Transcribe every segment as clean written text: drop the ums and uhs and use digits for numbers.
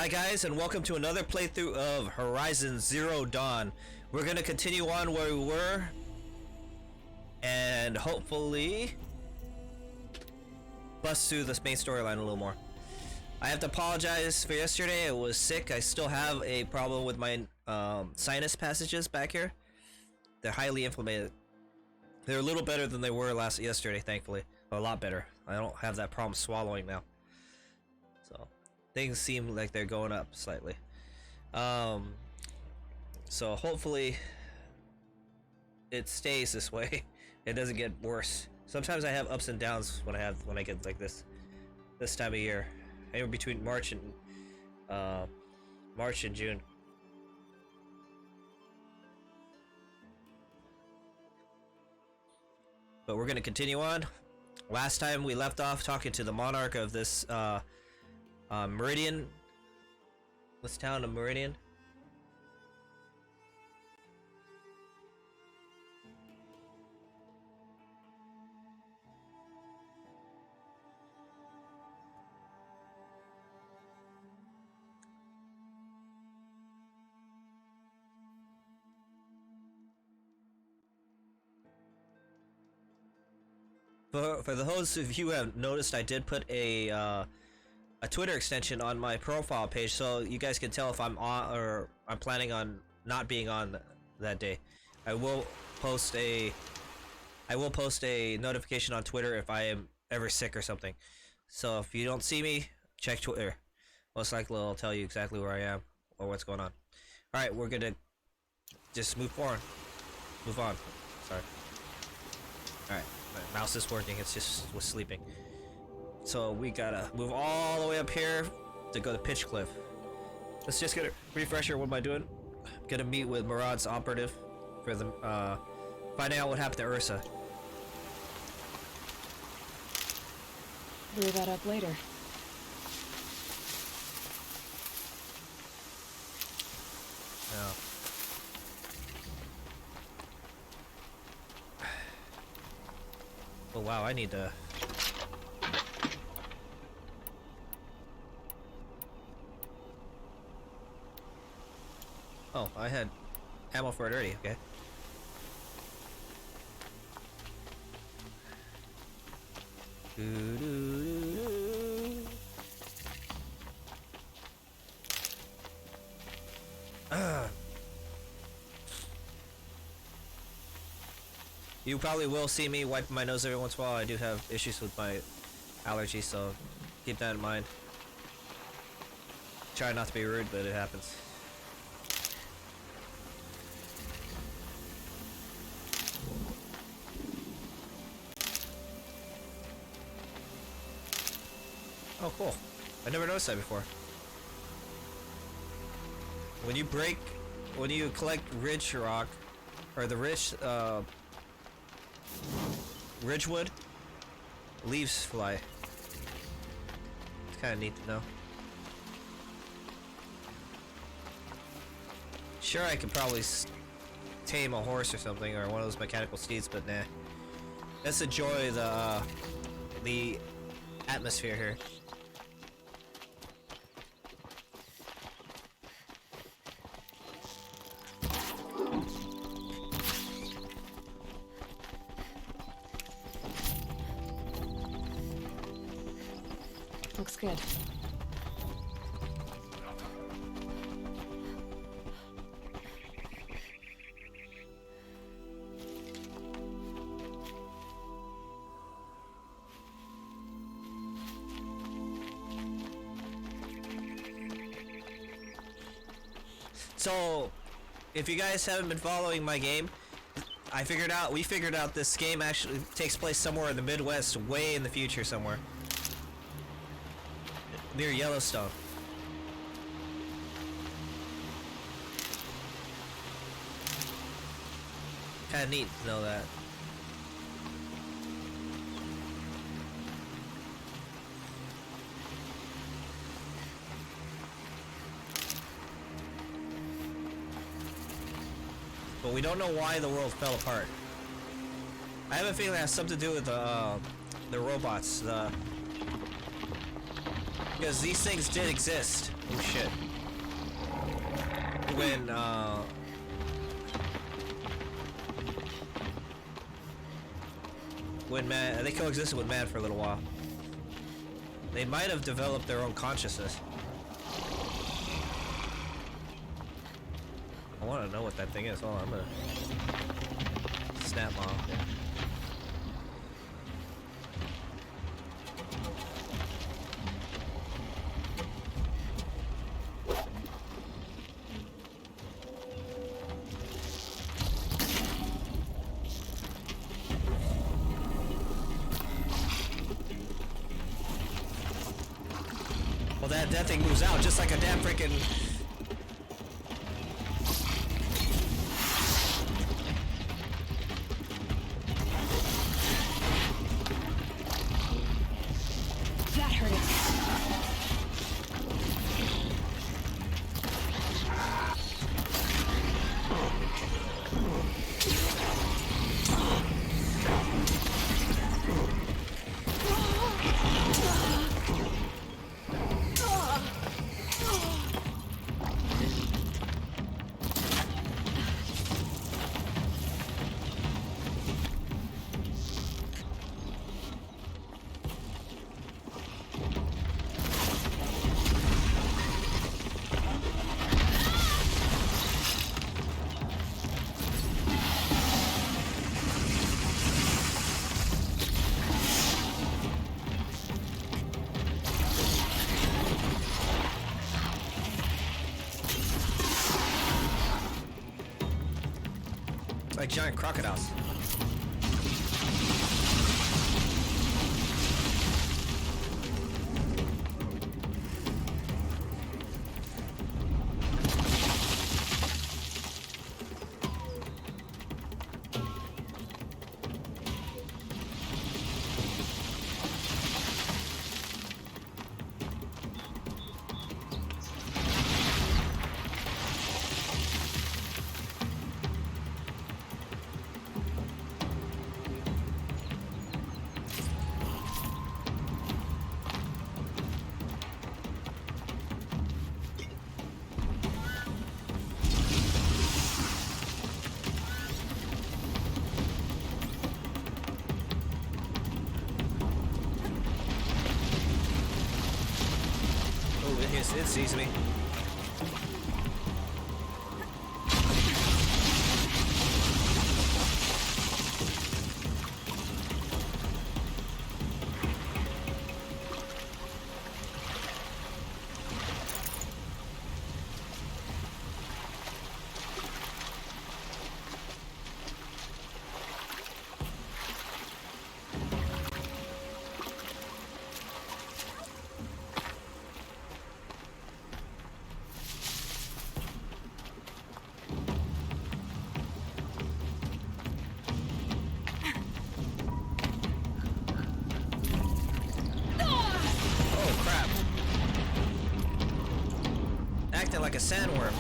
Hi guys, and welcome to another playthrough of Horizon Zero Dawn. We're gonna continue on where we were, and hopefully bust through this main storyline a little more. I have to apologize for yesterday. I was sick. I still have a problem with my sinus passages back here. They're highly inflamed. They're a little better than they were yesterday, thankfully. A lot better. I don't have that problem swallowing now. So things seem like they're going up slightly. So hopefully it stays this way. It doesn't get worse. Sometimes I have ups and downs when I get like this time of year. Anywhere between March and June. But we're gonna continue on. Last time we left off talking to the monarch of this Meridian. This town of Meridian. For those of you who have noticed, I did put a Twitter extension on my profile page, so you guys can tell if I'm on or I'm planning on not being on that day. I will post a notification on Twitter if I am ever sick or something. So if you don't see me, check Twitter. Most likely I'll tell you exactly where I am or what's going on. All right, we're gonna just move on. Sorry. All right. My mouse is working, it's just was sleeping. So we gotta move all the way up here to go to Pitchcliff. Let's just get a refresher. What am I doing? I'm gonna meet with Murad's operative for the finding out what happened to Ursa. Blew that up later. Yeah. Oh wow, I need to... Oh, I had ammo for it already, okay. You probably will see me wiping my nose every once in a while. I do have issues with my allergies, so keep that in mind. Try not to be rude, but it happens. Oh, cool. I never noticed that before. When you collect Ridge Rock, or the Ridgewood, leaves fly. It's kind of neat to know. Sure, I could probably tame a horse or something, or one of those mechanical steeds, but nah. Let's enjoy the atmosphere here. Looks good. So, if you guys haven't been following my game, we figured out this game actually takes place somewhere in the Midwest, way in the future somewhere. Near Yellowstone. Kinda neat to know that. But we don't know why the world fell apart. I have a feeling it has something to do with the robots. Because these things did exist. Oh shit. When man, they coexisted with man for a little while. They might have developed their own consciousness. I want to know what that thing is. Hold on, I'm gonna snap mom. Well, that thing moves out just like a damn freaking. That hurt it. Like giant crocodiles. It sees me. Acting like a sandworm.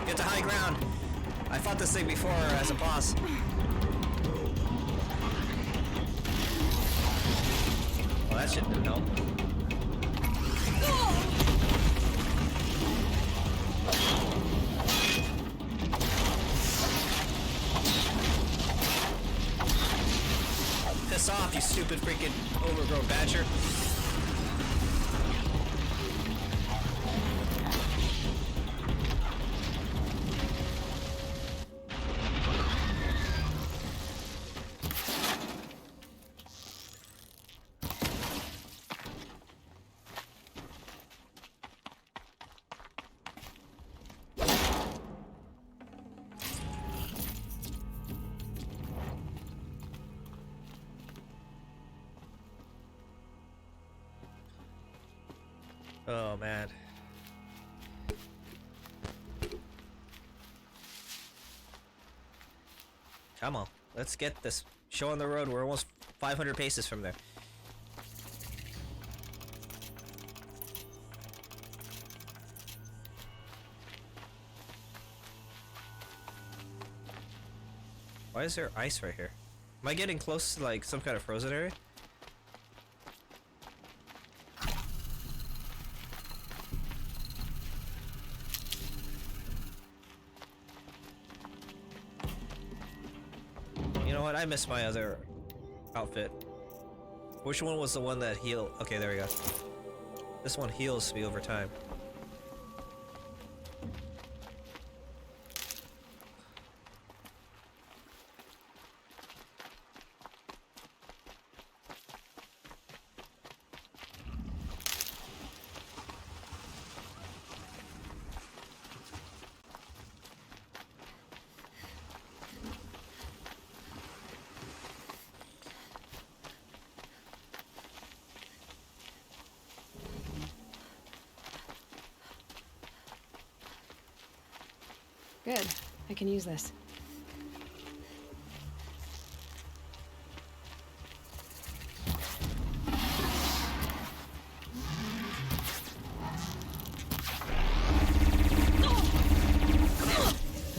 Get to high ground. I fought this thing before as a boss. Well, that shit didn't help. Piss off, you stupid freaking overgrown badger. Oh man. Come on, let's get this show on the road. We're almost 500 paces from there. Why is there ice right here? Am I getting close to like some kind of frozen area? You know what? I missed my other outfit. Which one was the one that healed? Okay, there we go. This one heals me over time. Good. I can use this.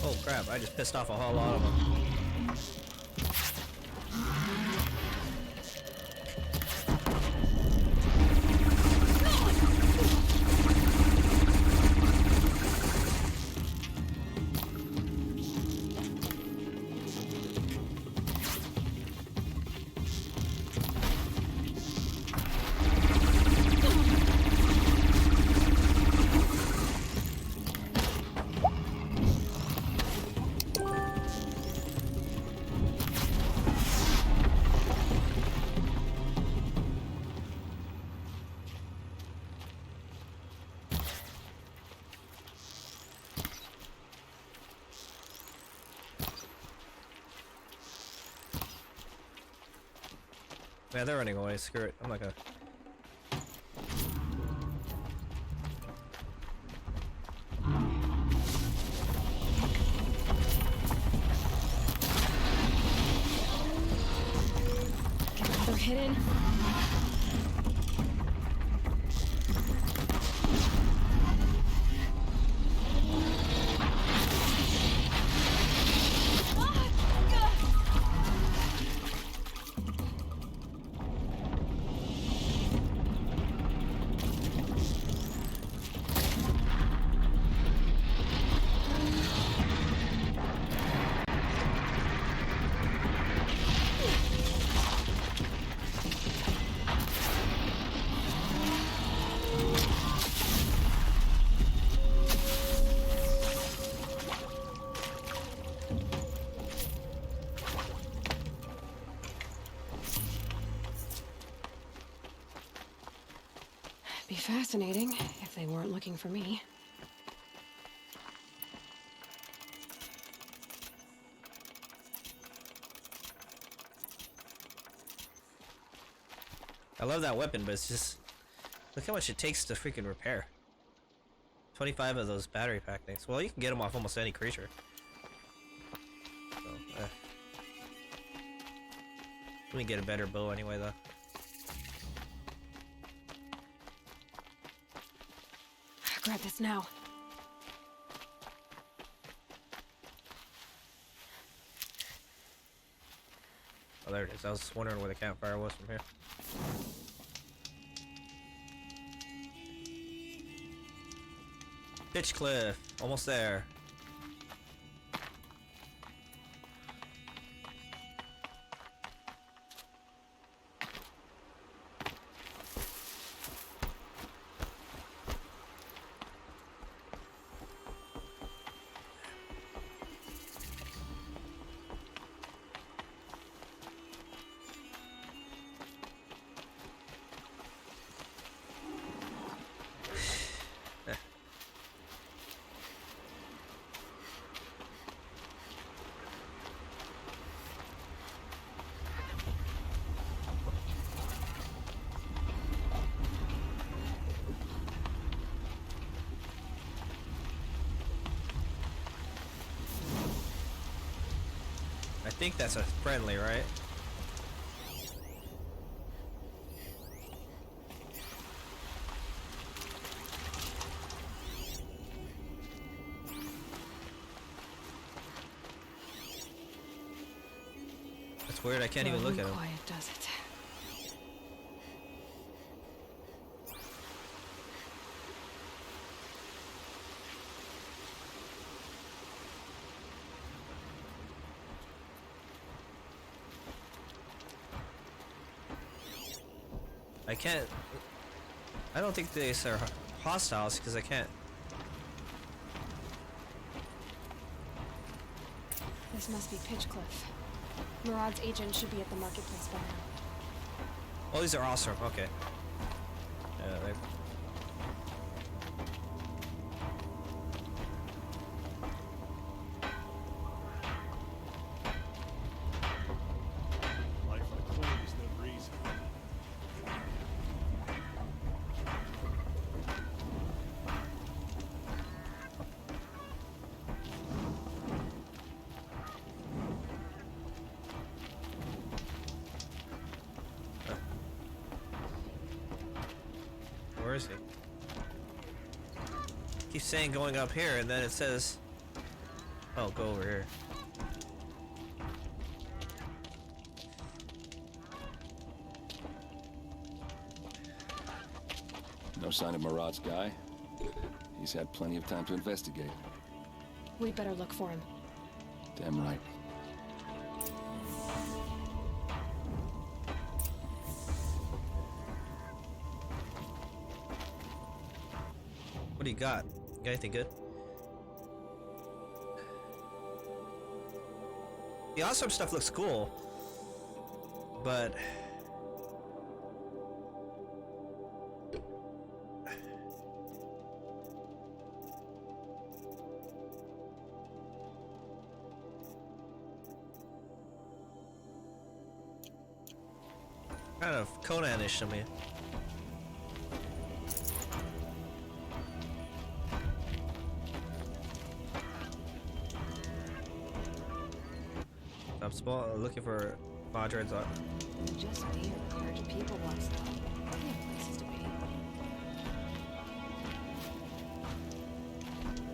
Oh crap, I just pissed off a whole lot of them. Yeah, they're running away. Screw it. I'm not gonna. They're hidden. Be fascinating if they weren't looking for me. I love that weapon, but it's just look how much it takes to freaking repair. 25 of those battery pack things. Well, you can get them off almost any creature. So, let me get a better bow anyway, though. Grab this now. Oh, there it is. I was wondering where the campfire was from here. Pitch Cliff, almost there. I think that's a friendly, right? That's weird, I can't even look at him. Quiet does it. I can't... I don't think these are hostiles because I can't... This must be Pitchcliff. Murad's agent should be at the marketplace by now. Oh, these are awesome. Okay. Yeah, they... Life in the cold is never easy. Where is he? Keeps saying going up here, and then it says... Oh, go over here. No sign of Murad's guy. He's had plenty of time to investigate. We'd better look for him. Damn right. What do you got? Got anything good? The awesome stuff looks cool, but kind of Conan-ish to me. I'm looking for Madred's. Just be a large of people once though. Plenty of places to be.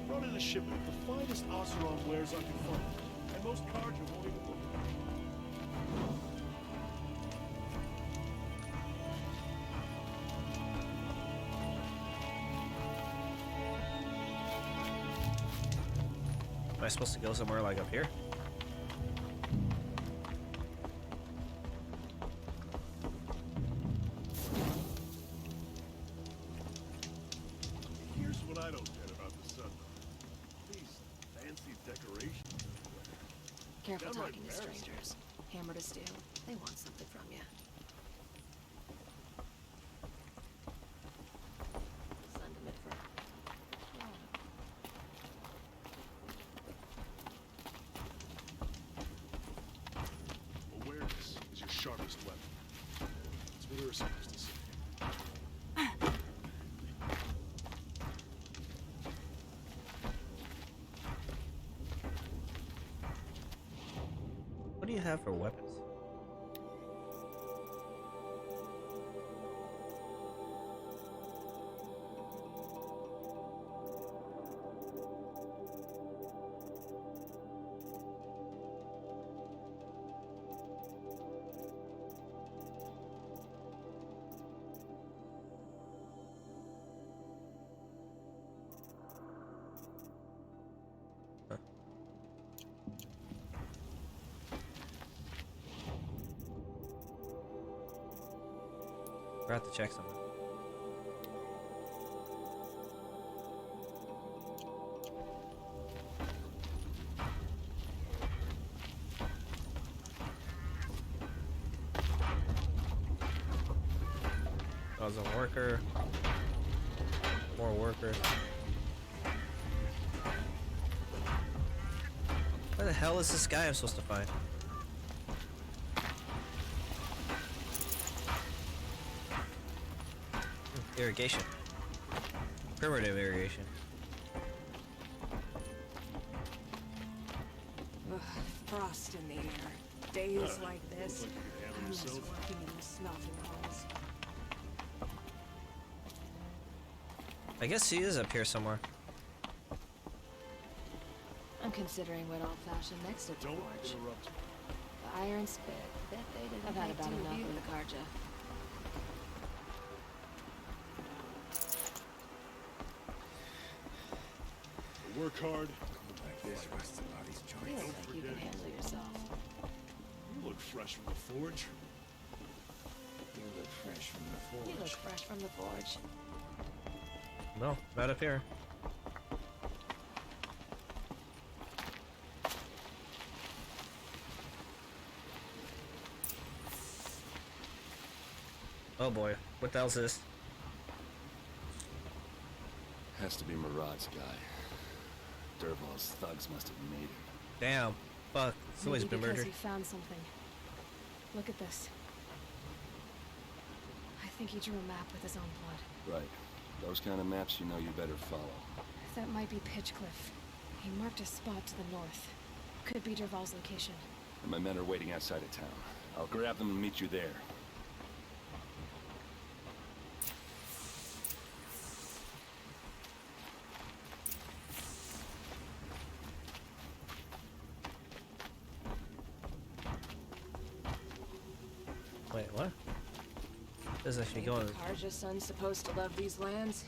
Brought in a shipment of the finest Oseron wares I could find, and most cargo won't even look. Am I supposed to go somewhere like up here? Here's what I don't get about the sun. These fancy decorations. Careful Downright talking to embarrassing. strangers. Hammer to steel. They want something from you. Sentiment for... Awareness is your sharpest weapon. That's what we were supposed to say. What do you have for weapons? Forgot to check something. I was a worker. More workers. Where the hell is this guy I'm supposed to find? Irrigation. Primitive irrigation. Ugh, frost in the air. Days like this, Looks like you could handle I'm less yourself. working in the smelting halls. I guess he is up here somewhere. I'm considering what old-fashioned next to the Don't forge. interrupt. The iron spit. Bet they didn't I've had think about too enough of you. of the Karja. Work hard. Feels like you can handle yourself. You look fresh from the forge. You look fresh from the forge. No, not up here. Oh boy, what the hell's this? Has to be Murad's guy. Dervahl's thugs must have made him. Damn, fuck, somebody's Maybe been because murdered. he found something. Look at this. I think he drew a map with his own blood. Right. Those kind of maps you know you better follow. That might be Pitchcliff. He marked a spot to the north. Could be Dervahl's location. And my men are waiting outside of town. I'll grab them and meet you there. Wait, what? This is actually Think going. the Karja son's supposed to love these lands?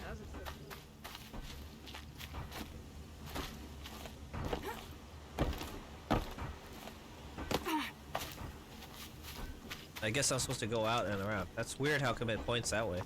How's it feel? I guess I'm supposed to go out and around. That's weird how come it points that way.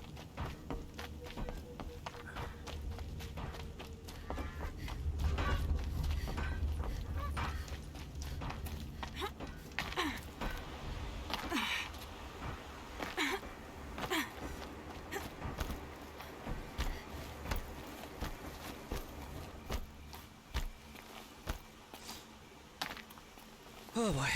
Oh boy.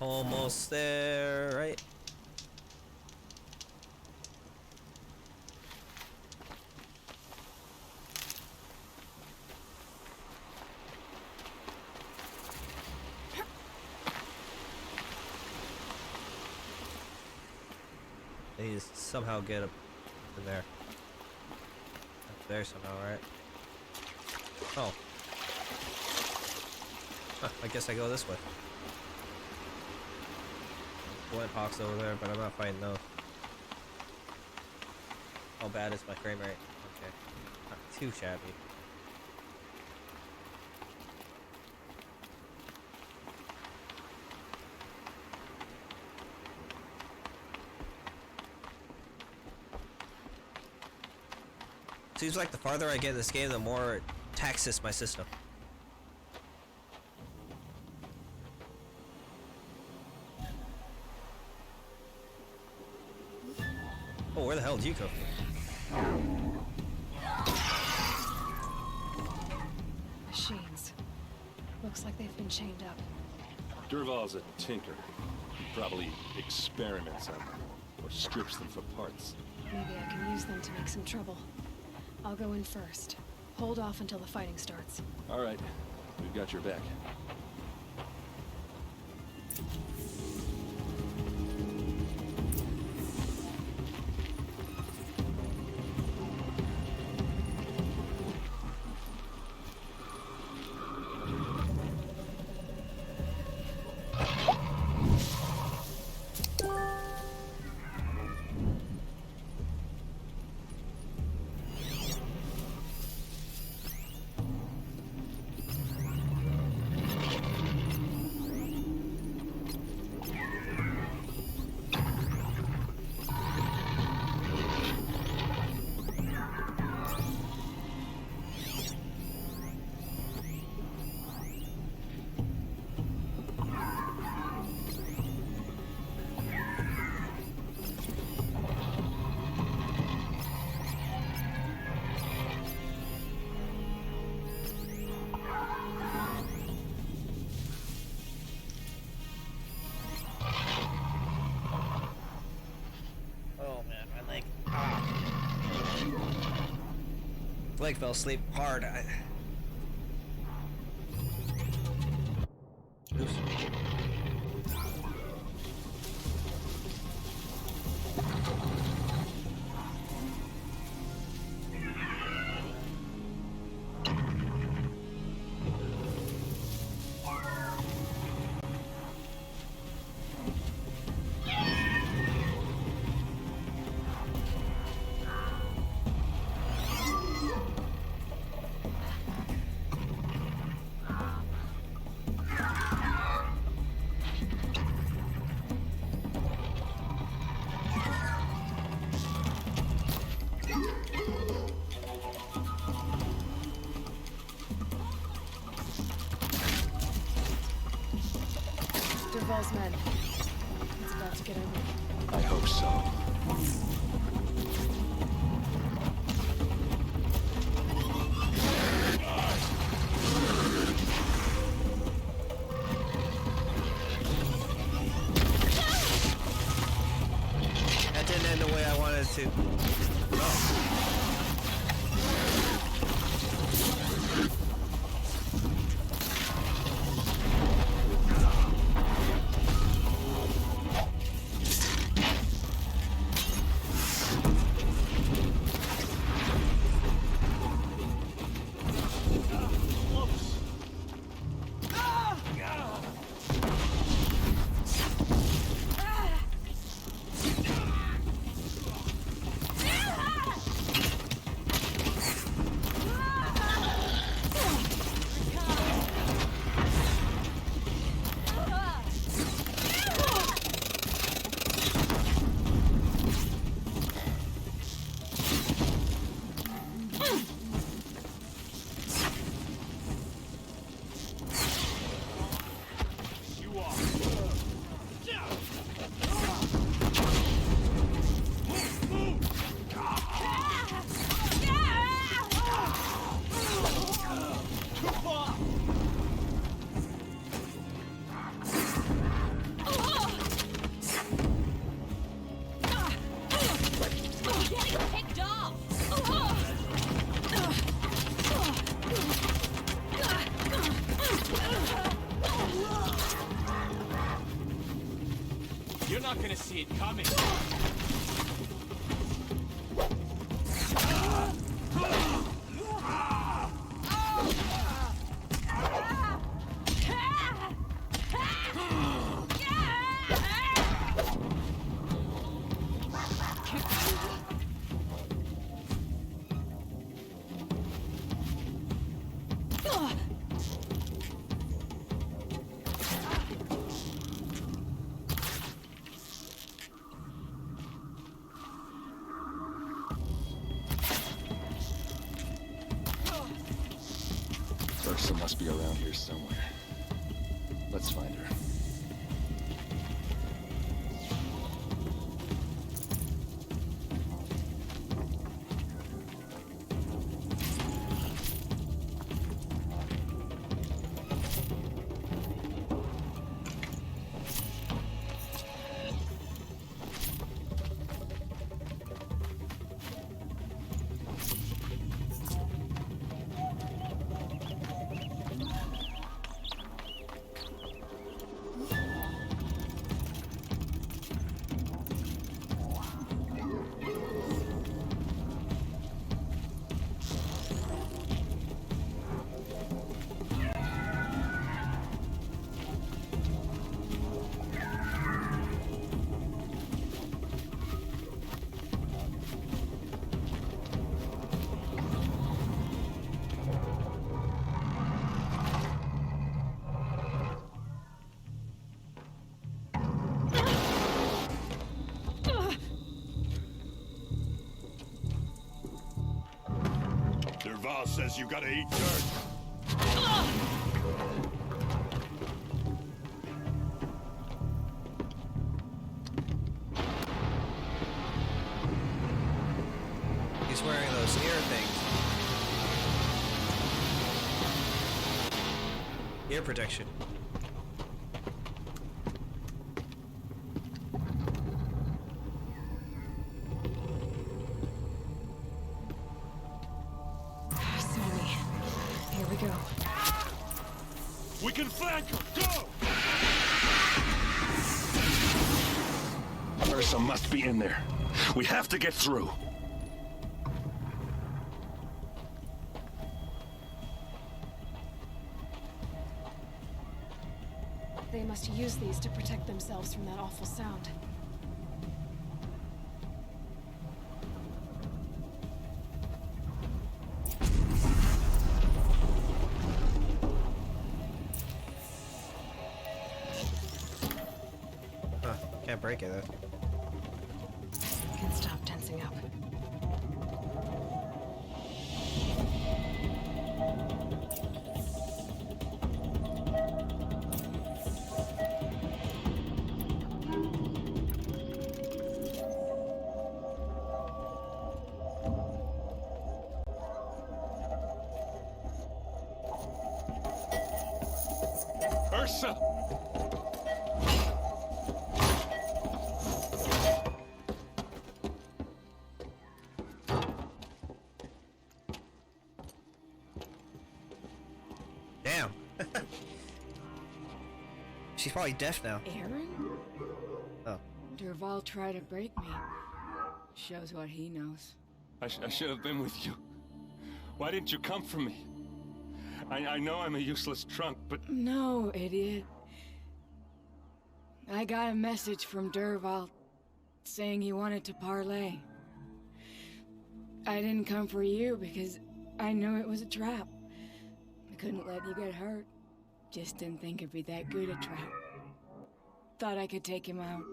Almost there, right? I need to somehow get up in there. Up there somehow, right? Oh. Huh, I guess I go this way. Blood hawks over there, but I'm not fighting those. How bad is my frame rate? Okay. Not too shabby. Seems like the farther I get in this game, the more it taxes my system. Oh, where the hell did you come from? Machines. Looks like they've been chained up. Durval's a tinker. He probably experiments on them, or strips them for parts. Maybe I can use them to make some trouble. I'll go in first. Hold off until the fighting starts. All right, we've got your back. Leg fell asleep hard. Oops. Durval's men. It's about to get ugly. I hope so. That didn't end the way I wanted it to. not gonna see it coming. Ursa must be around here somewhere. Let's find her. Dervahl says you gotta eat dirt. He's wearing those ear things. Ear protection. Sammy. Here we go. We can flank them! Go! Ursa must be in there. We have to get through. They must use these to protect themselves from that awful sound. Huh. Can't break it though. Can stop tensing up. Ursa! Damn. She's probably deaf now. Aaron? Oh. Dervahl tried to break me. Shows what he knows. I should have been with you. Why didn't you come for me? I know I'm a useless trunk, but No, idiot. I got a message from Dervahl saying he wanted to parlay. I didn't come for you because I knew it was a trap. I couldn't let you get hurt. Just didn't think it'd be that good a trap. Thought I could take him out.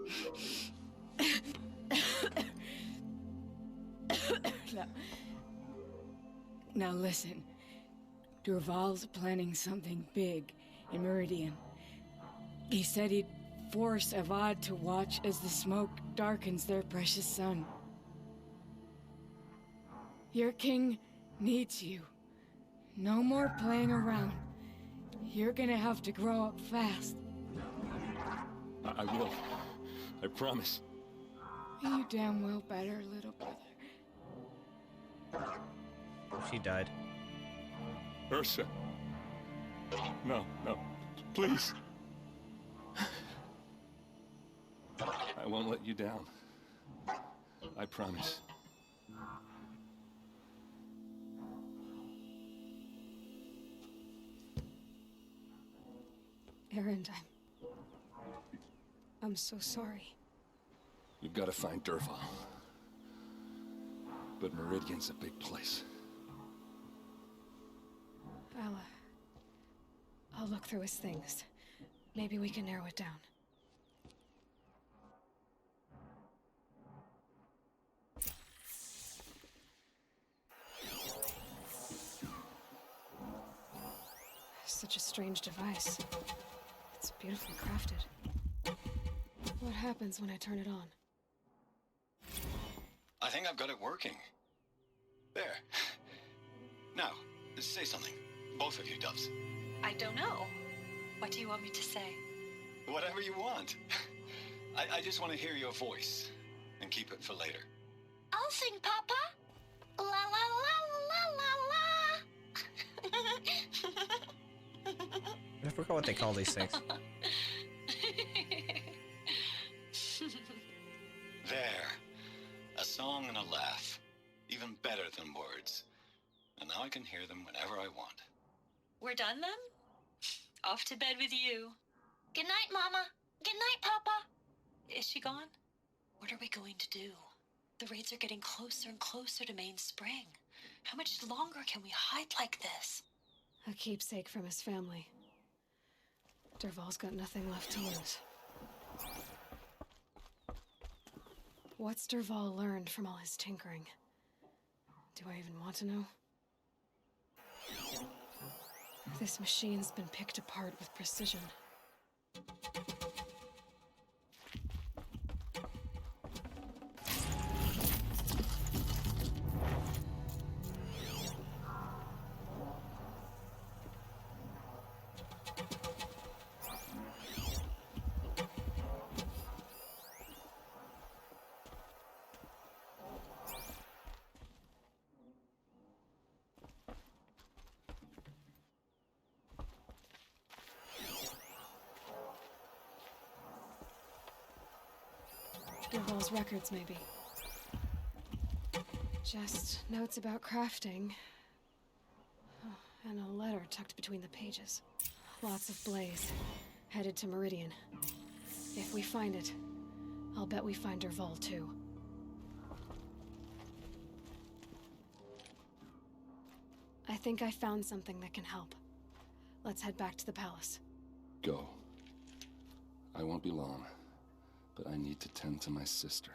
Now listen. Dervahl's planning something big in Meridian. He said he'd force Avad to watch as the smoke darkens their precious sun. Your king needs you. No more playing around. You're gonna have to grow up fast. I will. I promise. You damn well better, little brother. She died. Ursa. No, no. Please. I won't let you down. I promise. Erend, I'm so sorry. We've got to find Dervahl. But Meridian's a big place. I'll look through his things. Maybe we can narrow it down. Such a strange device. It's beautifully crafted. What happens when I turn it on? I think I've got it working. There. Now, say something. Both of you, Doves. I don't know. What do you want me to say? Whatever you want. I just want to hear your voice. And keep it for later. I'll sing, Papa. La la la la la la. I forgot what they call these things. There. A song and a laugh. Even better than words. And now I can hear them whenever I want. We're done then? Off to bed with you. Good night, Mama. Good night, Papa. Is she gone? What are we going to do? The raids are getting closer and closer to Main Spring. How much longer can we hide like this? A keepsake from his family. Dervahl's got nothing left to lose. What's Dervahl learned from all his tinkering? Do I even want to know? This machine's been picked apart with precision. Dervahl's records, maybe. Just notes about crafting. Oh, and a letter tucked between the pages. Lots of blaze. Headed to Meridian. If we find it, I'll bet we find Dervahl too. I think I found something that can help. Let's head back to the palace. Go. I won't be long, but I need to tend to my sister.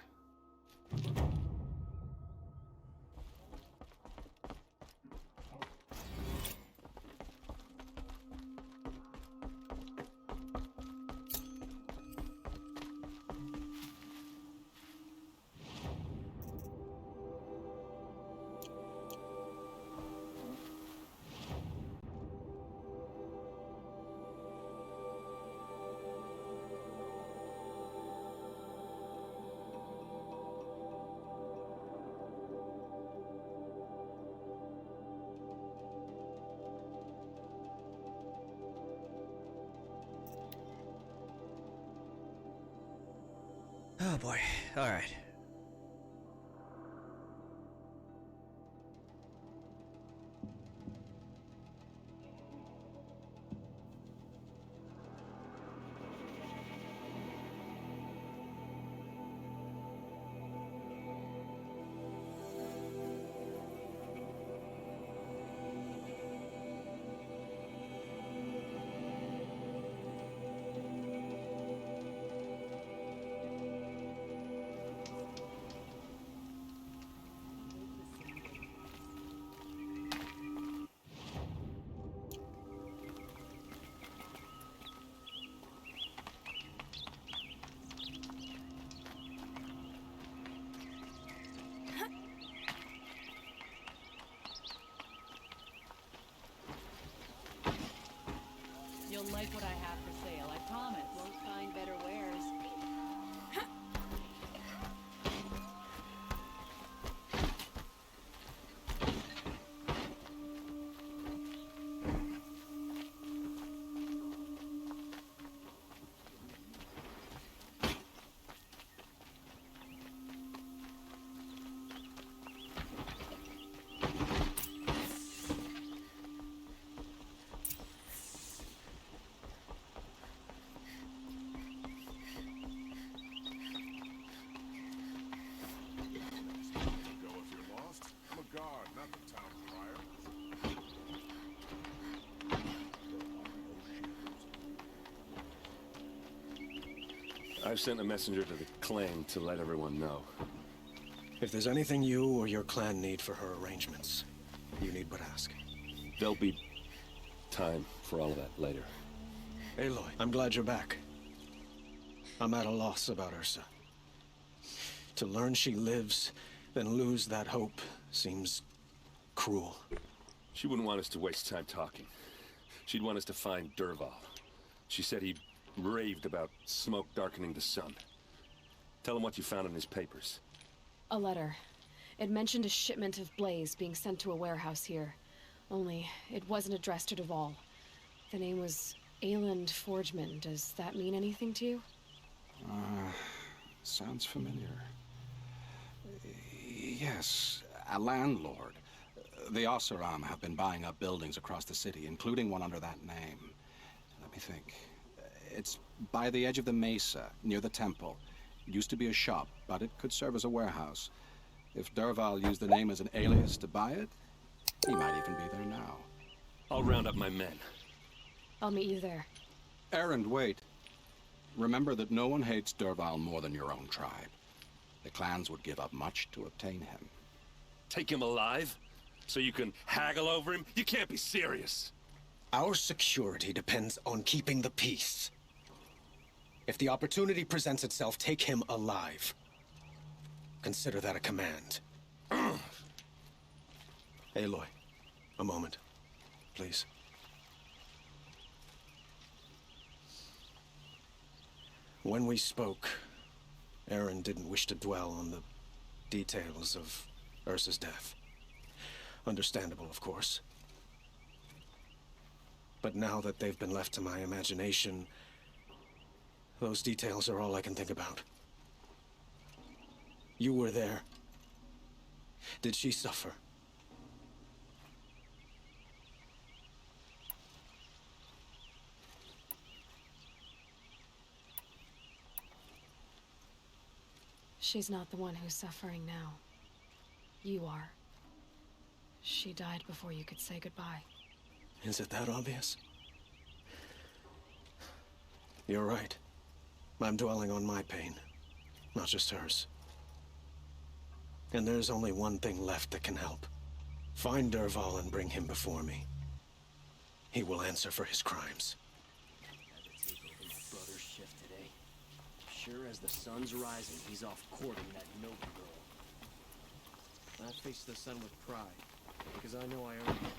Oh boy. Alright. You'll like what I have for sale, I promise. Won't find better wares. I've sent a messenger to the clan to let everyone know. If there's anything you or your clan need for her arrangements, you need but ask. There'll be time for all of that later. Aloy, I'm glad you're back. I'm at a loss about Ursa. To learn she lives, then lose that hope seems cruel. She wouldn't want us to waste time talking. She'd want us to find Dervahl. She said he raved about smoke darkening the sun. Tell him what you found in his papers. A letter. It mentioned a shipment of blaze being sent to a warehouse here. Only, it wasn't addressed to Dervahl. The name was Ayland Forgeman. Does that mean anything to you? Sounds familiar. Yes, a landlord. The Oseram have been buying up buildings across the city, including one under that name. Let me think. It's by the edge of the mesa, near the temple. It used to be a shop, but it could serve as a warehouse. If Dervahl used the name as an alias to buy it, he might even be there now. I'll round up my men. I'll meet you there. Erend, wait. Remember that no one hates Dervahl more than your own tribe. The clans would give up much to obtain him. Take him alive? So you can haggle over him? You can't be serious. Our security depends on keeping the peace. If the opportunity presents itself, take him alive. Consider that a command. Aloy, a moment, please. When we spoke, Erend didn't wish to dwell on the details of Ursa's death. Understandable, of course. But now that they've been left to my imagination, those details are all I can think about. You were there. Did she suffer? She's not the one who's suffering now. You are. She died before you could say goodbye. Is it that obvious? You're right. I'm dwelling on my pain, not just hers. And there's only one thing left that can help. Find Dervahl and bring him before me. He will answer for his crimes. Brother's shift today. Sure as the sun's rising, he's off courting that noble girl. I face the sun with pride, because I know I earned it.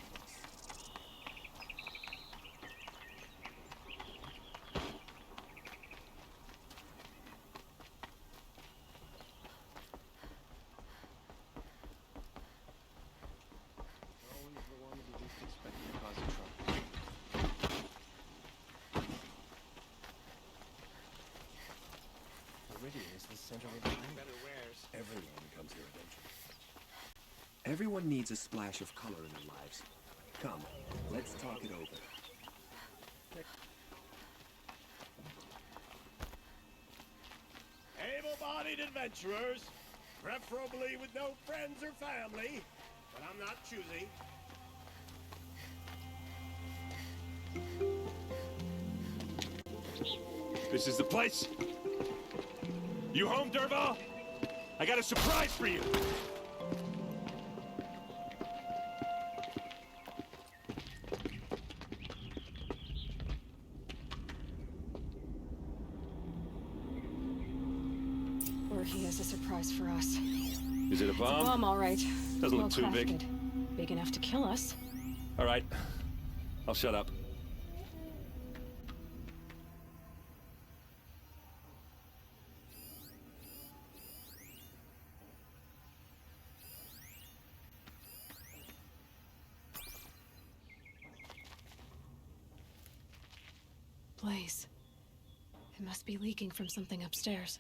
Everyone needs a splash of color in their lives. Come, let's talk it over. Able-bodied adventurers, preferably with no friends or family, but I'm not choosy. This is the place? You home, Dervahl? I got a surprise for you! Or he has a surprise for us. Is it a bomb? It's a bomb, all right. Doesn't Well look too big. crafted. Big enough to kill us. All right. I'll shut up. Blaze. It must be leaking from something upstairs.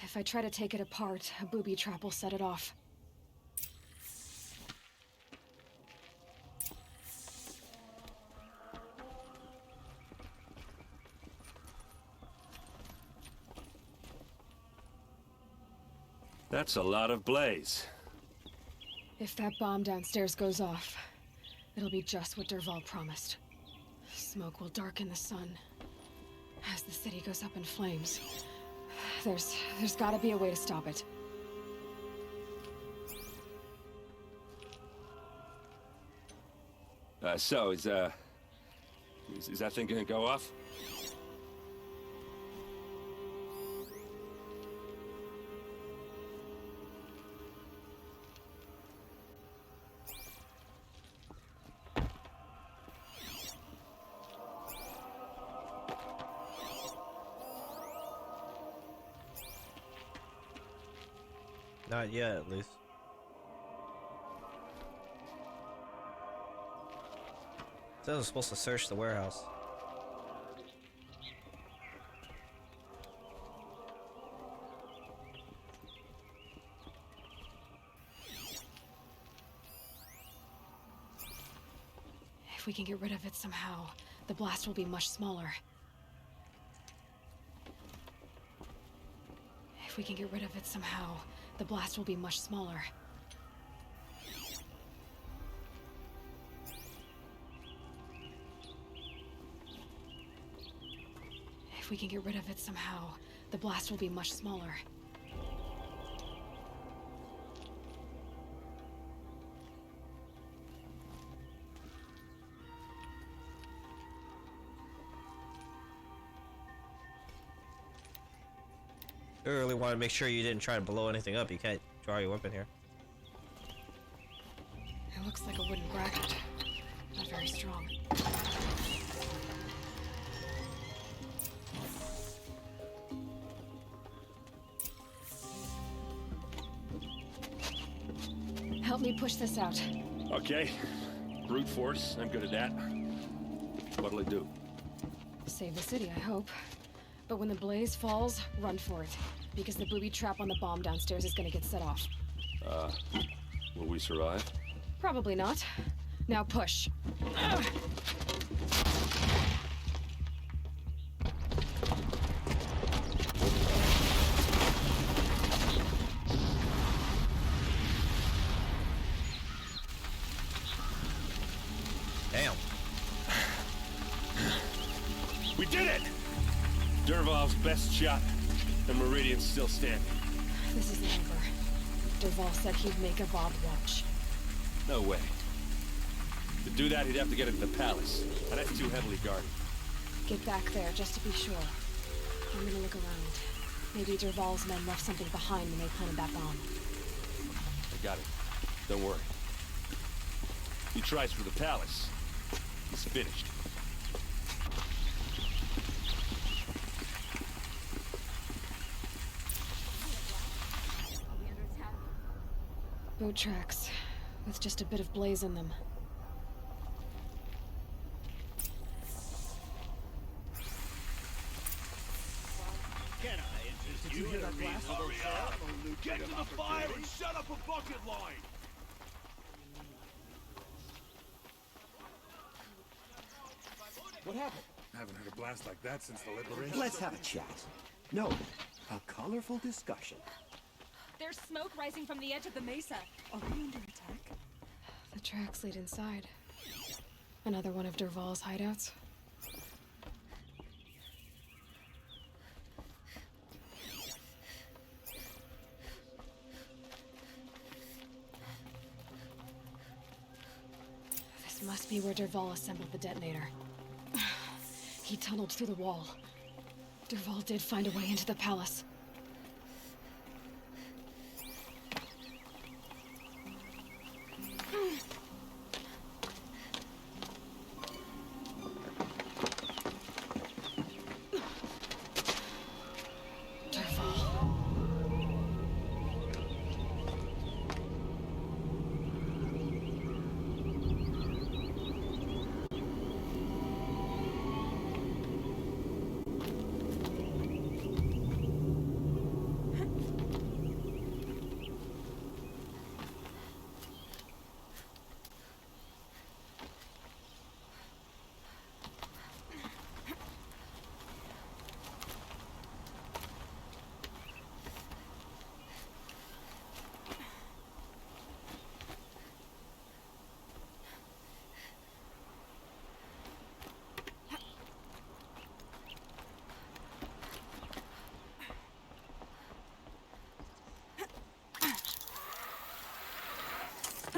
If I try to take it apart, a booby trap will set it off. That's a lot of blaze. If that bomb downstairs goes off, it'll be just what Dervahl promised. Smoke will darken the sun, As the city goes up in flames, there's gotta be a way to stop it. So, is that thing gonna go off? Not yet, at least. It says I'm supposed to search the warehouse. If we can get rid of it somehow, the blast will be much smaller. If we can get rid of it somehow, the blast will be much smaller. If we can get rid of it somehow, the blast will be much smaller. I really want to make sure you didn't try to blow anything up. You can't draw your weapon here. It looks like a wooden bracket. Not very strong. Help me push this out. Okay. Brute force, I'm good at that. What'll it do? Save the city, I hope. But when the blaze falls, run for it. Because the booby trap on the bomb downstairs is gonna get set off. Will we survive? Probably not. Now push. Damn. We did it! Dervahl's best shot, and Meridian's still standing. This isn't over. Dervahl said he'd make a Bob watch. No way. To do that, he'd have to get into the palace, and that's too heavily guarded. Get back there, just to be sure. I'm gonna look around. Maybe Dervahl's men left something behind when they planted that bomb. I got it. Don't worry. He tries for the palace. He's finished. Boat tracks, with just a bit of blaze in them. Can I interest you in a reasonable sum? Get to the fire and set up a bucket line! What happened? I haven't heard a blast like that since the liberation. Let's have a chat. No, a colorful discussion. There's smoke rising from the edge of the mesa. Are we under attack? The tracks lead inside. Another one of Dervahl's hideouts. This must be where Dervahl assembled the detonator. He tunneled through the wall. Dervahl did find a way into the palace.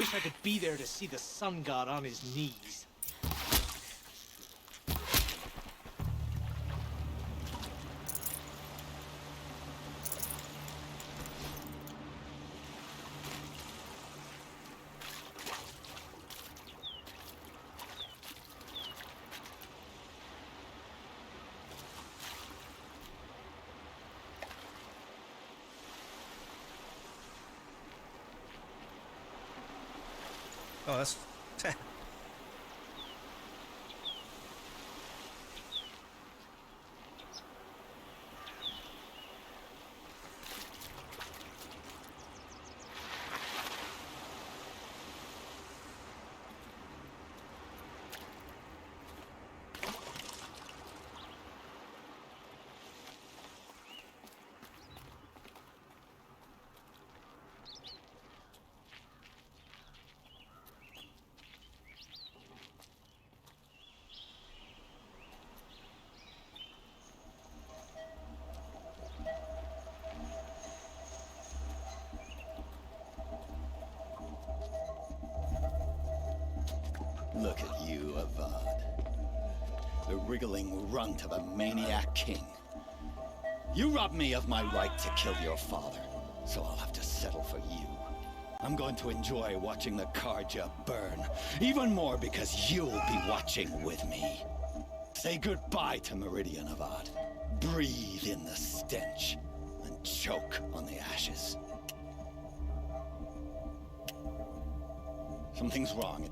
wish I could be there to see the sun god on his knees. Oh, that's... Look at you, Avad. The wriggling runt of a maniac king. You robbed me of my right to kill your father, so I'll have to settle for you. I'm going to enjoy watching the Carja burn, even more because you'll be watching with me. Say goodbye to Meridian, Avad. Breathe in the stench, and choke on the ashes. Something's wrong.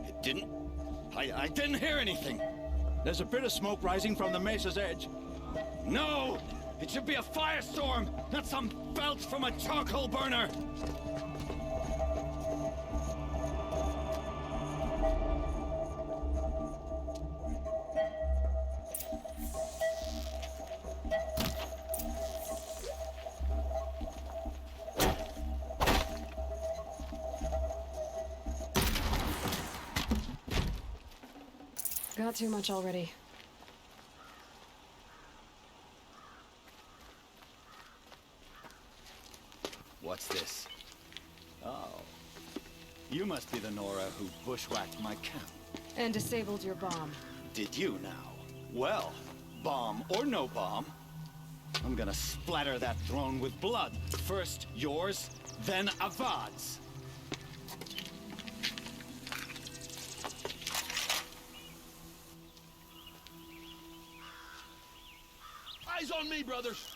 It didn't... I didn't hear anything. There's a bit of smoke rising from the mesa's edge. No! It should be a firestorm, not some belch from a charcoal burner! Got too much already. What's this? Oh. You must be the Nora who bushwhacked my camp. And disabled your bomb. Did you now? Well, bomb or no bomb, I'm gonna splatter that throne with blood. First yours, then Avad's. Eyes on me, brothers!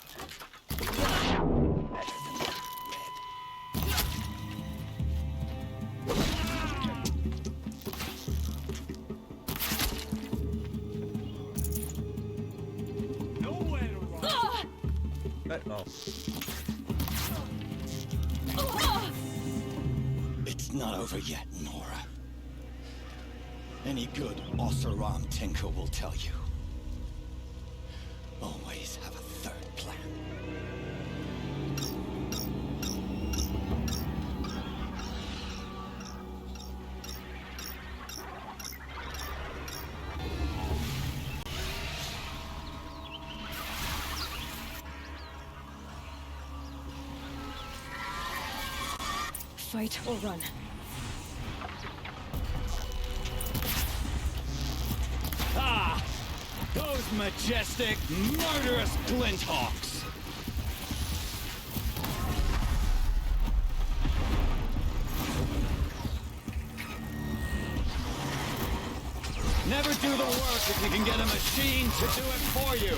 It's not over yet, Nora. Any good Oseram tinker will tell you. Always have a third plan. Fight or run. Ah! Those majestic, murderous Glinthawks! Never do the work if you can get a machine to do it for you!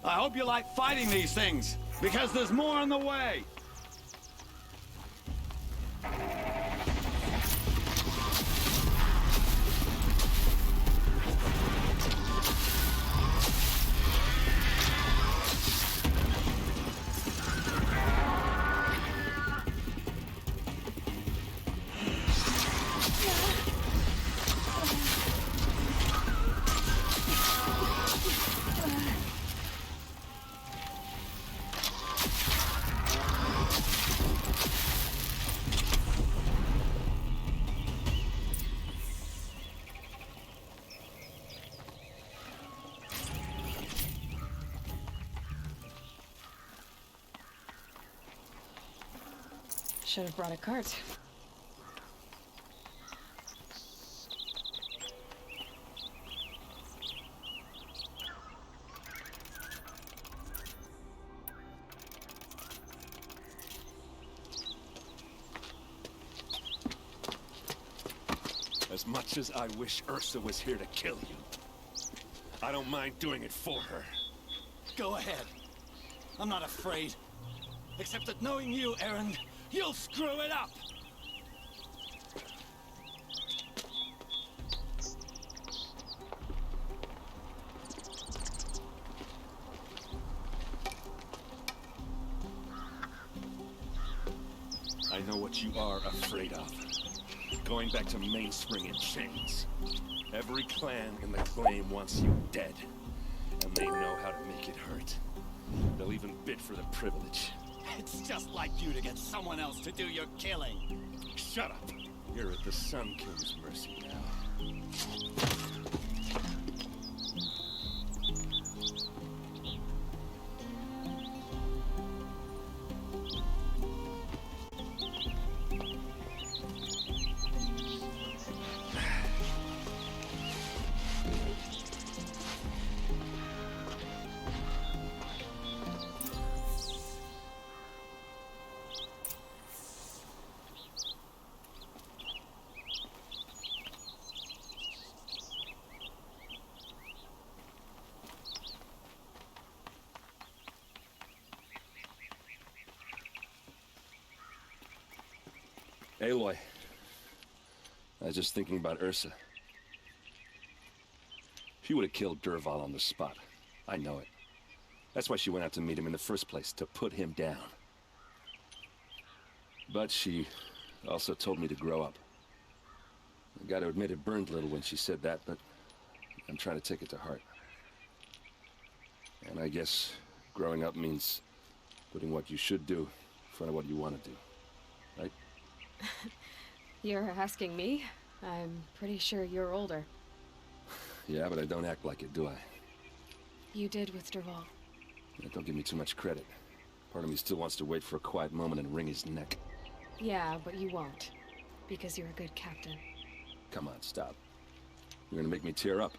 I hope you like fighting these things, because there's more on the way! Should have brought a cart. As much as I wish Ursa was here to kill you, I don't mind doing it for her. Go ahead. I'm not afraid. Except that knowing you, Erend, you'll screw it up! I know what you are afraid of. Going back to Mainspring in chains. Every clan in the claim wants you dead. And they know how to make it hurt. They'll even bid for the privilege. It's just like you to get someone else to do your killing. Shut up! You're at the Sun King's mercy now. Aloy, I was just thinking about Ursa. She would have killed Dervahl on the spot. I know it. That's why she went out to meet him in the first place, to put him down. But she also told me to grow up. I gotta admit it burned a little when she said that, but I'm trying to take it to heart. And I guess growing up means putting what you should do in front of what you want to do. Right? You're asking me? I'm pretty sure you're older. Yeah, but I don't act like it, do I? You did with Dervahl. Yeah, don't give me too much credit. Part of me still wants to wait for a quiet moment and wring his neck. Yeah, but you won't. Because you're a good captain. Come on, stop. You're gonna make me tear up.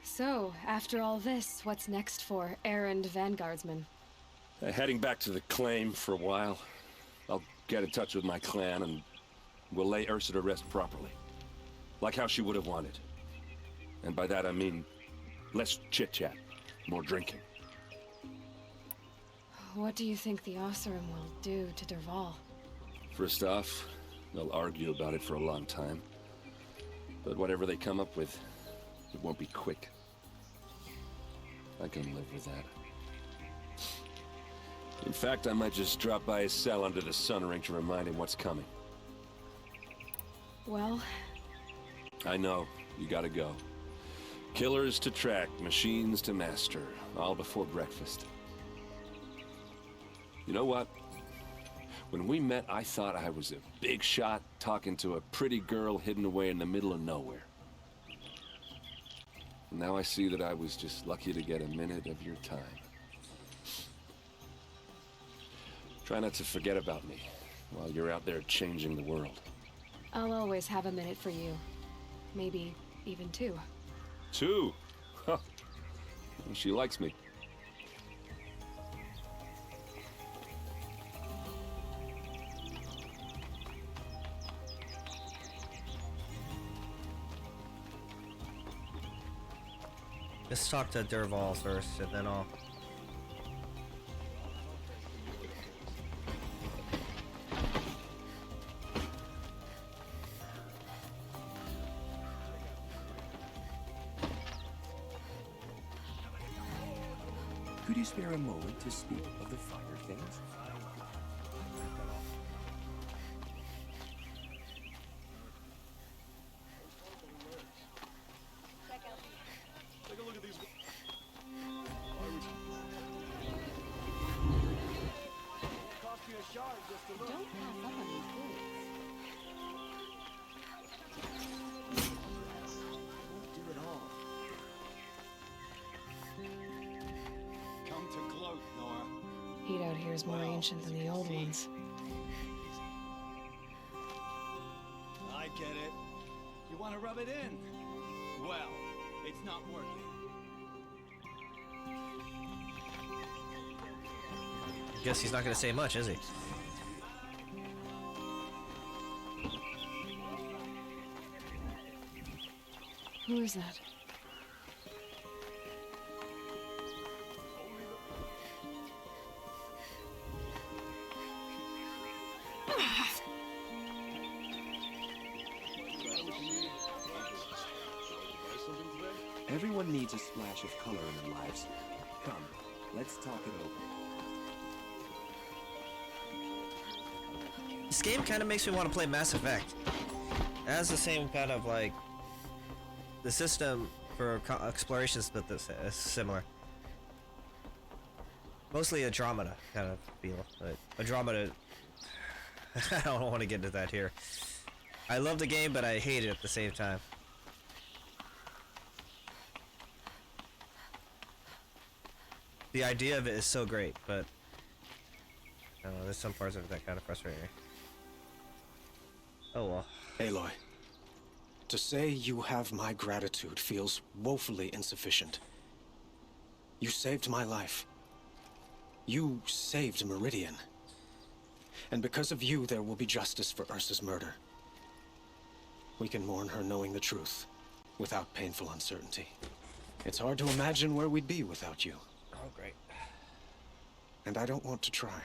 So, after all this, what's next for Erend Vanguardsman? Heading back to the claim for a while. I'll get in touch with my clan and we'll lay Ursa to rest properly. Like how she would have wanted. And by that I mean less chit-chat, more drinking. What do you think the Oseram will do to Dervahl? First off, they'll argue about it for a long time. But whatever they come up with, it won't be quick. I can live with that. In fact, I might just drop by his cell under the sun ring to remind him what's coming. Well... I know. You gotta go. Killers to track, machines to master. All before breakfast. You know what? When we met, I thought I was a big shot talking to a pretty girl hidden away in the middle of nowhere. Now I see that I was just lucky to get a minute of your time. Try not to forget about me while you're out there changing the world. I'll always have a minute for you. Maybe even two. Two? Huh. She likes me. Let's talk to Dervahl first, and then I'll... Could you spare a moment to speak of the finer things? Take a look at these. Cost you a shard just to look. Don't pass up on these goods. Won't do it all. Come to gloat, Nora. Eat out here. appears more ancient than the old ones. I get it. You want to rub it in? Well, it's not working. Guess he's not gonna say much, is he? Who is that? Everyone needs a splash of color in their lives. Come, let's talk it over. This game kind of makes me want to play Mass Effect. It has the same kind of like the system for exploration is similar. Mostly Andromeda kind of feel, but Andromeda. I don't want to get into that here. I love the game, but I hate it at the same time. The idea of it is so great, but I don't know, there's some parts of it that kind of frustrate me. Oh well. Aloy, to say you have my gratitude feels woefully insufficient. You saved my life. You saved Meridian. And because of you, there will be justice for Ursa's murder. We can mourn her knowing the truth, without painful uncertainty. It's hard to imagine where we'd be without you. Oh, great. And I don't want to try.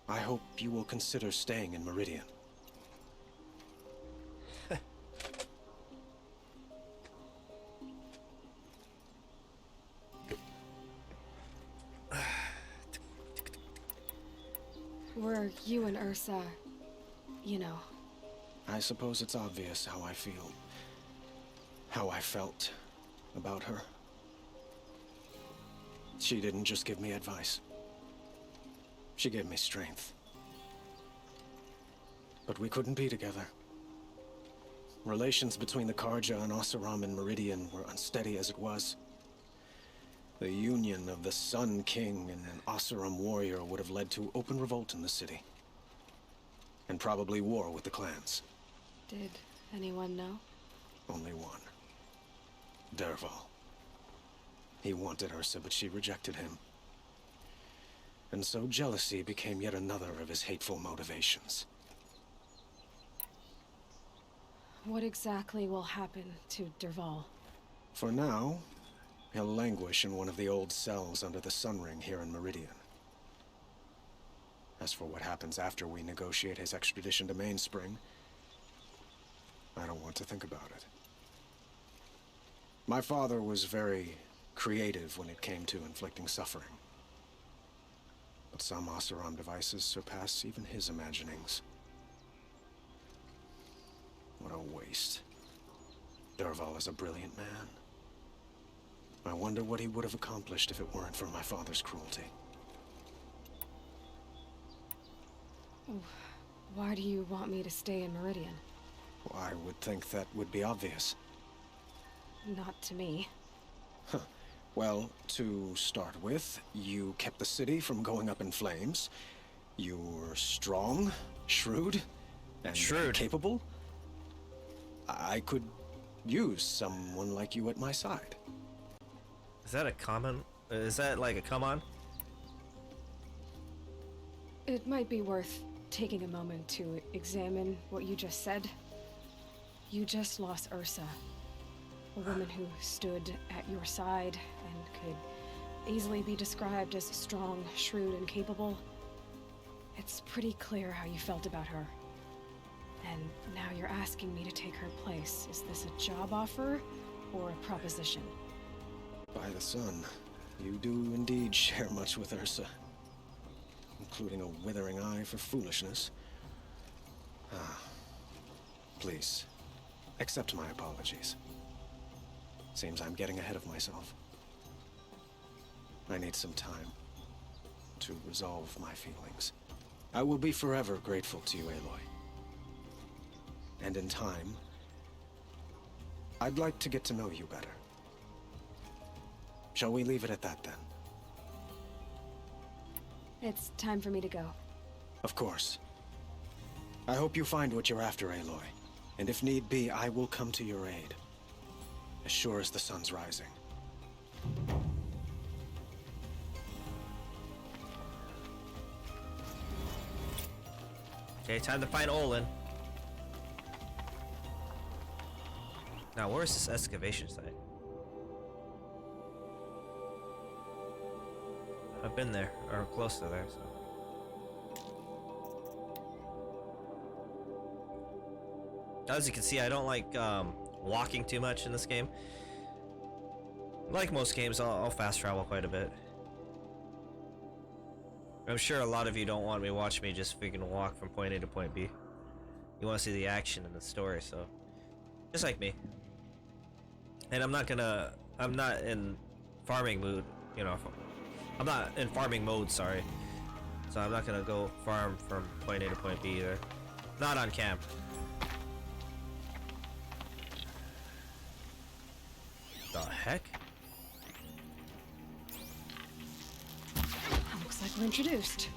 I hope you will consider staying in Meridian. Were you and Ursa, you know? I suppose it's obvious how I feel. How I felt about her. She didn't just give me advice. She gave me strength. But we couldn't be together. Relations between the Carja and Oseram and Meridian were unsteady as it was. The union of the Sun King and an Oseram warrior would have led to open revolt in the city. And probably war with the clans. Did anyone know? Only one. Dervahl. He wanted Ursa, but she rejected him. And so jealousy became yet another of his hateful motivations. What exactly will happen to Dervahl? For now, he'll languish in one of the old cells under the Sun Ring here in Meridian. As for what happens after we negotiate his extradition to Mainspring, I don't want to think about it. My father was very creative when it came to inflicting suffering. But some Oseram devices surpass even his imaginings. What a waste. Dervahl is a brilliant man. I wonder what he would have accomplished if it weren't for my father's cruelty. Why do you want me to stay in Meridian? Well, I would think that would be obvious. Not to me. Huh. Well, to start with, you kept the city from going up in flames. You were strong, shrewd, and capable. I could use someone like you at my side. Is that a common? Is that like a come on? It might be worth taking a moment to examine what you just said. You just lost Ursa. A woman who stood at your side and could easily be described as strong, shrewd, and capable. It's pretty clear how you felt about her. And now you're asking me to take her place. Is this a job offer or a proposition? By the sun, you do indeed share much with Ursa. Including a withering eye for foolishness. Please, accept my apologies. Seems I'm getting ahead of myself. I need some time to resolve my feelings. I will be forever grateful to you, Aloy. And in time, I'd like to get to know you better. Shall we leave it at that, then? It's time for me to go. Of course. I hope you find what you're after, Aloy. And if need be, I will come to your aid. As sure as the sun's rising. Okay, time to find Olin. Now, where is this excavation site? I've been there, or close to there, so. As you can see, I don't like walking too much in this game. Like most games, I'll fast travel quite a bit. I'm sure a lot of you don't want me to watch me just freaking walk from point A to point B. You want to see the action in the story, so just like me. And I'm not in farming mood, you know. I'm not in farming mode, sorry. So I'm not gonna go farm from point A to point B either. Not on camp. The heck? Looks like we're introduced.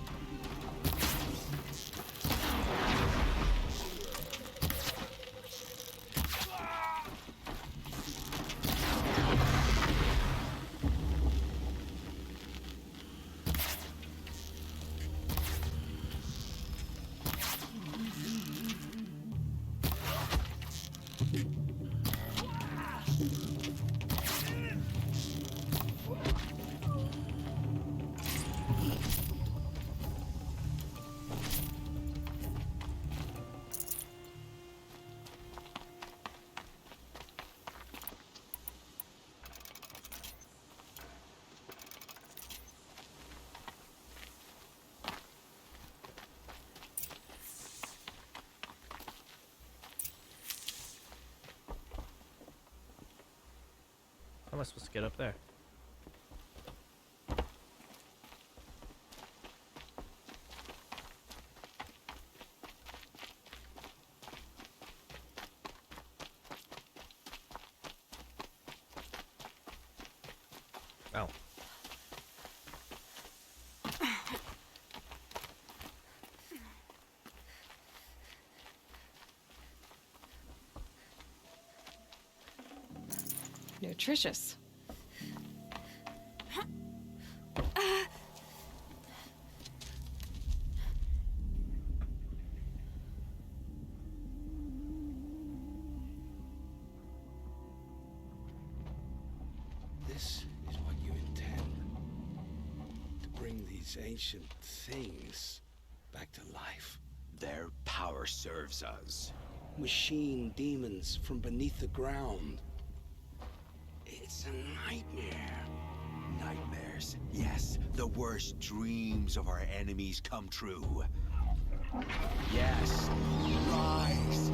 How am I supposed to get up there? Oh. Nutritious. This is what you intend. To bring these ancient things back to life. Their power serves us. Machine demons from beneath the ground. It's a nightmare. Nightmares. Yes, the worst dreams of our enemies come true. Yes, rise.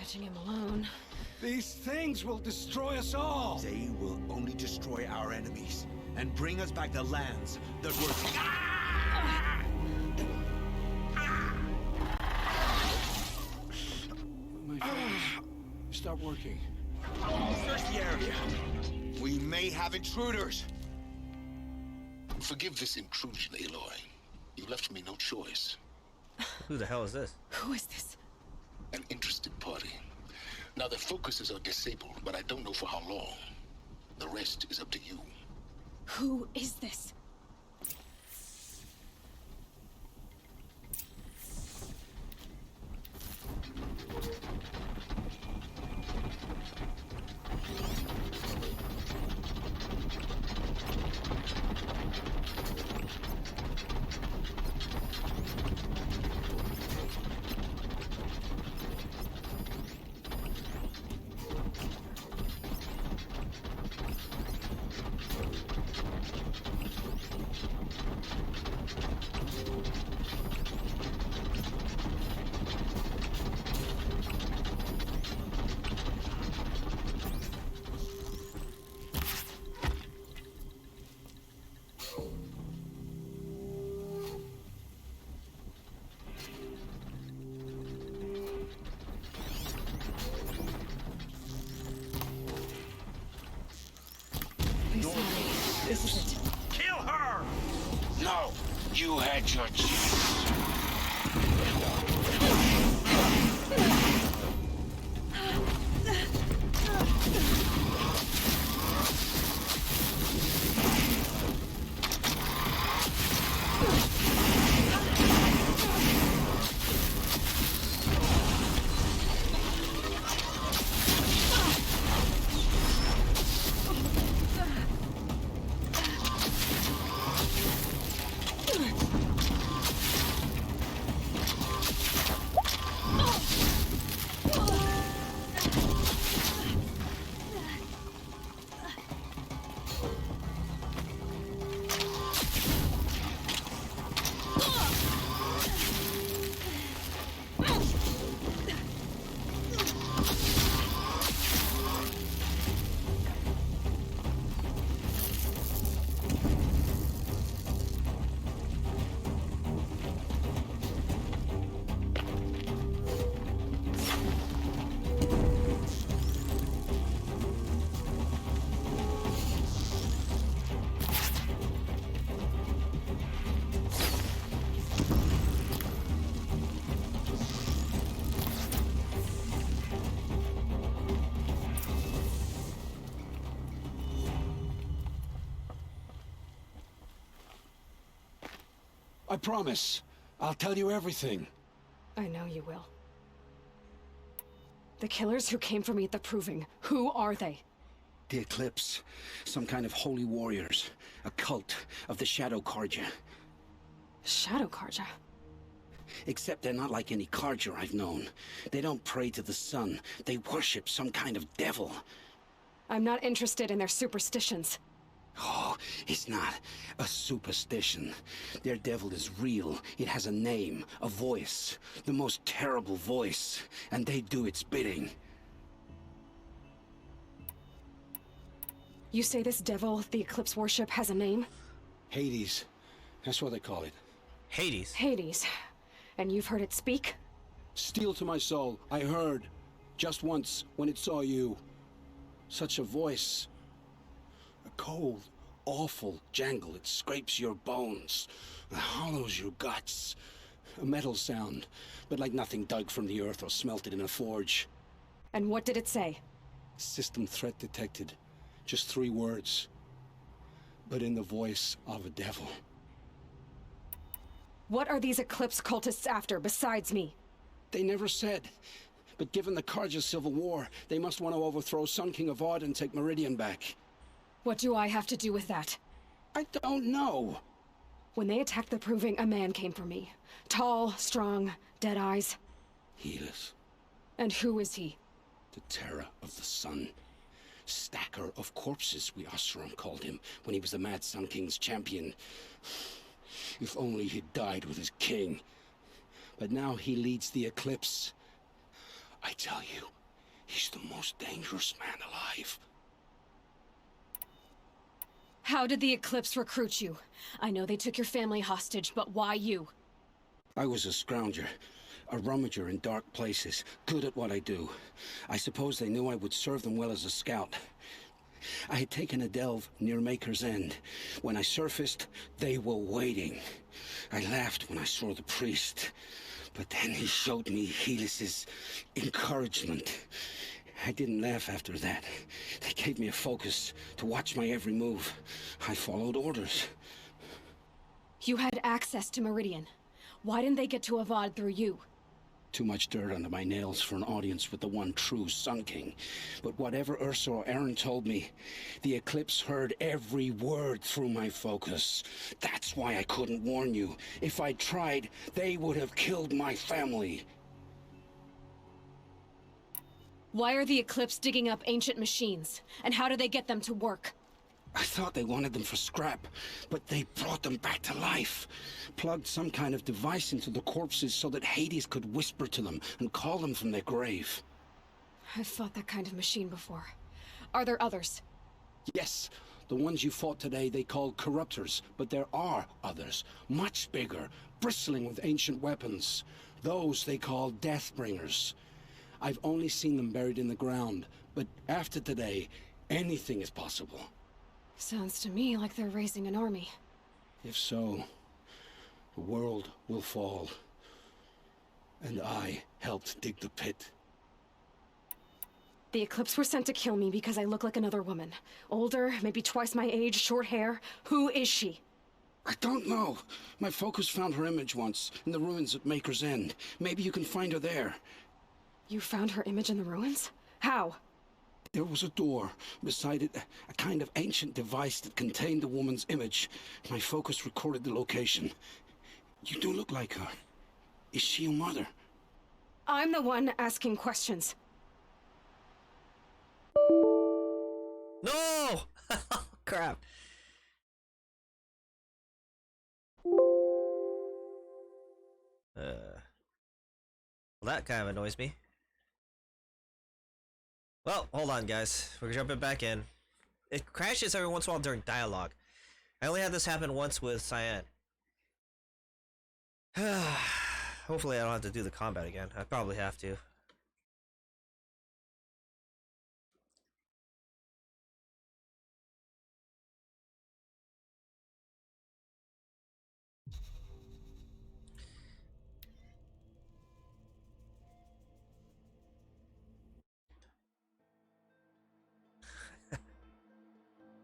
Him alone. These things will destroy us all. They will only destroy our enemies and bring us back the lands that were. My fingers stop working. Search the area. We may have intruders. Forgive this intrusion, Aloy. You left me no choice. Who the hell is this? Who is this? An interested party. Now their focuses are disabled, but I don't know for how long. The rest is up to you. Who is this? No! You had your chance. I promise. I'll tell you everything. I know you will. The killers who came for me at the Proving, who are they? The Eclipse. Some kind of holy warriors. A cult of the Shadow Carja. Shadow Carja? Except they're not like any Carja I've known. They don't pray to the sun. They worship some kind of devil. I'm not interested in their superstitions. Oh, it's not a superstition. Their devil is real. It has a name, a voice. The most terrible voice. And they do its bidding. You say this devil the Eclipse worship has a name? Hades. That's what they call it. Hades? Hades. And you've heard it speak? Steel to my soul. I heard. Just once, when it saw you. Such a voice. A cold, awful jangle. It scrapes your bones. It hollows your guts. A metal sound, but like nothing dug from the earth or smelted in a forge. And what did it say? System threat detected. Just 3 words. But in the voice of a devil. What are these Eclipse cultists after, besides me? They never said. But given the Carja civil war, they must want to overthrow Sun King Avad and take Meridian back. What do I have to do with that? I don't know. When they attacked the Proving, a man came for me. Tall, strong, dead eyes. Helis. And who is he? The terror of the sun. Stacker of corpses, we Oseram called him, when he was the Mad Sun King's champion. If only he'd died with his king. But now he leads the Eclipse. I tell you, he's the most dangerous man alive. How did the Eclipse recruit you? I know they took your family hostage, but why you? I was a scrounger, a rummager in dark places, good at what I do. I suppose they knew I would serve them well as a scout. I had taken a delve near Maker's End. When I surfaced, they were waiting. I laughed when I saw the priest, but then he showed me Helis's encouragement. I didn't laugh after that. They gave me a focus to watch my every move. I followed orders. You had access to Meridian. Why didn't they get to Avad through you? Too much dirt under my nails for an audience with the one true Sun King. But whatever Ursa or Aaron told me, the Eclipse heard every word through my focus. That's why I couldn't warn you. If I'd tried, they would have killed my family. Why are the Eclipse digging up ancient machines? And how do they get them to work? I thought they wanted them for scrap, but they brought them back to life. Plugged some kind of device into the corpses so that Hades could whisper to them and call them from their grave. I've fought that kind of machine before. Are there others? Yes, the ones you fought today they called corruptors, but there are others, much bigger, bristling with ancient weapons. Those they call Deathbringers. I've only seen them buried in the ground, but after today, anything is possible. Sounds to me like they're raising an army. If so, the world will fall. And I helped dig the pit. The Eclipse were sent to kill me because I look like another woman. Older, maybe twice my age, short hair. Who is she? I don't know. My focus found her image once, in the ruins at Maker's End. Maybe you can find her there. You found her image in the ruins? How? There was a door. Beside it, a kind of ancient device that contained the woman's image. My focus recorded the location. You do look like her. Is she your mother? I'm the one asking questions. No! Crap. Well, that kind of annoys me. Well, hold on, guys. We're jumping back in. It crashes every once in a while during dialogue. I only had this happen once with Cyan. Hopefully I don't have to do the combat again. I probably have to.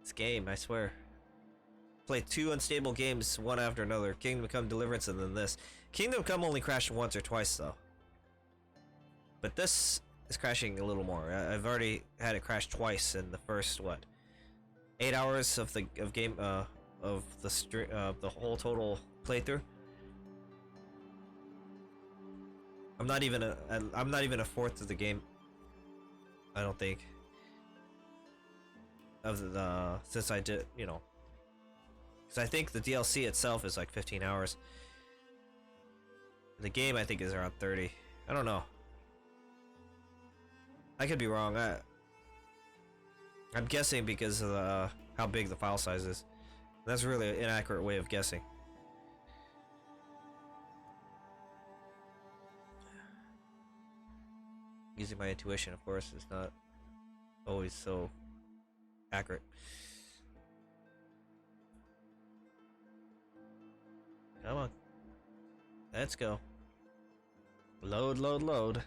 This game, I swear. Play 2 unstable games, one after another. Kingdom Come Deliverance and then this. Kingdom Come only crashed once or twice though. But this is crashing a little more. I've already had it crash twice in the first, what, 8 hours of the game of the whole total playthrough. I'm not even a fourth of the game, I don't think. Of the since I did, you know, because I think the DLC itself is like 15 hours. The game I think is around 30. I don't know. I could be wrong. I'm guessing because of how big the file size is. That's really an inaccurate way of guessing. Using my intuition, of course, is not always so accurate. Come on. Let's go. Load, load, load.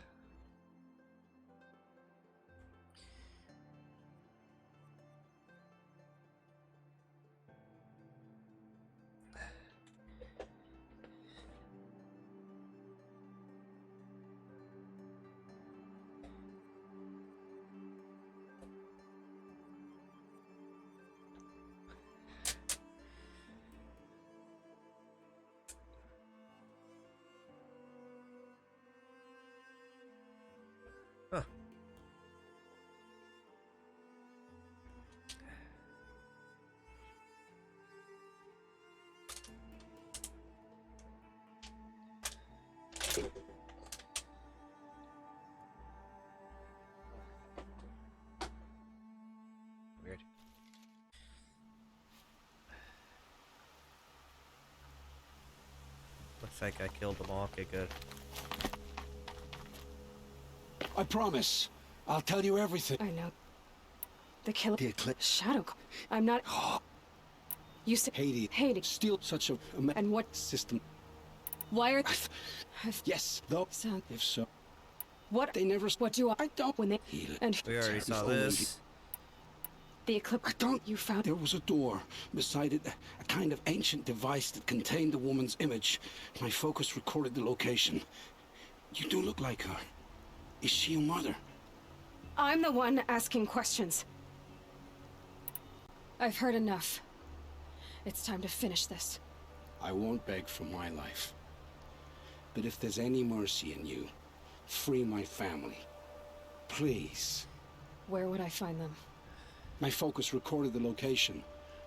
Huh. Weird. Looks like I killed them all. Okay, good. I promise. I'll tell you everything. I know. The killer. The Eclipse. Shadow. I'm not. You said. Hades. Steal such a and what system? Why are? Yes, though. Son. If so. What? They never. What do I don't when they heal it. And we already saw this. The Eclipse. I don't. You found. There was a door. Beside it, a kind of ancient device that contained the woman's image. My focus recorded the location. You do look like her. Is she your mother? I'm the one asking questions. I've heard enough. It's time to finish this. I won't beg for my life. But if there's any mercy in you, free my family. Please. Where would I find them? My focus recorded the location.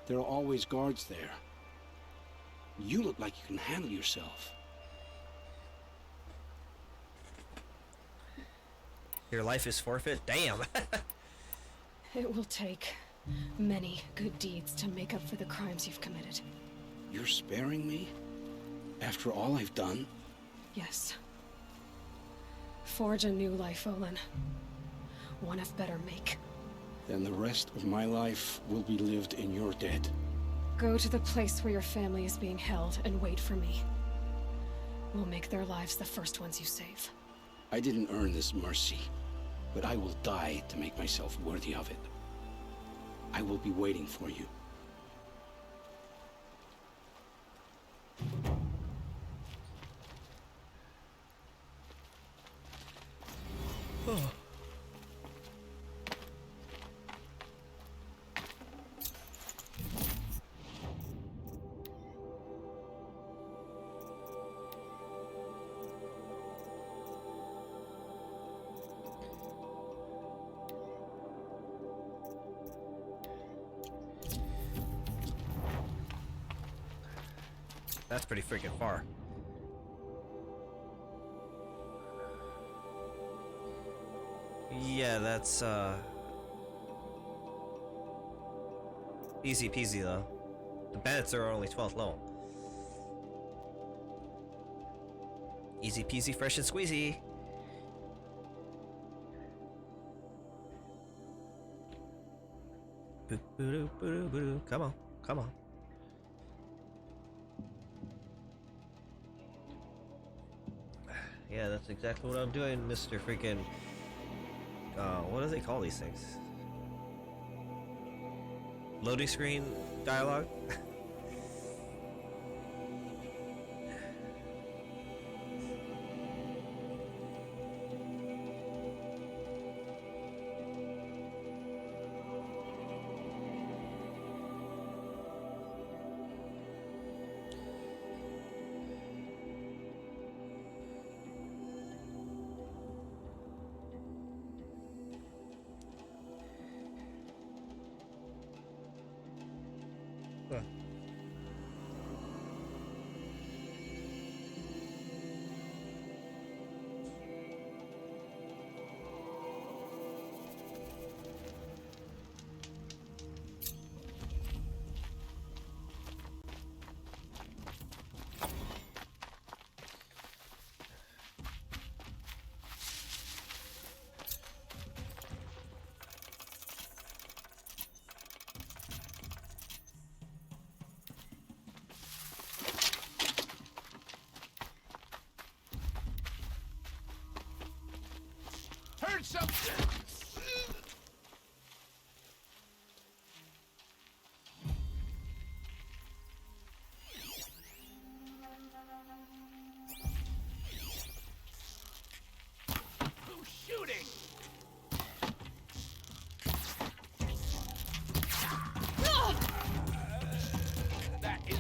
There are always guards there. You look like you can handle yourself. Your life is forfeit? Damn. It will take many good deeds to make up for the crimes you've committed. You're sparing me? After all I've done? Yes. Forge a new life, Olin. One of better make. Then the rest of my life will be lived in your debt. Go to the place where your family is being held and wait for me. We'll make their lives the first ones you save. I didn't earn this mercy, but I will die to make myself worthy of it. I will be waiting for you. Oh. That's pretty freaking far. Yeah, that's easy peasy though. The bandits are only 12th level. Easy peasy, fresh and squeezy. Come on, come on. Yeah, that's exactly what I'm doing, Mr. Freaking... what do they call these things? Loading screen dialogue? Huh. Heard something! Who's shooting? That is...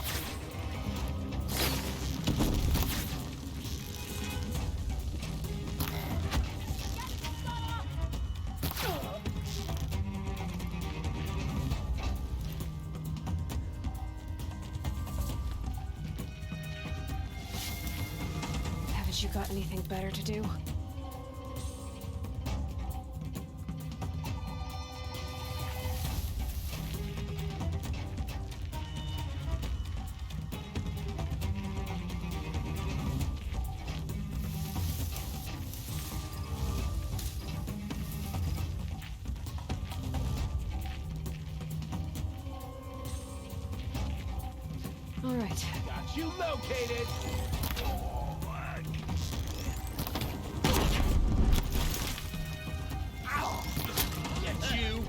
Haven't you got anything better to do? All right. Got you located! Ow! Get you!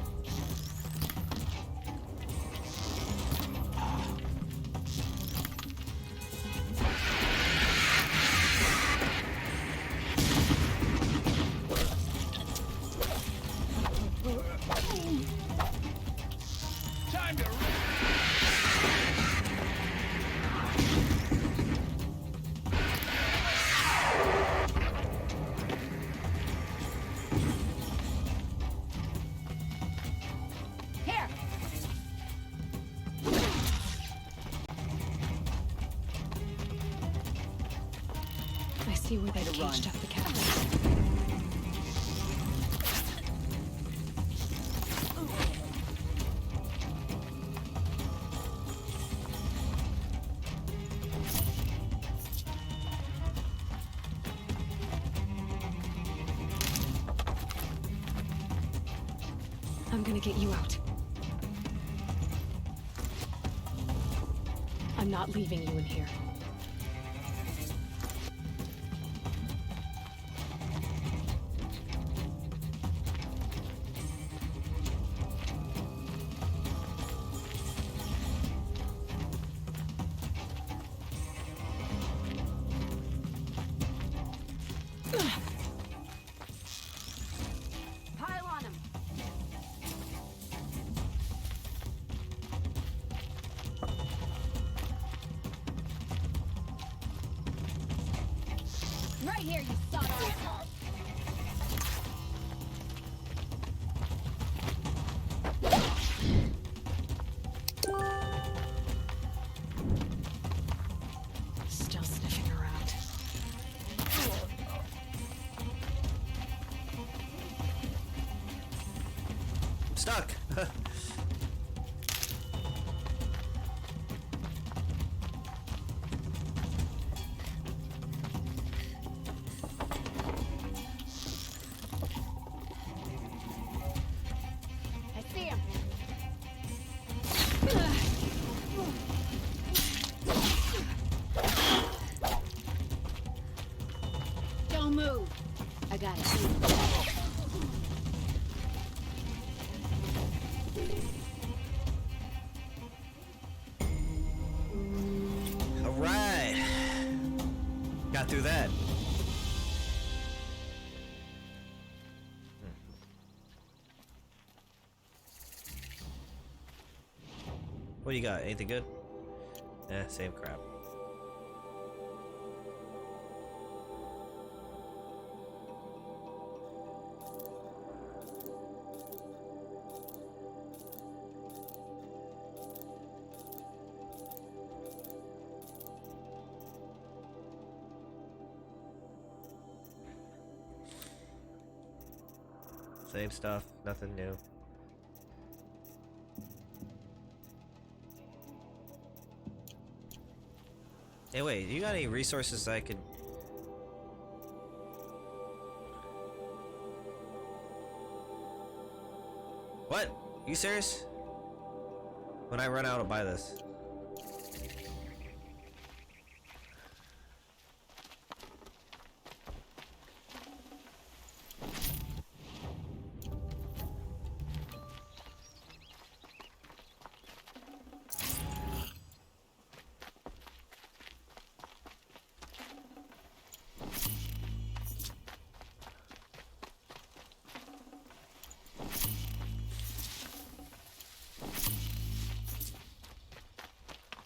Time to... Here! I see where they caged up the captain. I'm gonna get you out. I'm not leaving you in here. Pile on him. Right here, you son of a... Still sniffing around. I'm stuck. I see him. Don't move. I got it. All right. Got through that. What do you got? Anything good? Eh, same crap. Same stuff, nothing new. Hey, wait, you got any resources I could... What? You serious? When I run out, I'll buy this.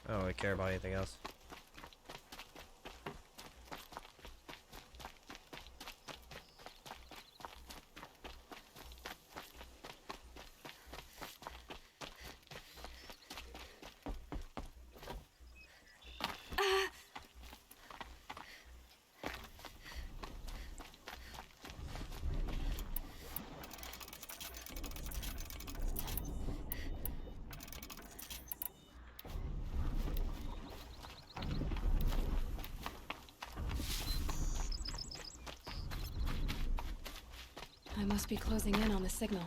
I don't really care about anything else. I must be closing in on the signal.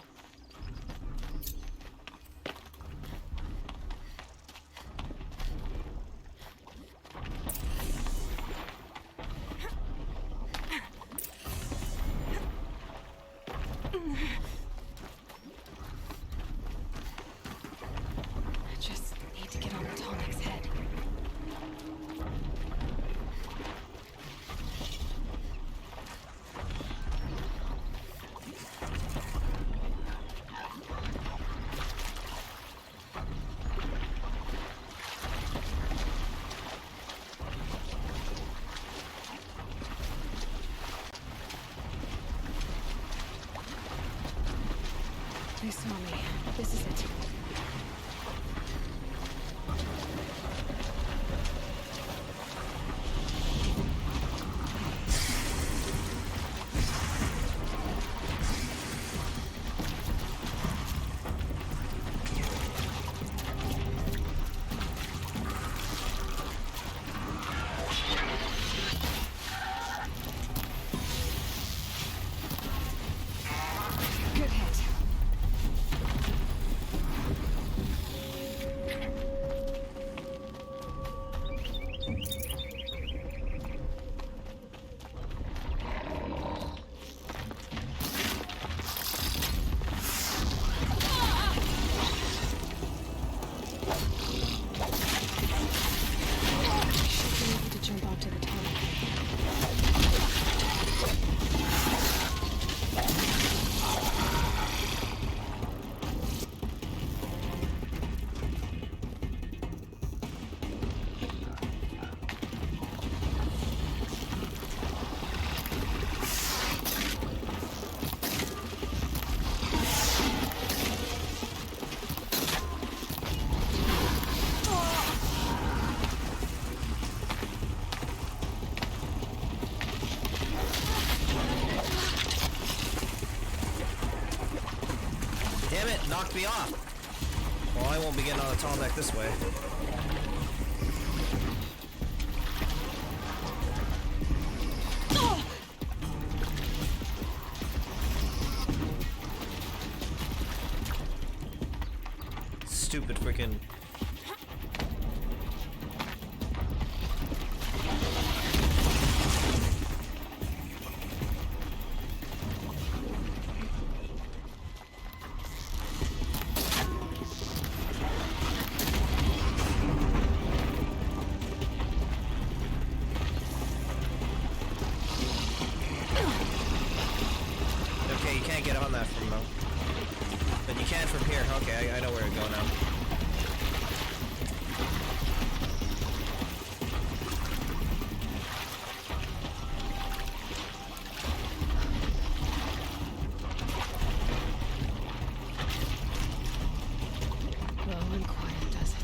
I just need to get on Tonic's head. They saw me. This is it. Good hit. off! Well, I won't be getting on the tall neck this way. Stupid freaking. Okay, you can't get on that from though. But you can from here. Okay, I know where to go now. Low and quiet does it.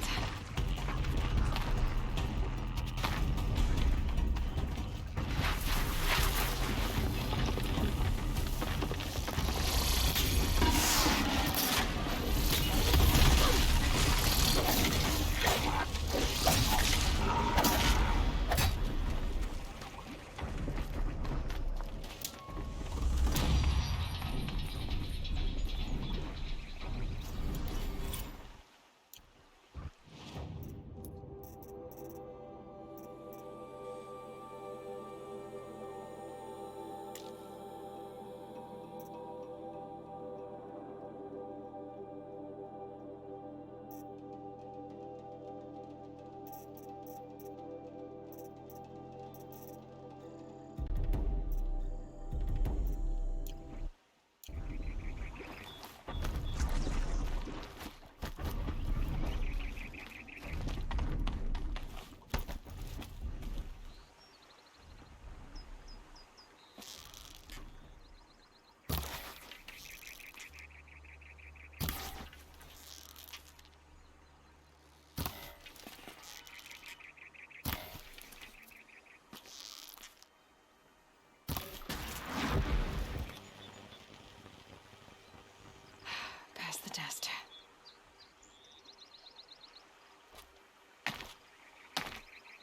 Pass the test.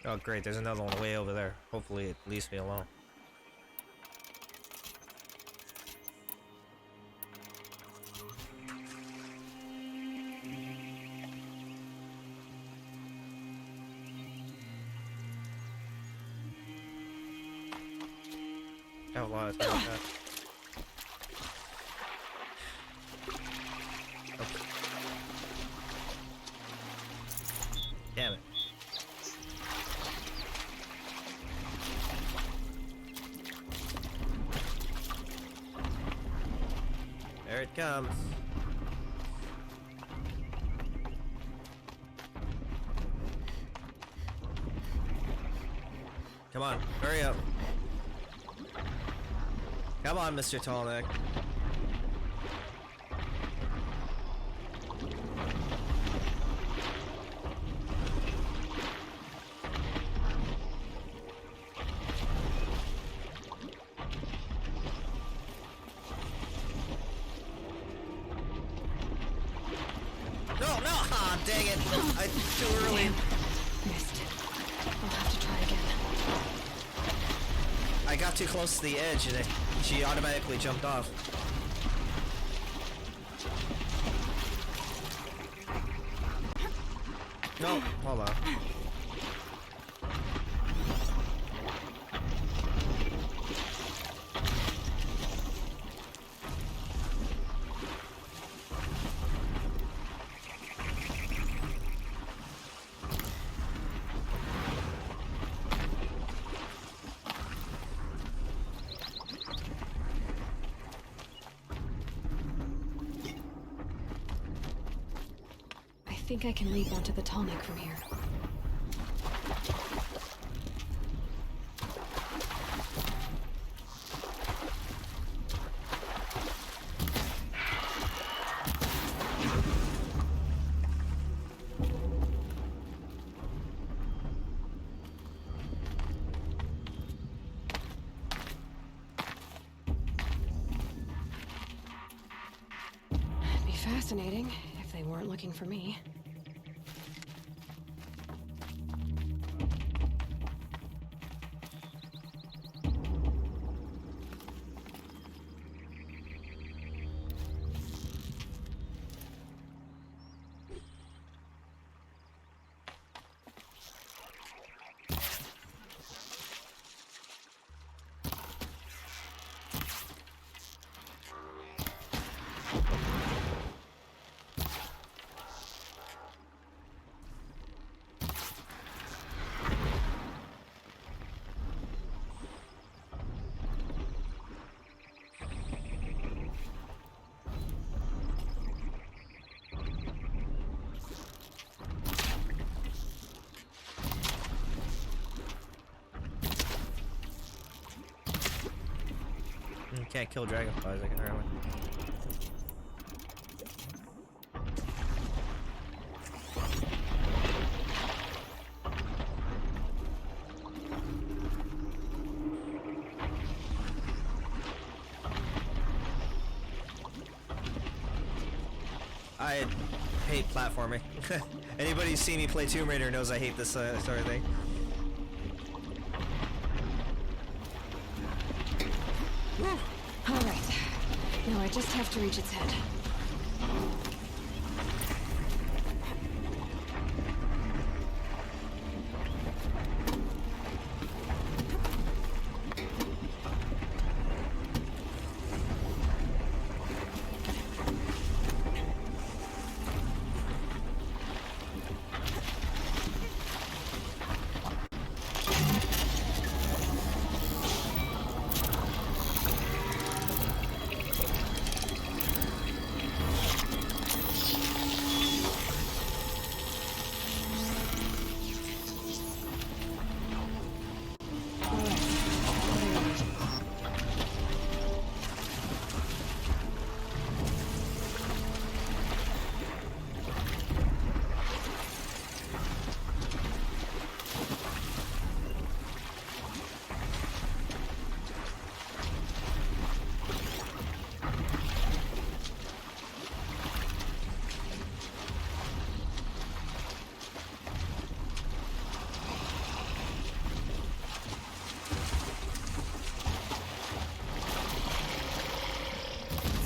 Oh great, there's another one way over there. Hopefully it leaves me alone. Got a lot of time. Damn it. There it comes. Come on, hurry up. Come on, Mr. Tallneck. No, ah, dang it. Too early. Missed. I'll have to try again. I got too close to the edge and she automatically jumped off. No, hold on. I think I can leap onto the Tallneck from here. It'd be fascinating They weren't looking for me. Can't kill dragonflies, I can apparently. I hate platforming. Anybody who's seen me play Tomb Raider knows I hate this sort of thing. Alright. Now I just have to reach its head.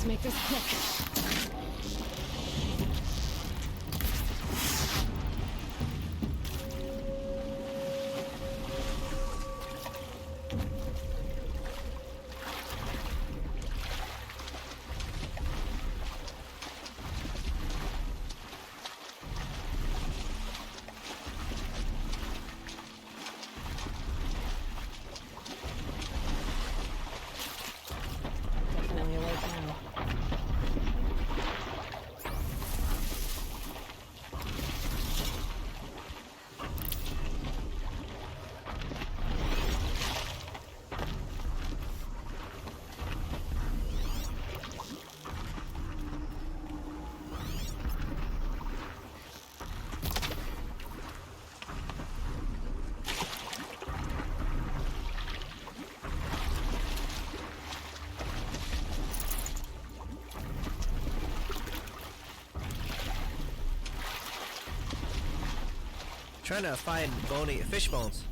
Make this quick. Definitely awake now. Trying to find bony fish bones.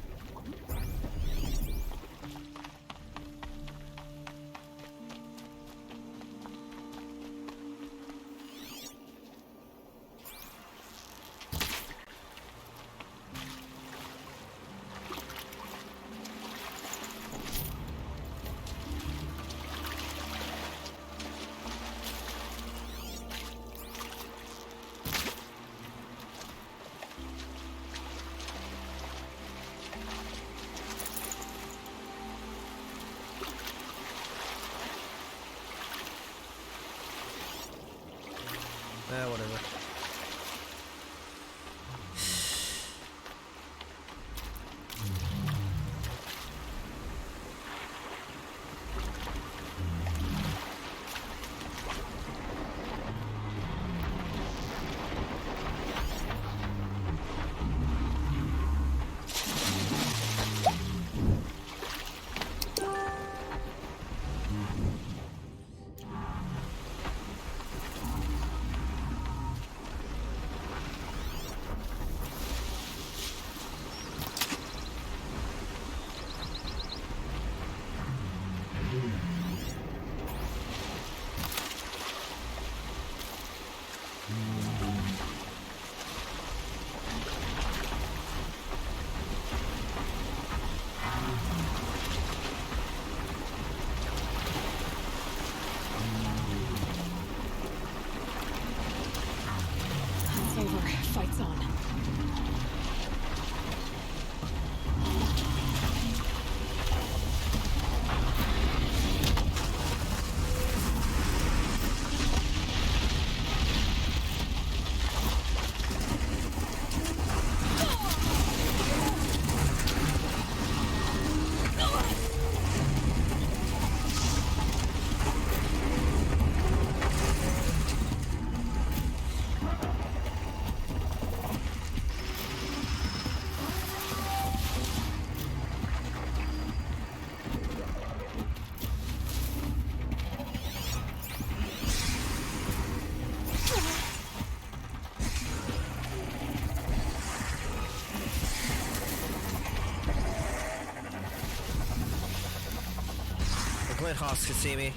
Glint Hawks can see me.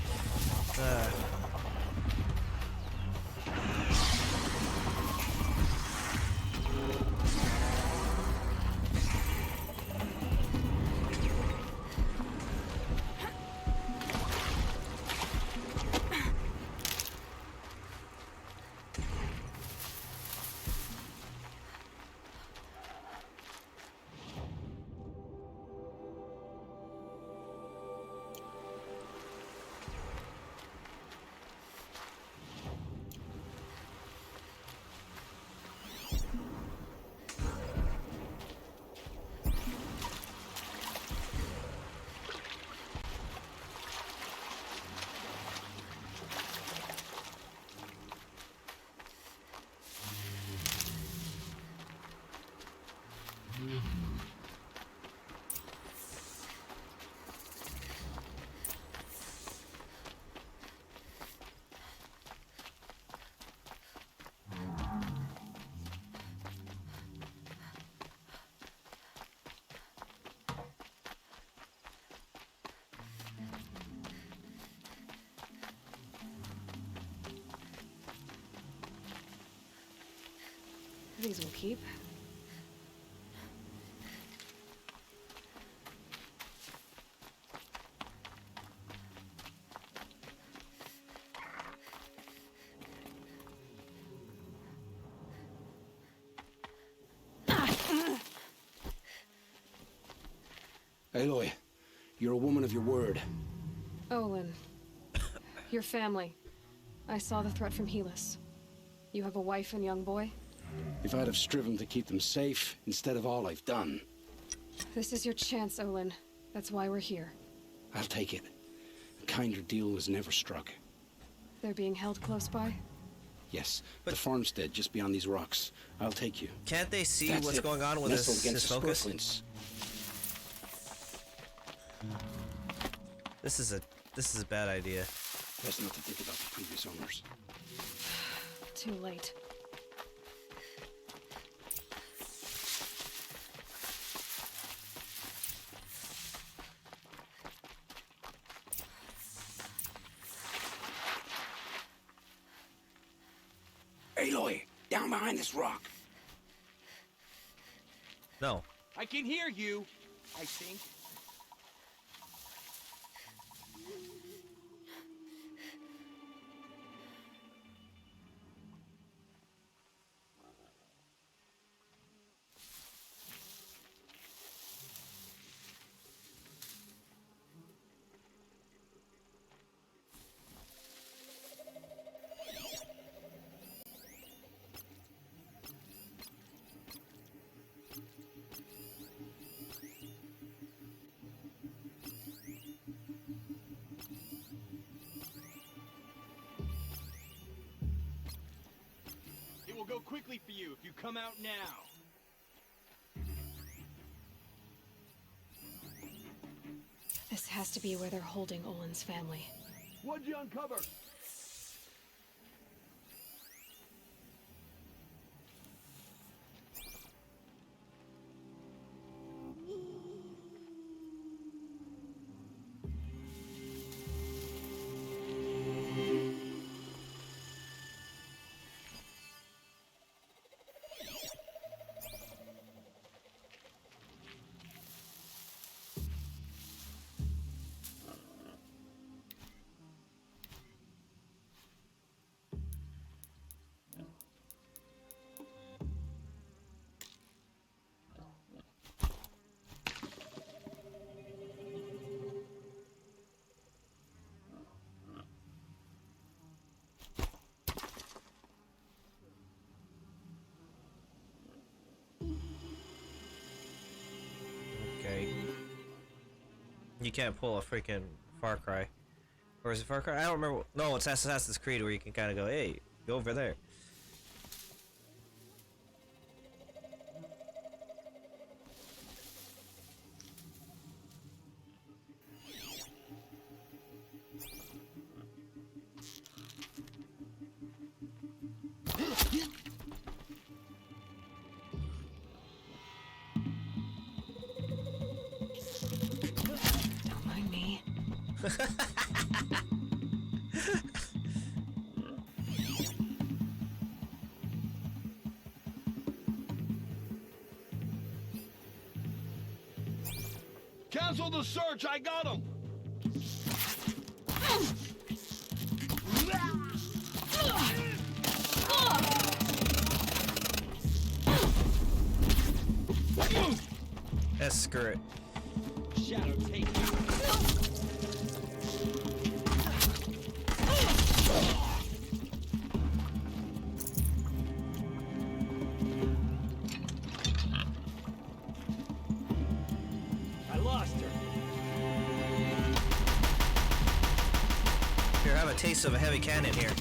These will keep. Aloy, you're a woman of your word. Olin. Your family. I saw the threat from Helis. You have a wife and young boy? If I'd have striven to keep them safe instead of all I've done. This is your chance, Olin. That's why we're here. I'll take it. A kinder deal was never struck. They're being held close by? Yes, the farmstead just beyond these rocks. I'll take you. Can't they see That's what's it. going on with Nestled his against the focus? squirclings. This is a bad idea. Best not to think about the previous owners. Too late. Aloy, down behind this rock. No. I can hear you, I think. It will go quickly for you if you come out now. This has to be where they're holding Olin's family. What'd you uncover? Okay. You can't pull a freaking Far Cry. Or is it Far Cry? I don't remember. No, it's Assassin's Creed where you can kind of go, hey, go over there. Don't mind me. search! I got him! Screw it. Shadow, take it. I lost her. Here, have a taste of a heavy cannon here.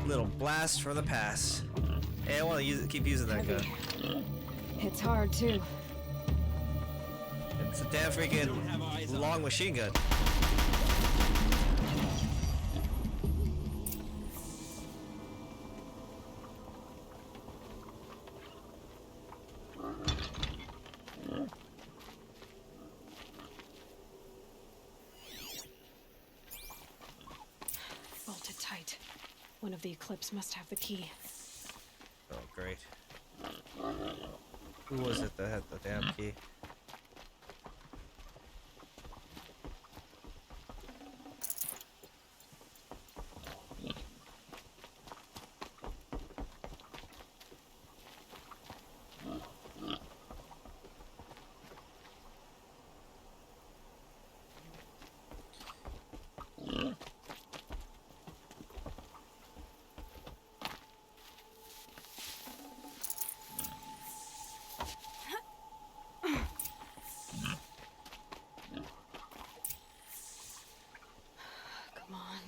Little blast from the past. Hey, I want to use keep using that gun. It's hard, too. It's a damn freaking long machine gun. Bolted tight. One of the Eclipse must have the key. Oh, great. Who was it that had the damn key?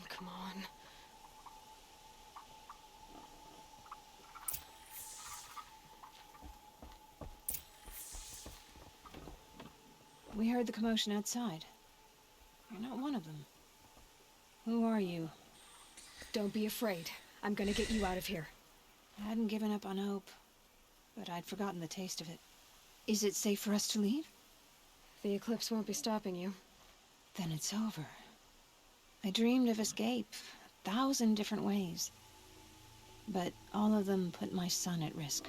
Come on. We heard the commotion outside. You're not one of them. Who are you? Don't be afraid. I'm gonna get you out of here. I hadn't given up on hope, but I'd forgotten the taste of it. Is it safe for us to leave? The Eclipse won't be stopping you. Then it's over. I dreamed of escape 1,000 different ways. But all of them put my son at risk.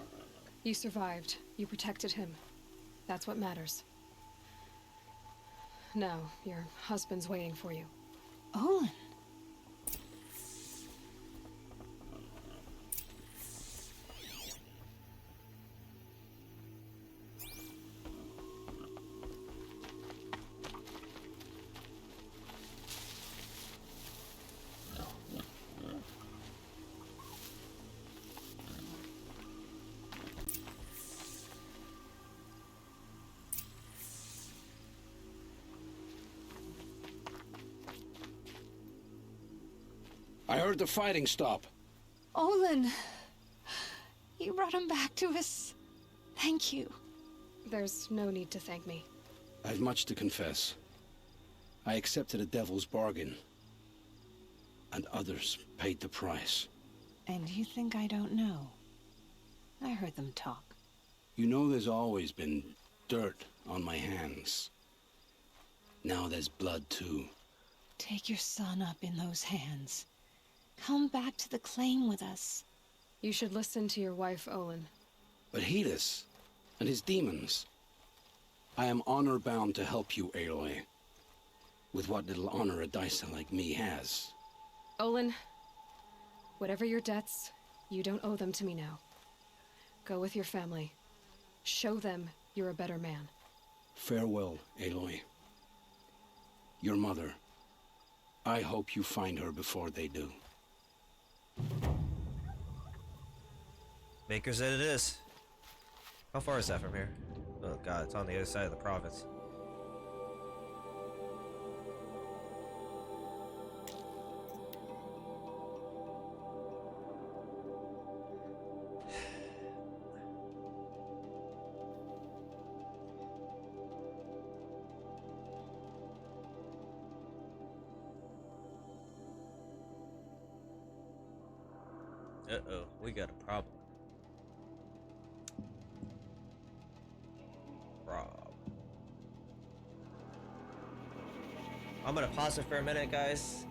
You survived. You protected him. That's what matters. Now, your husband's waiting for you. Olin. I heard the fighting stop. Olin! You brought him back to us. Thank you. There's no need to thank me. I've much to confess. I accepted a devil's bargain. And others paid the price. And you think I don't know? I heard them talk. You know there's always been dirt on my hands. Now there's blood too. Take your son up in those hands. Come back to the claim with us. You should listen to your wife, Olin. But Hedis and his demons. I am honor-bound to help you, Aloy. With what little honor a Dyson like me has. Olin, whatever your debts, you don't owe them to me now. Go with your family. Show them you're a better man. Farewell, Aloy. Your mother. I hope you find her before they do. Baker said it is. How far is that from here? Oh god, it's on the other side of the province. Uh-oh, we got a problem. I'm gonna pause it for a minute, guys.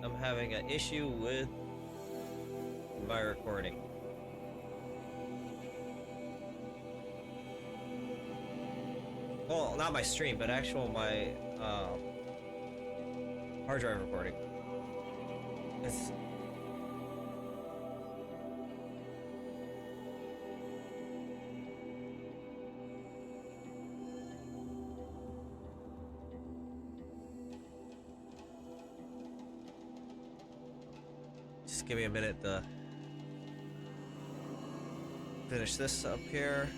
I'm having an issue with my recording. Well, not my stream, but actual my hard drive recording. It's just give me a minute to finish this up here.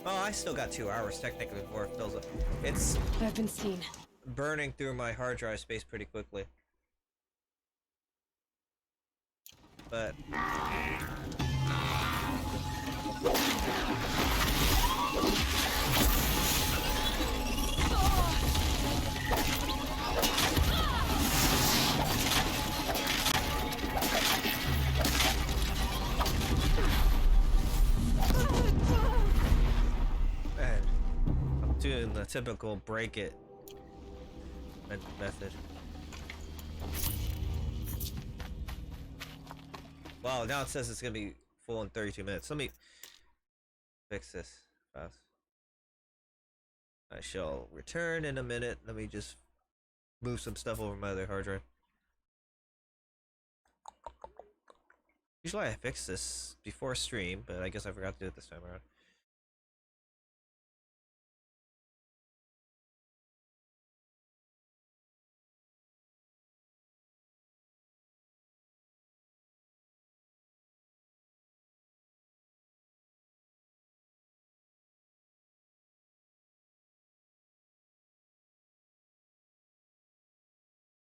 Oh, I still got 2 hours technically before it fills up. It's I've been seen. burning through my hard drive space pretty quickly. But man, I'm doing the typical break it method. Wow, now it says it's gonna be full in 32 minutes. Let me fix this fast. I shall return in a minute. Let me just move some stuff over my other hard drive. Usually I fix this before stream, but I guess I forgot to do it this time around.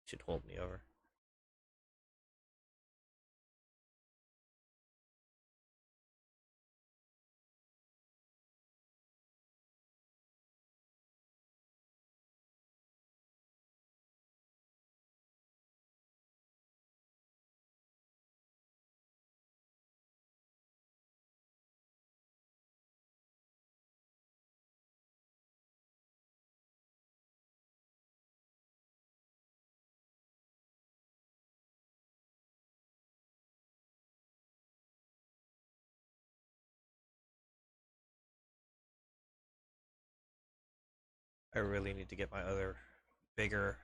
Should hold me over. I really need to get my other bigger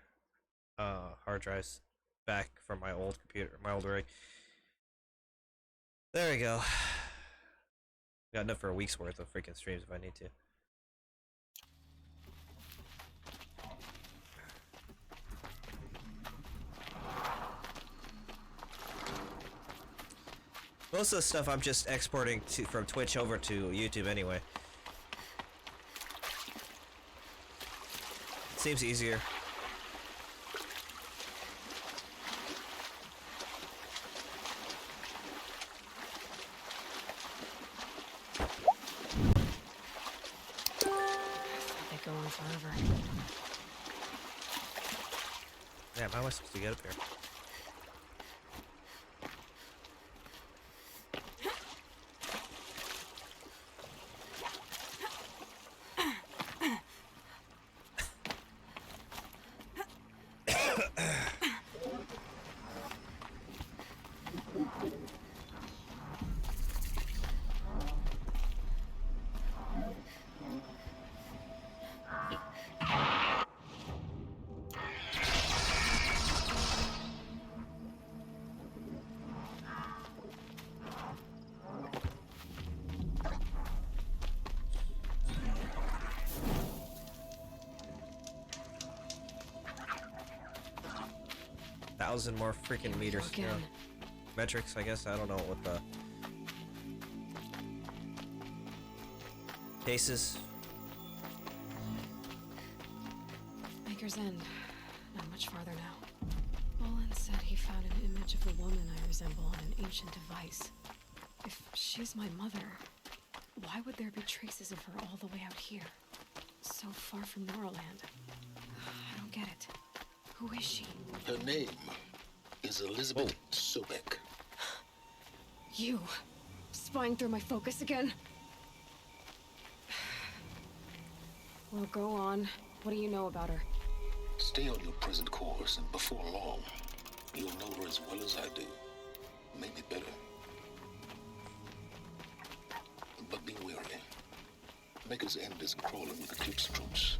hard drives back from my old computer, my old rig. There we go. Got enough for a week's worth of freaking streams if I need to. Most of the stuff I'm just exporting from Twitch over to YouTube anyway. Seems easier. They go on forever. Damn, how am I supposed to get up here? Thousand more freaking meters. Yeah. Metrics, I guess. I don't know what the cases. Maker's End. Not much farther now. Olin said he found an image of the woman I resemble on an ancient device. If she's my mother, why would there be traces of her all the way out here? So far from Norland. I don't get it. Who is she? Her name is Elizabeth Sobek. You. Spying through my focus again? Well, go on. What do you know about her? Stay on your present course, and before long, you'll know her as well as I do. Maybe better. Maker's End is crawling with Eclipse troops.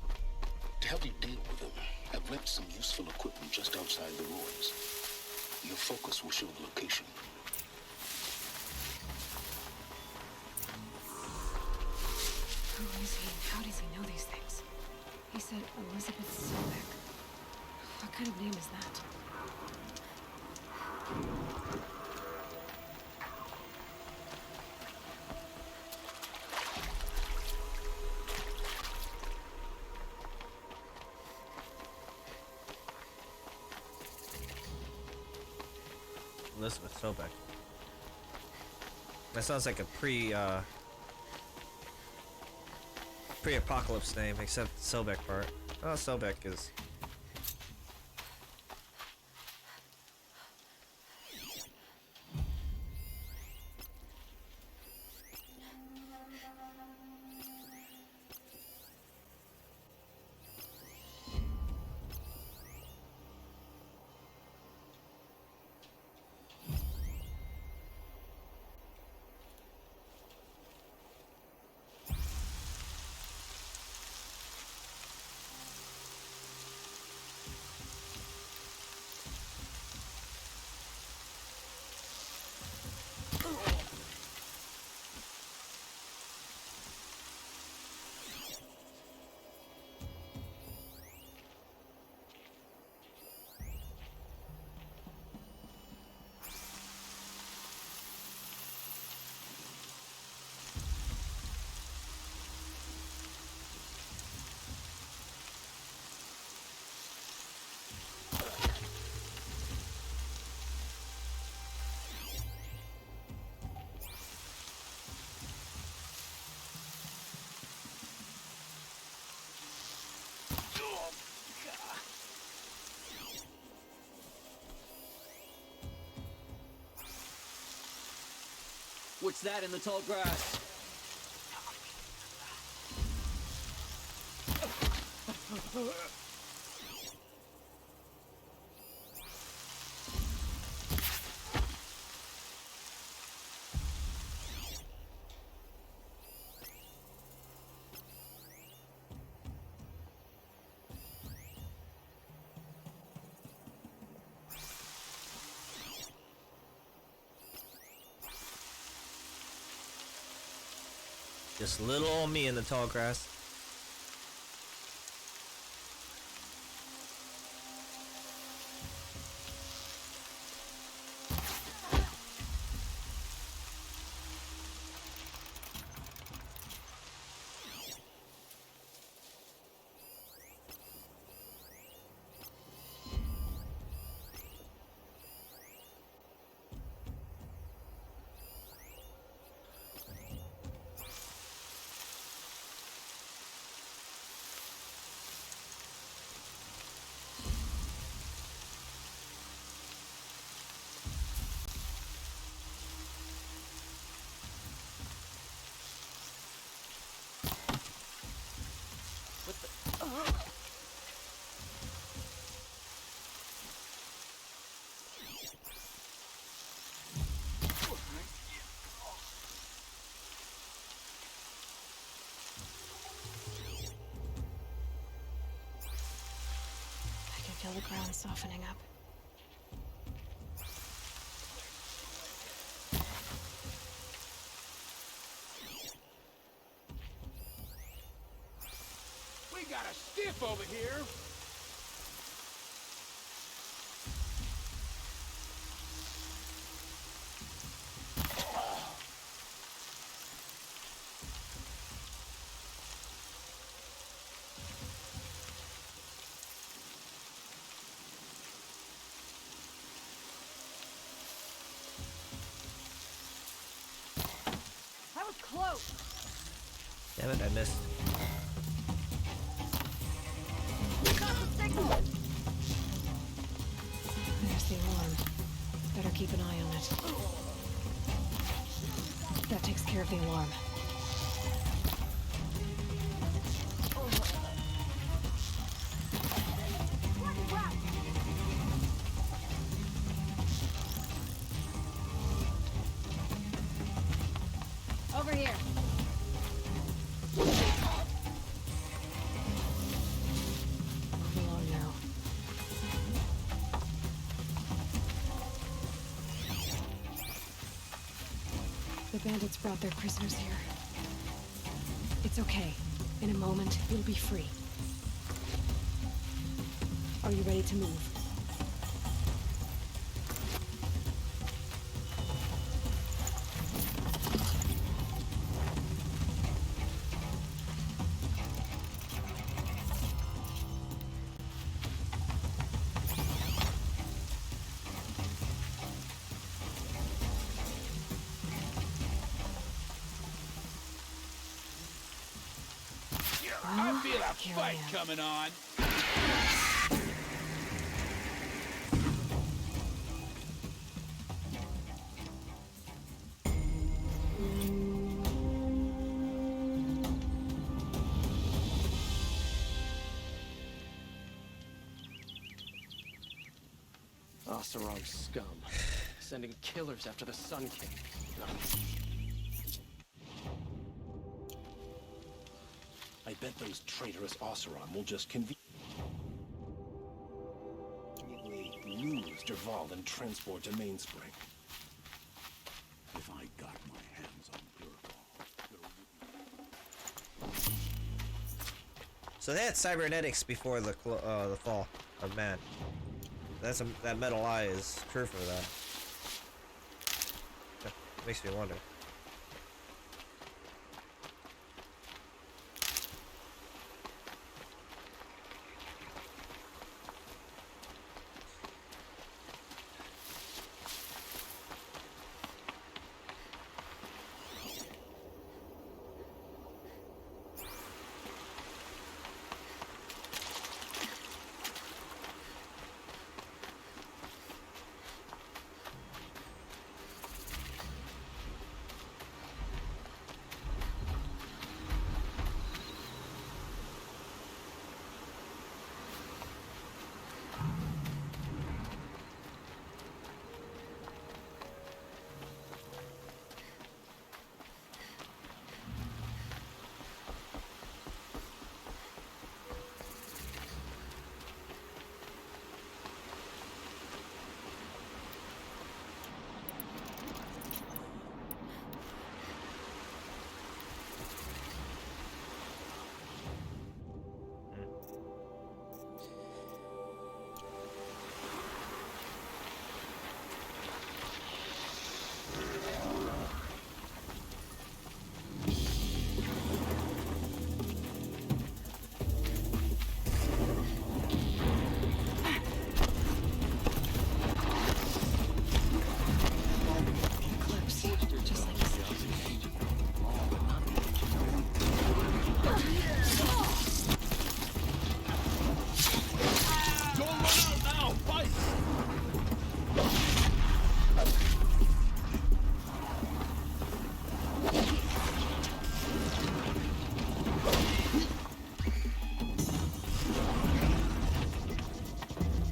To help you deal with them, I've left some useful equipment just outside the ruins. Your focus will show the location. Who is he and how does he know these things? He said Elizabeth Sobek. What kind of name is that? Elizabeth Sobek. That sounds like a pre-apocalypse name, except Sobek part. Oh, Sobek is. What's that in the tall grass? Just little old me in the tall grass. I can feel the ground softening up. We got a stiff over here. That was close. Damn it, I missed. There's the alarm. Better keep an eye on it. That takes care of the alarm. Over here. The bandits brought their prisoners here. It's okay. In a moment, you'll be free. Are you ready to move? I feel a fight coming on. Oseram scum. Sending killers after the Sun King. I bet those traitorous Oseram will just conveniently lose Dervahl and transport to Mainspring. If I got my hands on Dervahl. So they had cybernetics before the fall of man. That metal eye is true for that. That makes me wonder.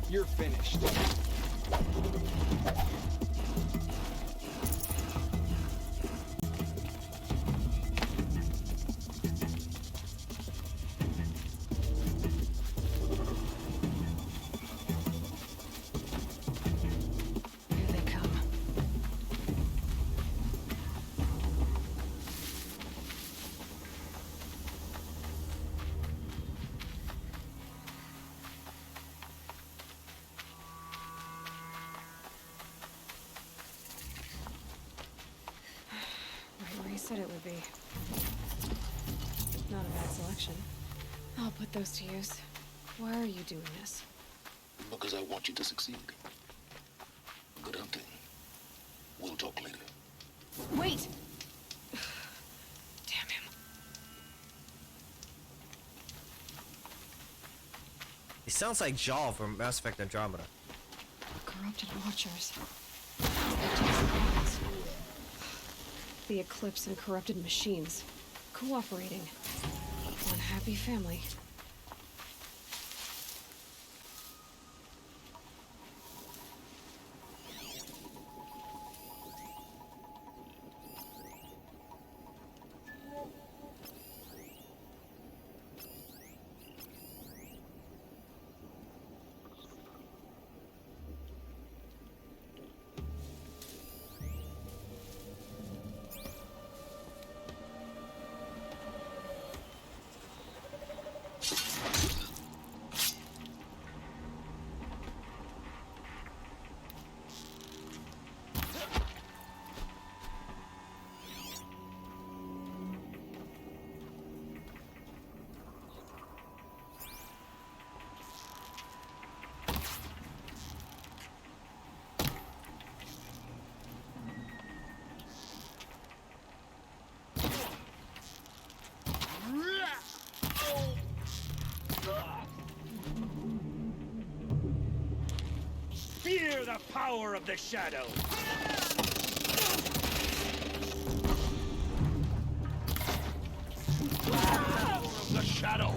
You're finished. Here they come. Right where he said it would be. Not a bad selection. I'll put those to use. Why are you doing this? Because I want you to succeed. Good hunting. We'll talk later. Wait! Damn him. He sounds like Jaw from Mass Effect Andromeda. Corrupted Watchers. The Eclipse and corrupted machines. Cooperating. One happy family. the power of the shadow! Power of the shadow!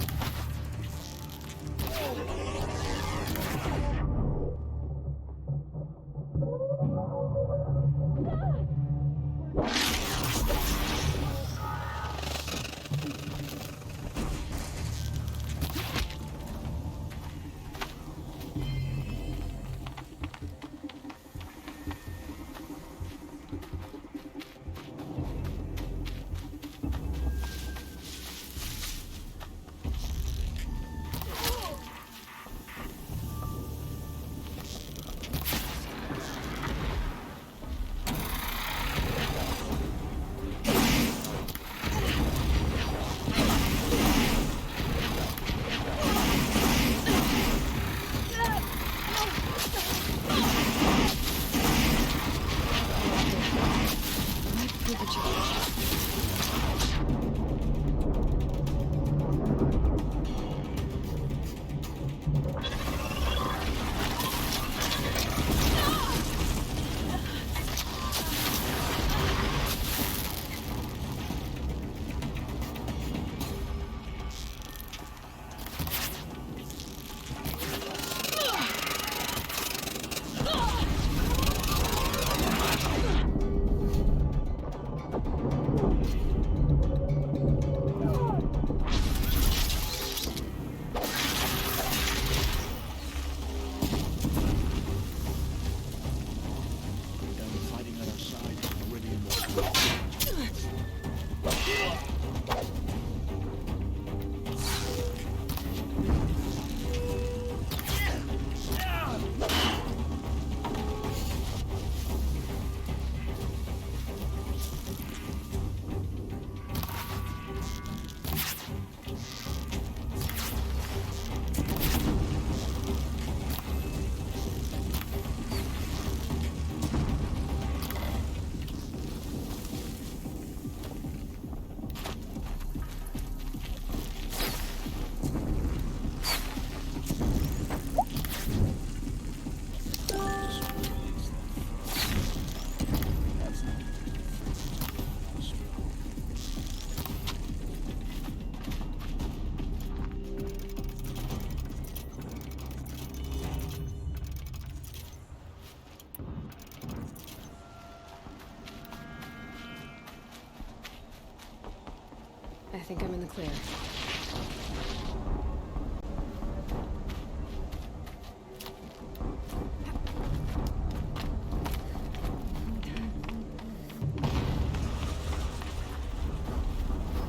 I think I'm in the clear.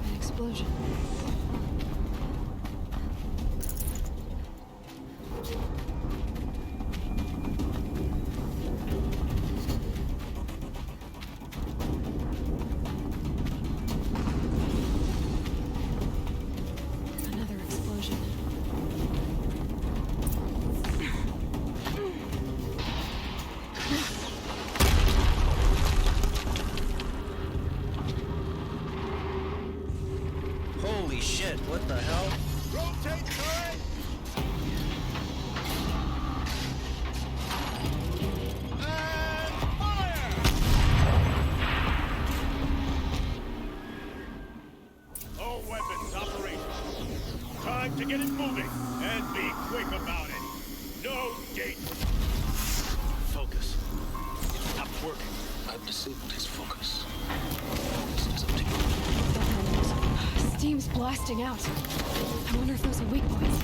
An explosion. Another explosion. Holy shit, what the hell? Rotate turret! And fire! All weapons operational. Time to get it moving, and be quick about it. No gate. Focus. It's not working. I've disabled his focus. This is up to you. Steam's blasting out. I wonder if those are weak points.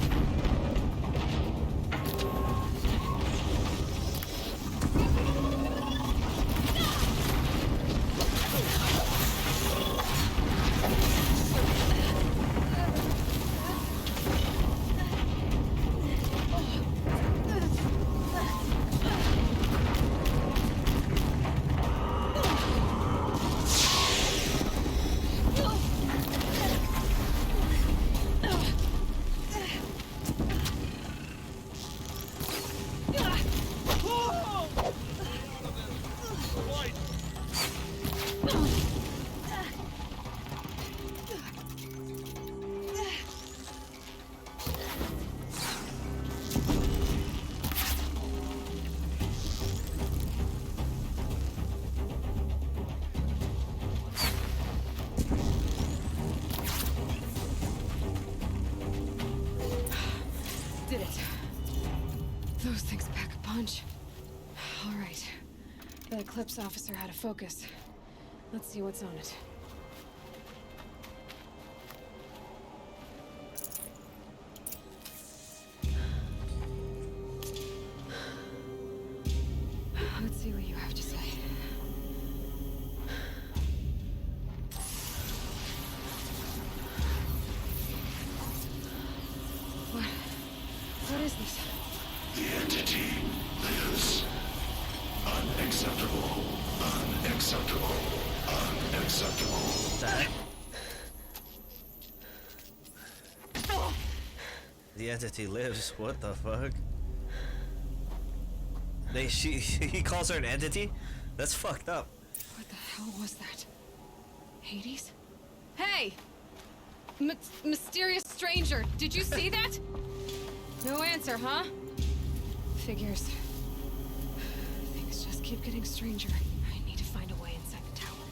The Eclipse officer had a focus. Let's see what's on it. Let's see what you have to say. What is this? The entity lives. Unacceptable. Unacceptable. Unacceptable. The entity lives. What the fuck? He calls her an entity? That's fucked up. What the hell was that? Hades? Hey! Mysterious stranger, did you see that? No answer, huh? Figures. Things just keep getting stranger. I need to find a way inside the tower.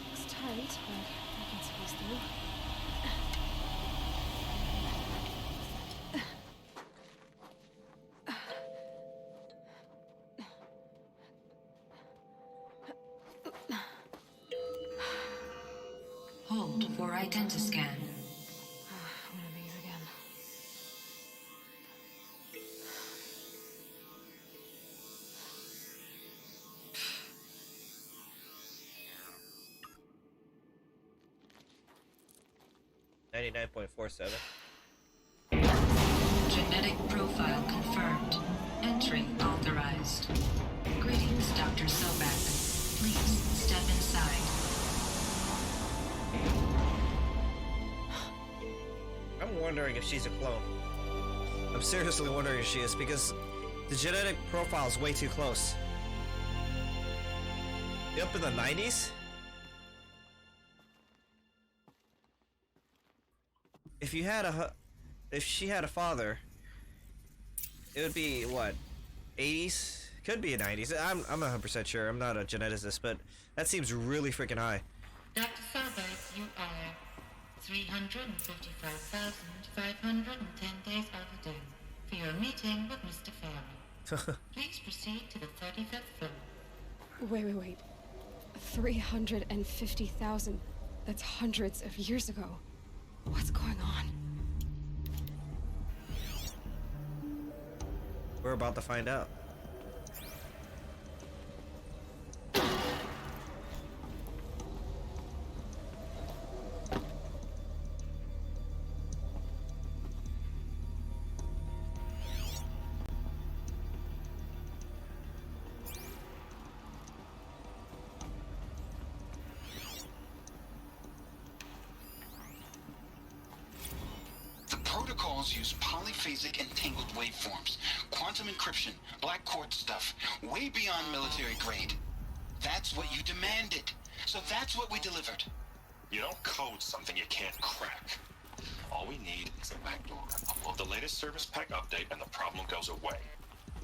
Looks tight, but I can squeeze through. Hold for identiscan. One of these again. $99.47. Genetic profile confirmed. Entry authorized. Greetings, Dr. Sobek. Please step inside. I'm wondering if she's a clone. I'm seriously wondering if she is, because the genetic profile is way too close. Up in the 90s? If you had if she had a father, it would be what, 80s? Could be a 90s. I'm 100% sure. I'm not a geneticist, but that seems really freaking high. Dr. Sobek, you are 355,510 days overdue for your meeting with Mr. Farrell. Please proceed to the 35th floor. Wait. 350,000. That's hundreds of years ago. What's going on? We're about to find out. Use polyphasic entangled waveforms, quantum encryption, black quartz stuff, way beyond military grade. That's what you demanded, so that's what we delivered. You don't code something you can't crack. All we need is a backdoor. Upload the latest service pack update and the problem goes away.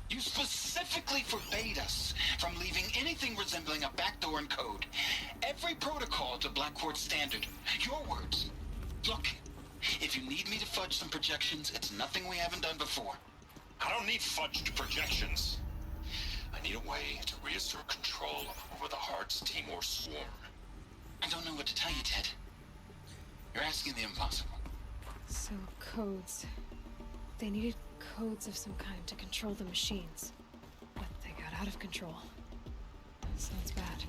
You specifically forbade us from leaving anything resembling a backdoor in code. Every protocol to Black Quartz standard. Your words. Look. If you need me to fudge some projections, it's nothing we haven't done before. I don't need fudged projections. I need a way to reassert control over the Heart's Timor swarm. I don't know what to tell you, Ted. You're asking the impossible. So, codes. They needed codes of some kind to control the machines. But they got out of control. Sounds bad.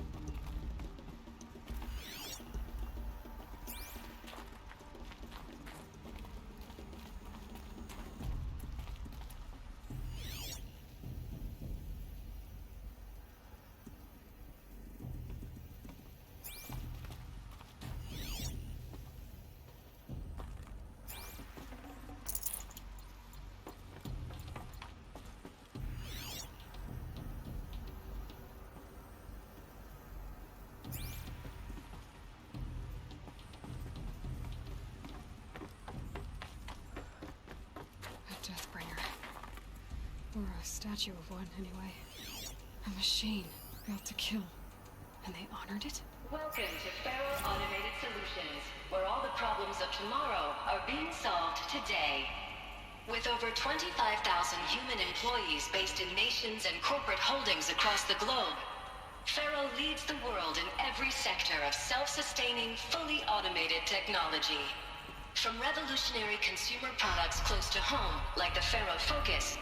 Or a statue of one, anyway. A machine built to kill. And they honored it? Welcome to Farrell Automated Solutions, where all the problems of tomorrow are being solved today. With over 25,000 human employees based in nations and corporate holdings across the globe, Faro leads the world in every sector of self-sustaining, fully automated technology. From revolutionary consumer products close to home, like the Faro Focus,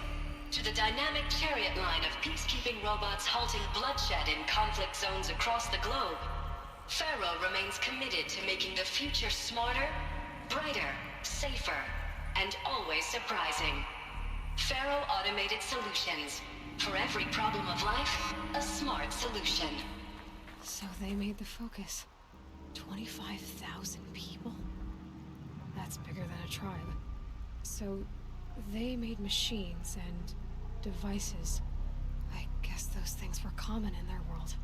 to the dynamic chariot line of peacekeeping robots halting bloodshed in conflict zones across the globe, Faro remains committed to making the future smarter, brighter, safer, and always surprising. Faro Automated Solutions. For every problem of life, a smart solution. So they made the Focus. 25,000 people? That's bigger than a tribe. So they made machines and devices. I guess those things were common in their world.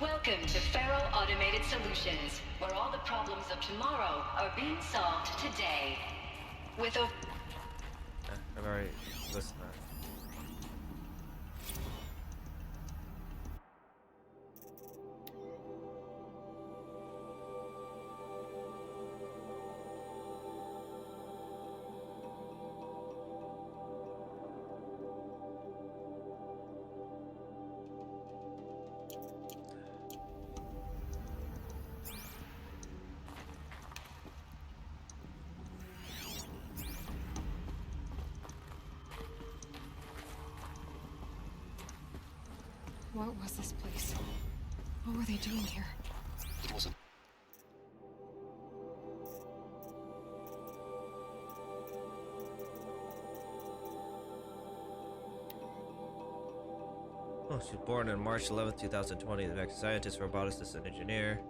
Welcome to Faro Automated Solutions, where all the problems of tomorrow are being solved today. With a... I've already listened to that. What was this place? What were they doing here? It was a... Oh, she was born on March 11th, 2020. The Vector scientist, roboticist, and engineer.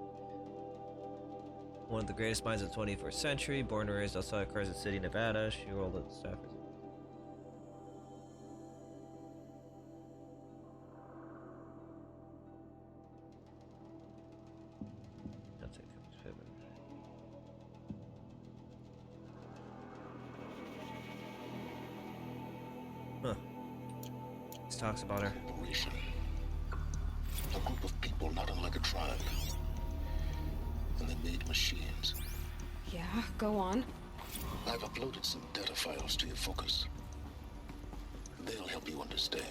One of the greatest minds of the 21st century. Born and raised outside Crescent City, Nevada. She rolled at the Stafford. Huh. This talks about her. Operation. A group of people not unlike a tribe. And they made machines. Yeah, go on. I've uploaded some data files to your Focus. They'll help you understand.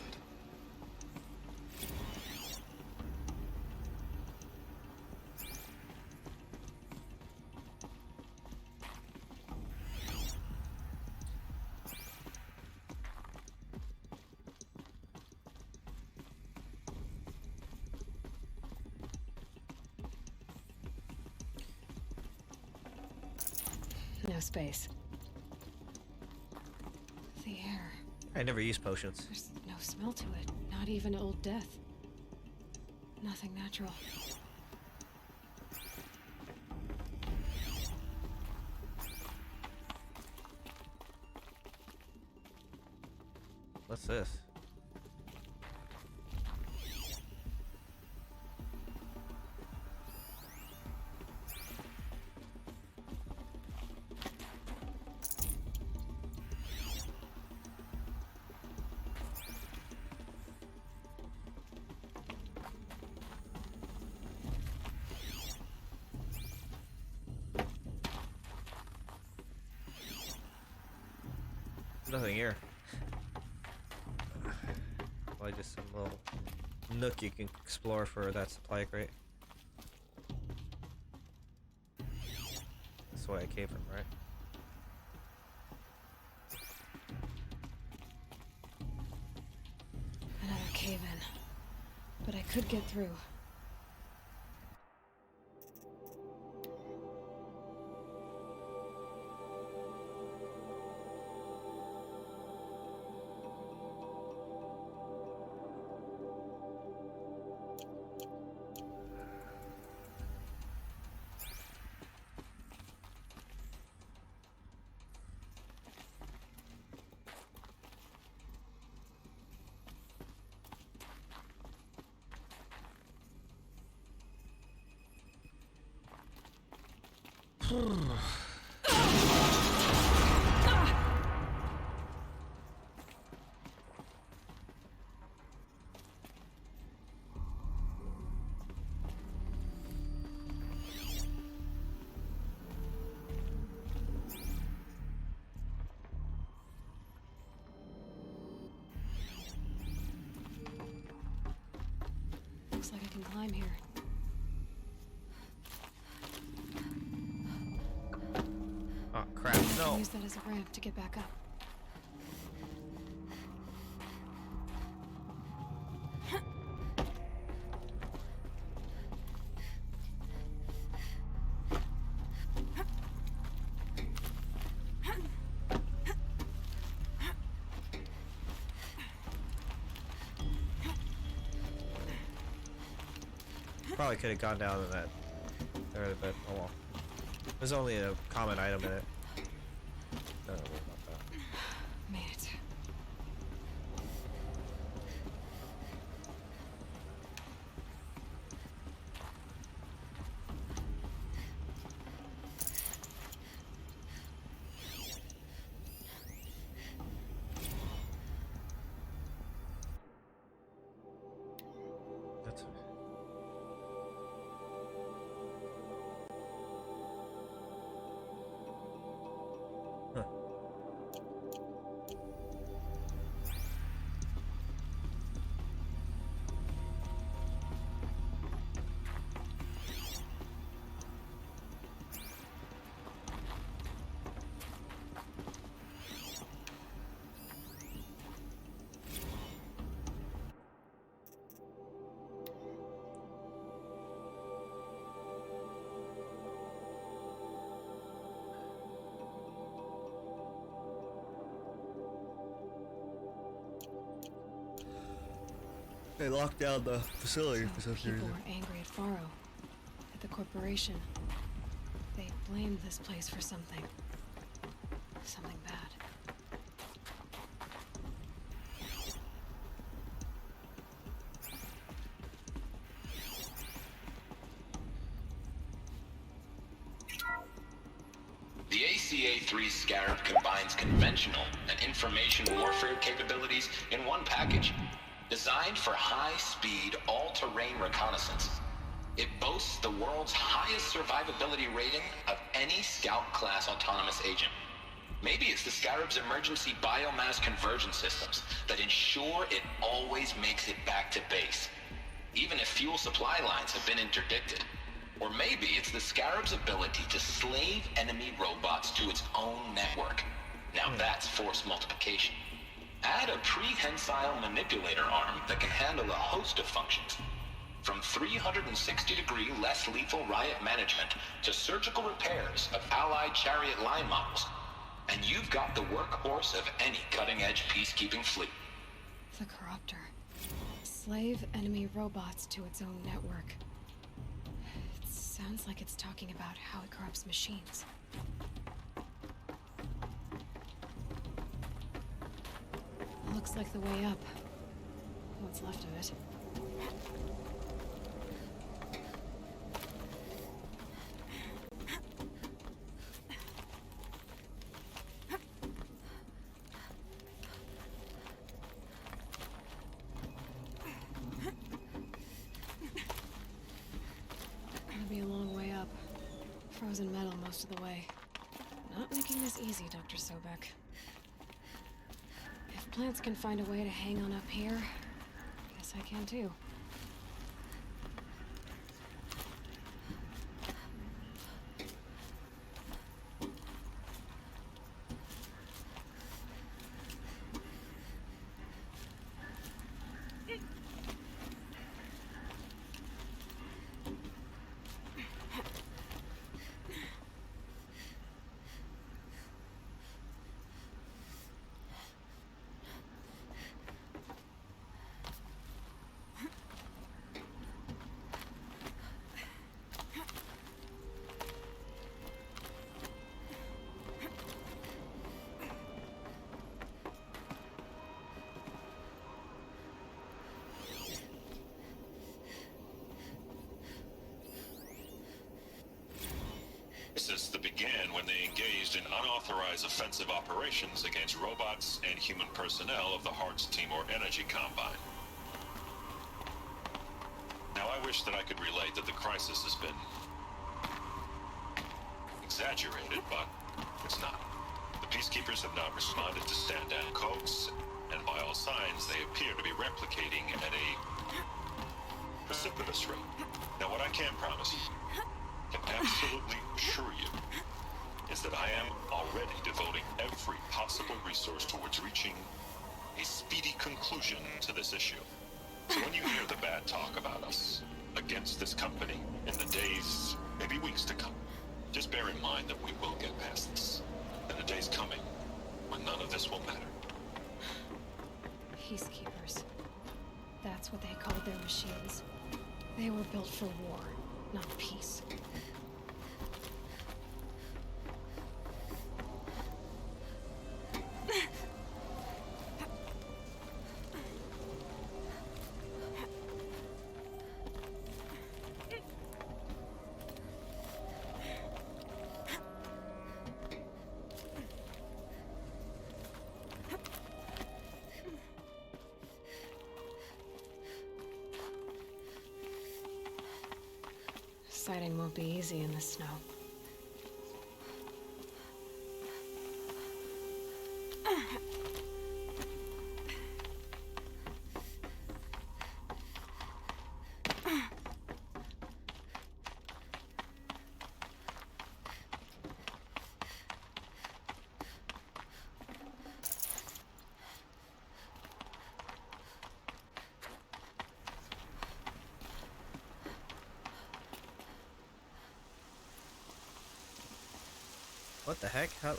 No space. The air. I never use potions. There's no smell to it. Not even Old Death. Nothing natural. What's this? Nothing here. Probably just some little nook you can explore for that supply crate. That's where I came from, right? Another cave-in. But I could get through. can climb here. Oh crap, no. Use that as a ramp to get back up. Probably could have gone down in that area, but oh well. There's only a common item in it. Don't worry about that. Made it. That's huh. They locked down the facility for some People reason. were angry at Faro, at the corporation. They blamed this place for something. Something bad. The ACA-3 Scarab combines conventional and information warfare capabilities in one package. Designed for high-speed, all-terrain reconnaissance. It boasts the world's highest survivability rating of any Scout-class autonomous agent. Maybe it's the Scarab's emergency biomass conversion systems that ensure it always makes it back to base, even if fuel supply lines have been interdicted. Or maybe it's the Scarab's ability to slave enemy robots to its own network. Now that's force multiplication. Add a prehensile manipulator arm that can handle a host of functions. From 360-degree less lethal riot management to surgical repairs of Allied chariot line models. And you've got the workhorse of any cutting-edge peacekeeping fleet. The Corruptor. Slave enemy robots to its own network. It sounds like it's talking about how it corrupts machines. Looks like the way up. What's left of it. Gonna be a long way up. Frozen metal most of the way. Not making this easy, Dr. Sobek. If plants can find a way to hang on up here, guess I can too. This began when they engaged in unauthorized offensive operations against robots and human personnel of the Hearts Timor Energy Combine. Now, I wish that I could relate that the crisis has been exaggerated, but it's not. The peacekeepers have not responded to stand-down codes, and by all signs, they appear to be replicating at a precipitous road. Now, what I can promise you, can absolutely assure you, is that I am already devoting every possible resource towards reaching a speedy conclusion to this issue. So when you hear the bad talk about us against this company in the days, maybe weeks to come, just bear in mind that we will get past this. And the day's coming when none of this will matter. Peacekeepers. That's what they called their machines. They were built for war, not peace. Sighting won't be easy in the snow. What the heck? How?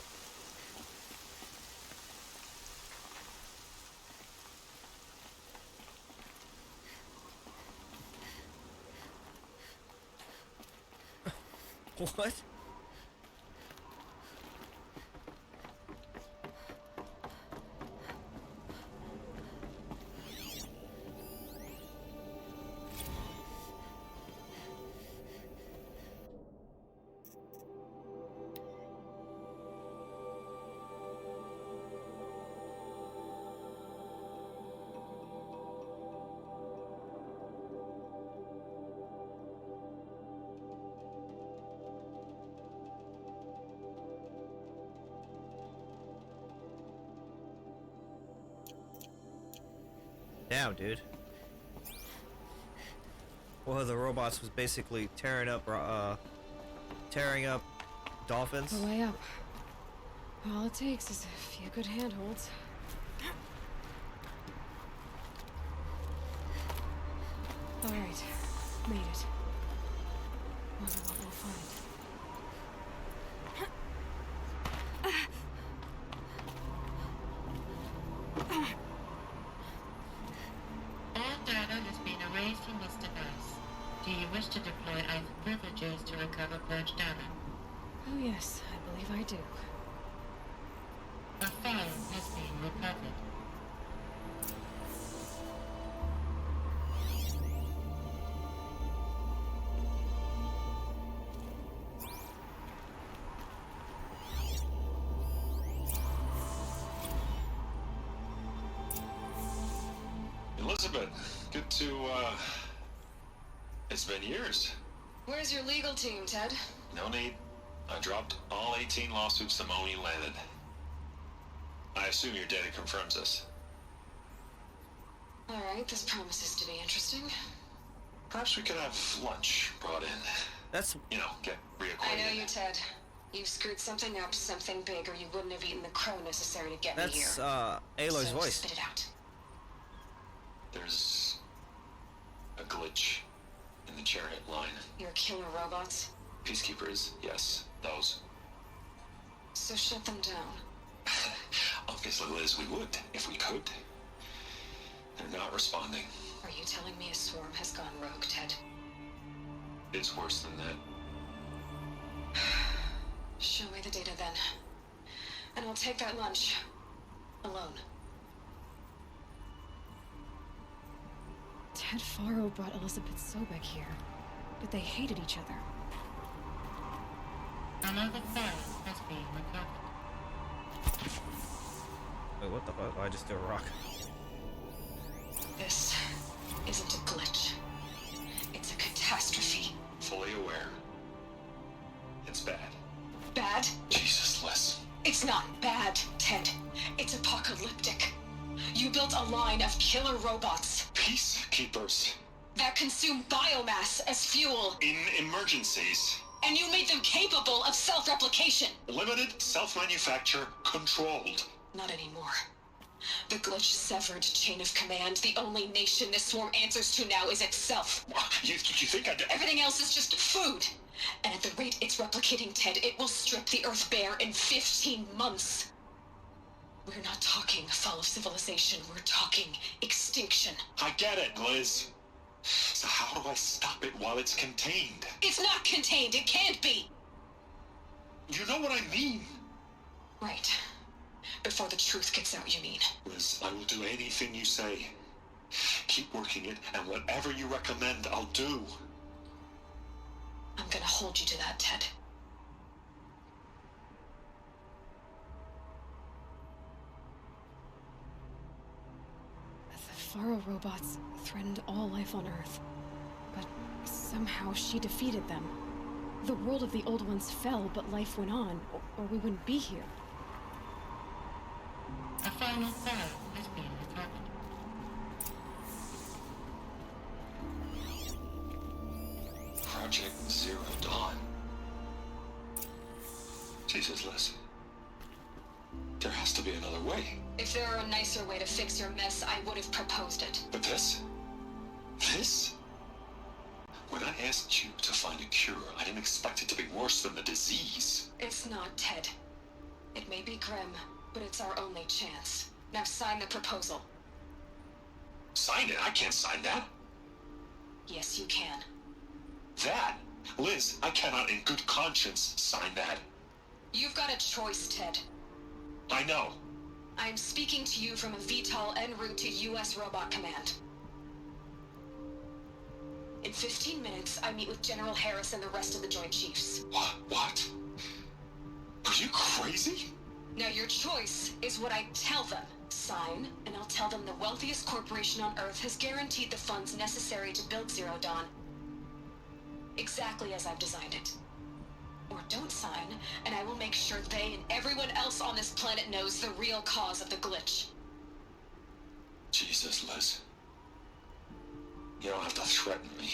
What? Damn, dude. One of the robots was basically tearing up dolphins. The way up. All it takes is a few good handholds. All right, made it. Wonder what we'll find. All data has been erased from this device. Do you wish to deploy either privileges to recover purged data? Oh yes, I believe I do. A file has been recovered. Elizabeth, good to, it's been years. Where's your legal team, Ted? No need. I dropped all 18 lawsuits the moment you landed. I assume your data confirms this. All right, this promises to be interesting. Perhaps we could have lunch brought in. That's... You know, get reacquainted. I know you, Ted. You've screwed something up, something big, or you wouldn't have eaten the crow necessary to get me here. That's, Aloy's so voice. Spit it out. There's a glitch in the chariot line. Your killer robots? Peacekeepers, yes, those. So shut them down. Obviously, Liz, we would, if we could. They're not responding. Are you telling me a swarm has gone rogue, Ted? It's worse than that. Show me the data then. And I'll take that lunch. Alone. Ted Faro brought Elizabeth Sobek here, but they hated each other. Another file has been recovered. Wait, what the fuck? Oh, I just threw a rock. This isn't a glitch. It's a catastrophe. Fully aware. It's bad. Bad? Jesus, Liz. It's not bad, Ted. It's apocalyptic. You built a line of killer robots. Peacekeepers. that consume biomass as fuel. In emergencies, And you made them capable of self-replication. limited, self-manufacture, controlled. Not anymore. The glitch severed chain of command. The only nation this swarm answers to now is itself. You think I'd... Everything else is just food. And at the rate it's replicating, Ted, it will strip the Earth bare in 15 months. We're not talking fall of civilization. We're talking extinction. I get it, Liz. So how do I stop it while it's contained? It's not contained. It can't be. You know what I mean. Right. Before the truth gets out, you mean? Liz, I will do anything you say. Keep working it, and whatever you recommend, I'll do. I'm gonna hold you to that, Ted. The Faro robots threatened all life on Earth. But somehow she defeated them. The world of the old ones fell, but life went on, or we wouldn't be here. A final Pharaoh has been recovered. Project Zero Dawn. Jesus, Liz. There has to be another way. If there were a nicer way to fix your mess, I would have proposed it. But this? This? When I asked you to find a cure, I didn't expect it to be worse than the disease. It's not, Ted. It may be grim, but it's our only chance. Now sign the proposal. Sign it? I can't sign that. Yes, you can. That? Liz, I cannot in good conscience sign that. You've got a choice, Ted. I know. I'm speaking to you from a VTOL en route to U.S. Robot Command. In 15 minutes, I meet with General Harris and the rest of the Joint Chiefs. What? Are you crazy? Now your choice is what I tell them. Sign, and I'll tell them the wealthiest corporation on Earth has guaranteed the funds necessary to build Zero Dawn. Exactly as I've designed it. Or don't sign, and I will make sure they and everyone else on this planet knows the real cause of the glitch. Jesus, Liz. You don't have to threaten me.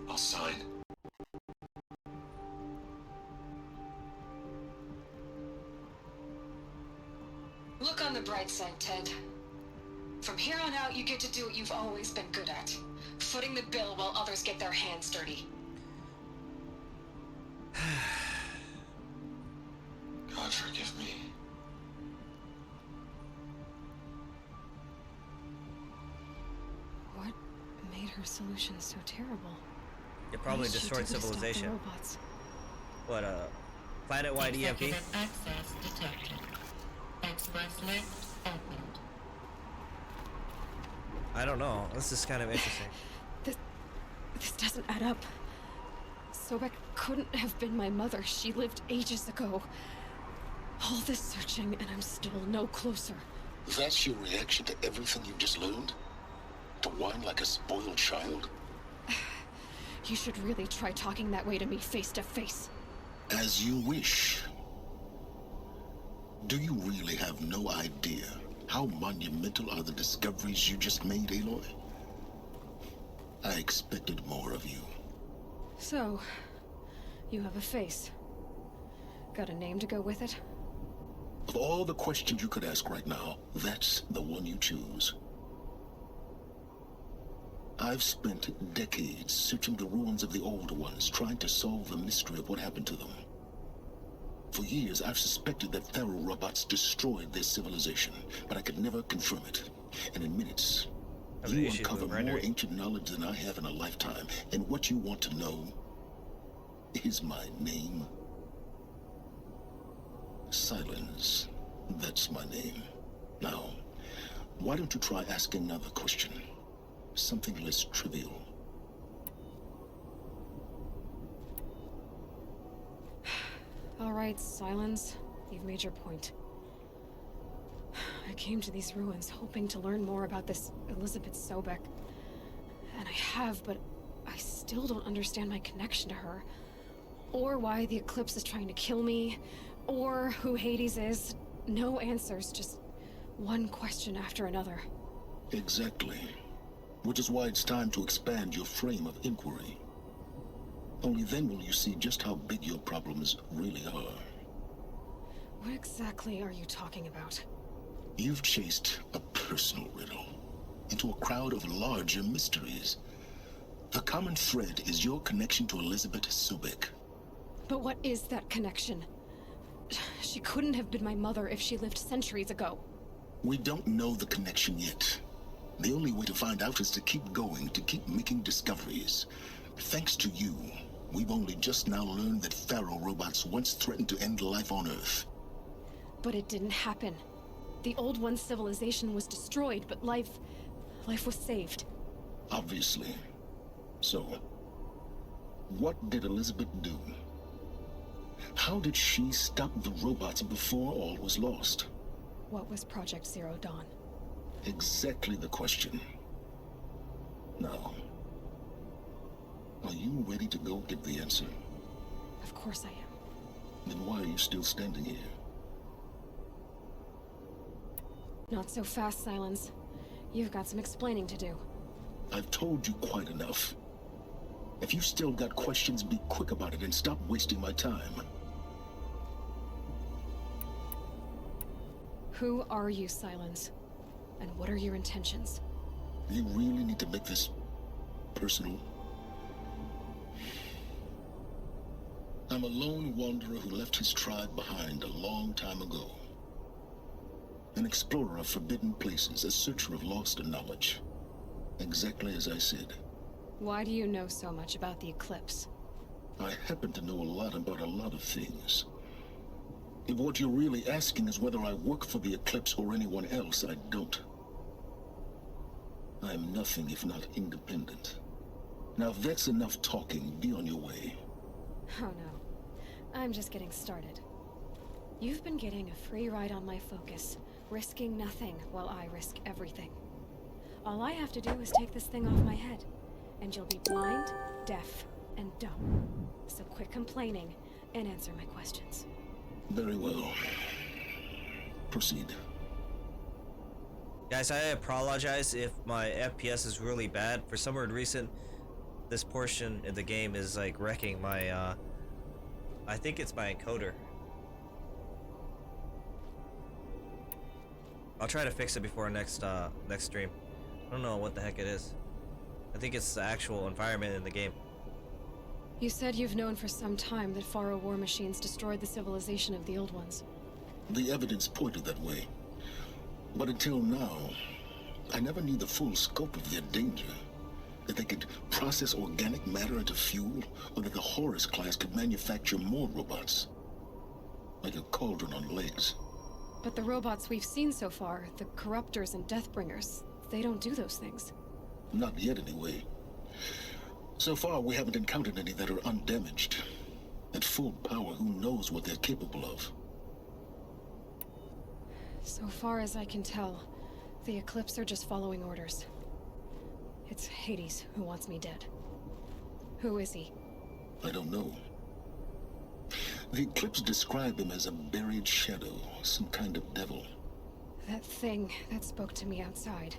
I'll sign. Look on the bright side, Ted. From here on out, you get to do what you've always been good at. Footing the bill while others get their hands dirty. God forgive me. What made her solution so terrible? It probably Maybe she destroyed took it to stop the civilization. robots. What, planet-wide EMP? Executive access detected. Express lift opened. I don't know. This is kind of interesting. This doesn't add up. Sobek couldn't have been my mother. She lived ages ago. All this searching, and I'm still no closer. That's your reaction to everything you've just learned? To whine like a spoiled child? You should really try talking that way to me face to face. As you wish. Do you really have no idea how monumental are the discoveries you just made, Aloy? I expected more of you. So, you have a face. Got a name to go with it? Of all the questions you could ask right now, that's the one you choose. I've spent decades searching the ruins of the older ones, trying to solve the mystery of what happened to them. For years, I've suspected that Faro robots destroyed their civilization, but I could never confirm it. And in minutes, you uncover more ancient knowledge than I have in a lifetime. And what you want to know is my name. Silence. That's my name. Now, why don't you try asking another question? Something less trivial. All right, Silence. You've made your point. I came to these ruins hoping to learn more about this Elizabeth Sobek. And I have, but I still don't understand my connection to her. Or why the Eclipse is trying to kill me. Or who Hades is. No answers, just one question after another. Exactly. which is why it's time to expand your frame of inquiry. Only then will you see just how big your problems really are. What exactly are you talking about? You've chased a personal riddle into a crowd of larger mysteries. The common thread is your connection to Elizabeth Sobek. But what is that connection? She couldn't have been my mother if she lived centuries ago. We don't know the connection yet. The only way to find out is to keep going, to keep making discoveries. Thanks to you, we've only just now learned that Pharaoh robots once threatened to end life on Earth. But it didn't happen. The Old One's civilization was destroyed, but life was saved. Obviously. So, what did Elizabeth do? How did she stop the robots before all was lost? What was Project Zero Dawn? Exactly the question. Now, are you ready to go get the answer? Of course I am. Then why are you still standing here? Not so fast, Silence. You've got some explaining to do. I've told you quite enough. If you've still got questions, be quick about it and stop wasting my time. Who are you, Silence? And what are your intentions? You really need to make this personal? I'm a lone wanderer who left his tribe behind a long time ago. An explorer of forbidden places, a searcher of lost knowledge. Exactly as I said. Why do you know so much about the Eclipse? I happen to know a lot about a lot of things. If what you're really asking is whether I work for the Eclipse or anyone else, I don't. I am nothing if not independent. Now if that's enough talking, be on your way. Oh no. I'm just getting started. You've been getting a free ride on my focus, risking nothing while I risk everything. All I have to do is take this thing off my head, and you'll be blind, deaf, and dumb. So quit complaining and answer my questions. Very well. Proceed. Guys, I apologize if my FPS is really bad. For some reason, this portion of the game is like wrecking my, I think it's my encoder. I'll try to fix it before next stream. I don't know what the heck it is. I think it's the actual environment in the game. You said you've known for some time that Faro war machines destroyed the civilization of the Old Ones. The evidence pointed that way. But until now, I never knew the full scope of their danger. That they could process organic matter into fuel, or that the Horus class could manufacture more robots. Like a cauldron on legs. But the robots we've seen so far, the Corruptors and Deathbringers, they don't do those things. Not yet, anyway. So far, we haven't encountered any that are undamaged. At full power, who knows what they're capable of? So far as I can tell, the Eclipse are just following orders. It's Hades who wants me dead. Who is he? I don't know. The Eclipse describe him as a buried shadow, some kind of devil. That thing that spoke to me outside,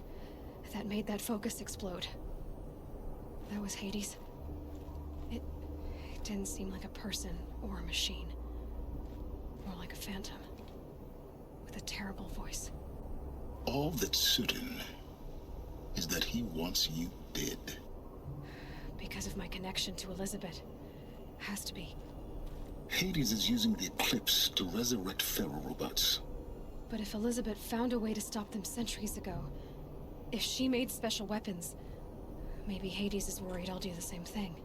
that made that focus explode. That was Hades. It didn't seem like a person or a machine. More like a phantom. With a terrible voice. All that's certain is that he wants you dead. Because of my connection to Elizabeth. Has to be. Hades is using the Eclipse to resurrect Pharaoh robots. But if Elizabeth found a way to stop them centuries ago, if she made special weapons, maybe Hades is worried I'll do the same thing.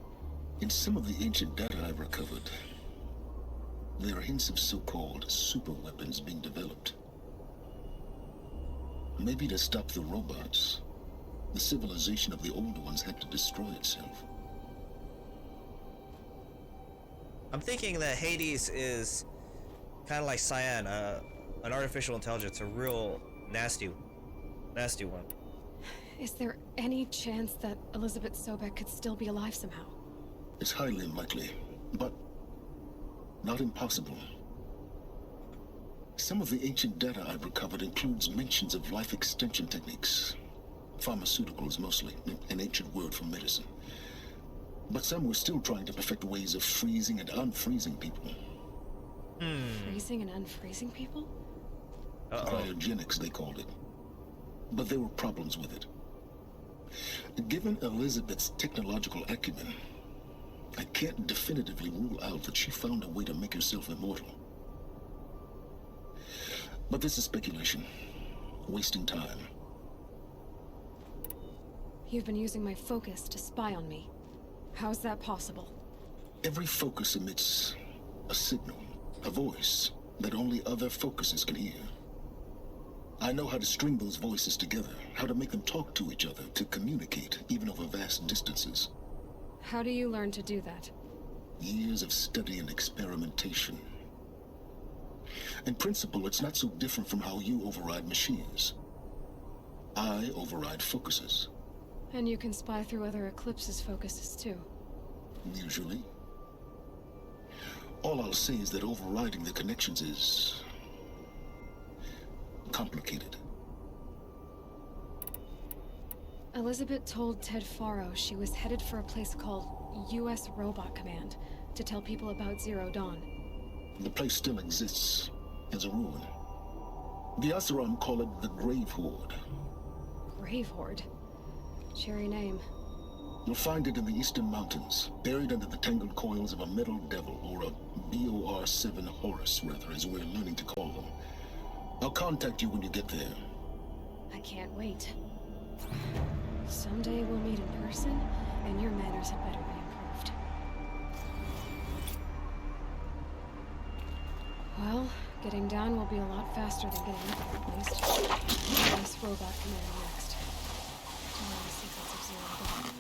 In some of the ancient data I've recovered, there are hints of so-called super weapons being developed. Maybe to stop the robots, the civilization of the Old Ones had to destroy itself. I'm thinking that Hades is kind of like Cyan, an artificial intelligence, a real nasty one. Is there any chance that Elizabeth Sobek could still be alive somehow? It's highly unlikely, but not impossible. Some of the ancient data I've recovered includes mentions of life extension techniques. Pharmaceuticals, mostly. An ancient word for medicine. But some were still trying to perfect ways of freezing and unfreezing people. Freezing and unfreezing people? Cryogenics, they called it. But there were problems with it. Given Elizabeth's technological acumen, I can't definitively rule out that she found a way to make herself immortal. But this is speculation. Wasting time. You've been using my focus to spy on me. How's that possible? Every focus emits a signal, a voice, that only other focuses can hear. I know how to string those voices together, how to make them talk to each other, to communicate, even over vast distances. How do you learn to do that? Years of study and experimentation. In principle, it's not so different from how you override machines. I override focuses. And you can spy through other Eclipse's focuses too. Usually. All I'll say is that overriding the connections is complicated. Elizabeth told Ted Faro she was headed for a place called U.S. Robot Command to tell people about Zero Dawn. The place still exists as a ruin. The Asaram call it the Grave Horde. Grave Horde? Cheery name. You'll find it in the Eastern Mountains, buried under the tangled coils of a metal devil, or a BOR-7 Horus, rather, as we're learning to call them. I'll contact you when you get there. I can't wait. Someday we'll meet in person, and your manners had better be improved. Well, getting down will be a lot faster than getting up, at least. US Robot Command next. To learn the secrets of Zero Dawn.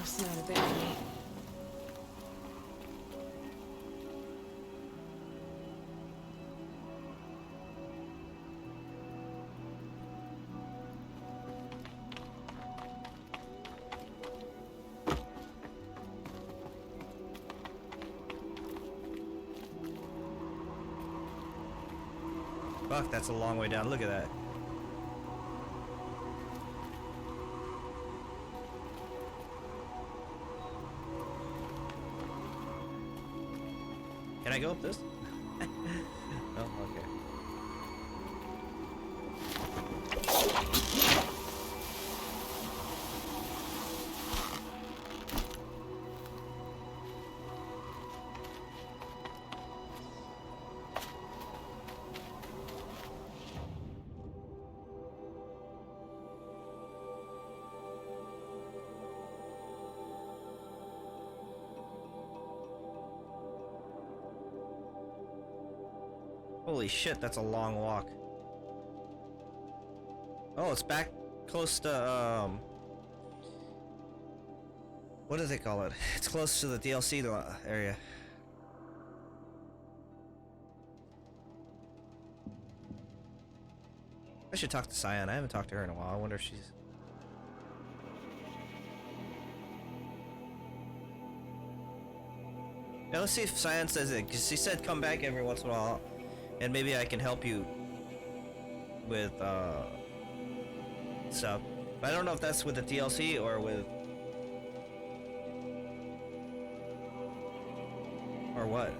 It's not a bit of me. Fuck, that's a long way down. Look at that. Can I go up this? Oh, okay. Holy shit, that's a long walk. Oh, it's back close to, what do they call it? It's close to the DLC area. I should talk to Cyan. I haven't talked to her in a while. I wonder if she's... Yeah, let's see if Cyan says it, because she said come back every once in a while. And maybe I can help you with stuff. I don't know if that's with the DLC or with... or what.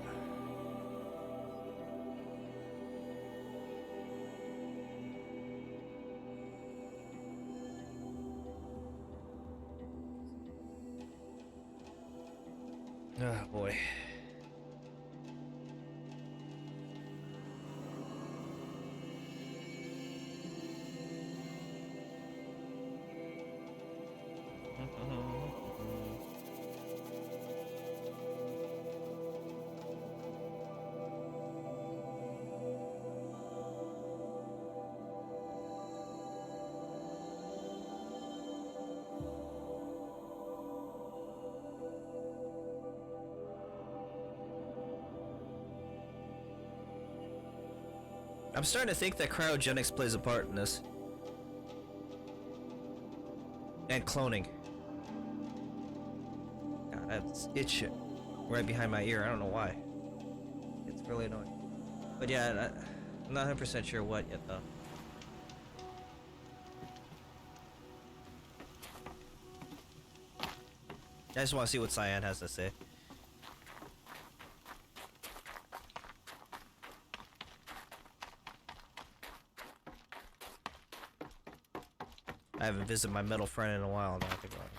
Oh boy. I'm starting to think that cryogenics plays a part in this. And cloning. I have this itch right behind my ear. I don't know why. It's really annoying. But yeah, I'm not 100% sure what yet though. I just want to see what Cyan has to say. I haven't visited my metal friend in a while now. I think about it.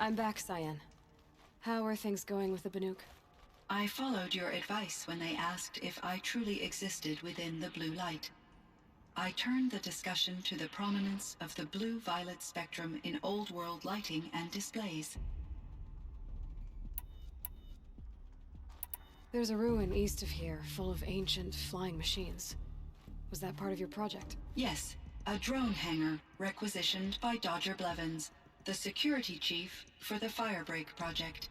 I'm back, Cyan. How are things going with the Banuk? I followed your advice when they asked if I truly existed within the blue light. I turned the discussion to the prominence of the blue-violet spectrum in old world lighting and displays. There's a ruin east of here, full of ancient flying machines. Was that part of your project? Yes, a drone hangar requisitioned by Dodger Blevins, the security chief for the Firebreak project.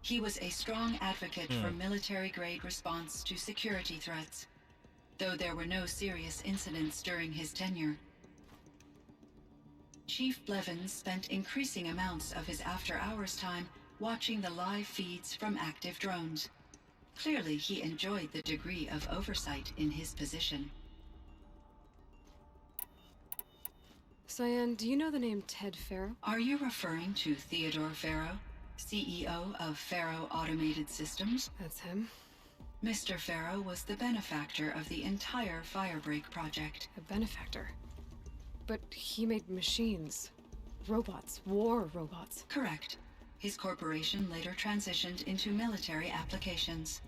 He was a strong advocate for military-grade response to security threats, though there were no serious incidents during his tenure. Chief Blevins spent increasing amounts of his after-hours time watching the live feeds from active drones. Clearly, he enjoyed the degree of oversight in his position. Cyan, do you know the name Ted Farrow? Are you referring to Theodore Farrow, CEO of Farrow Automated Systems? That's him. Mr. Farrow was the benefactor of the entire Firebreak project. A benefactor? But he made machines. Robots. War robots. Correct. His corporation later transitioned into military applications.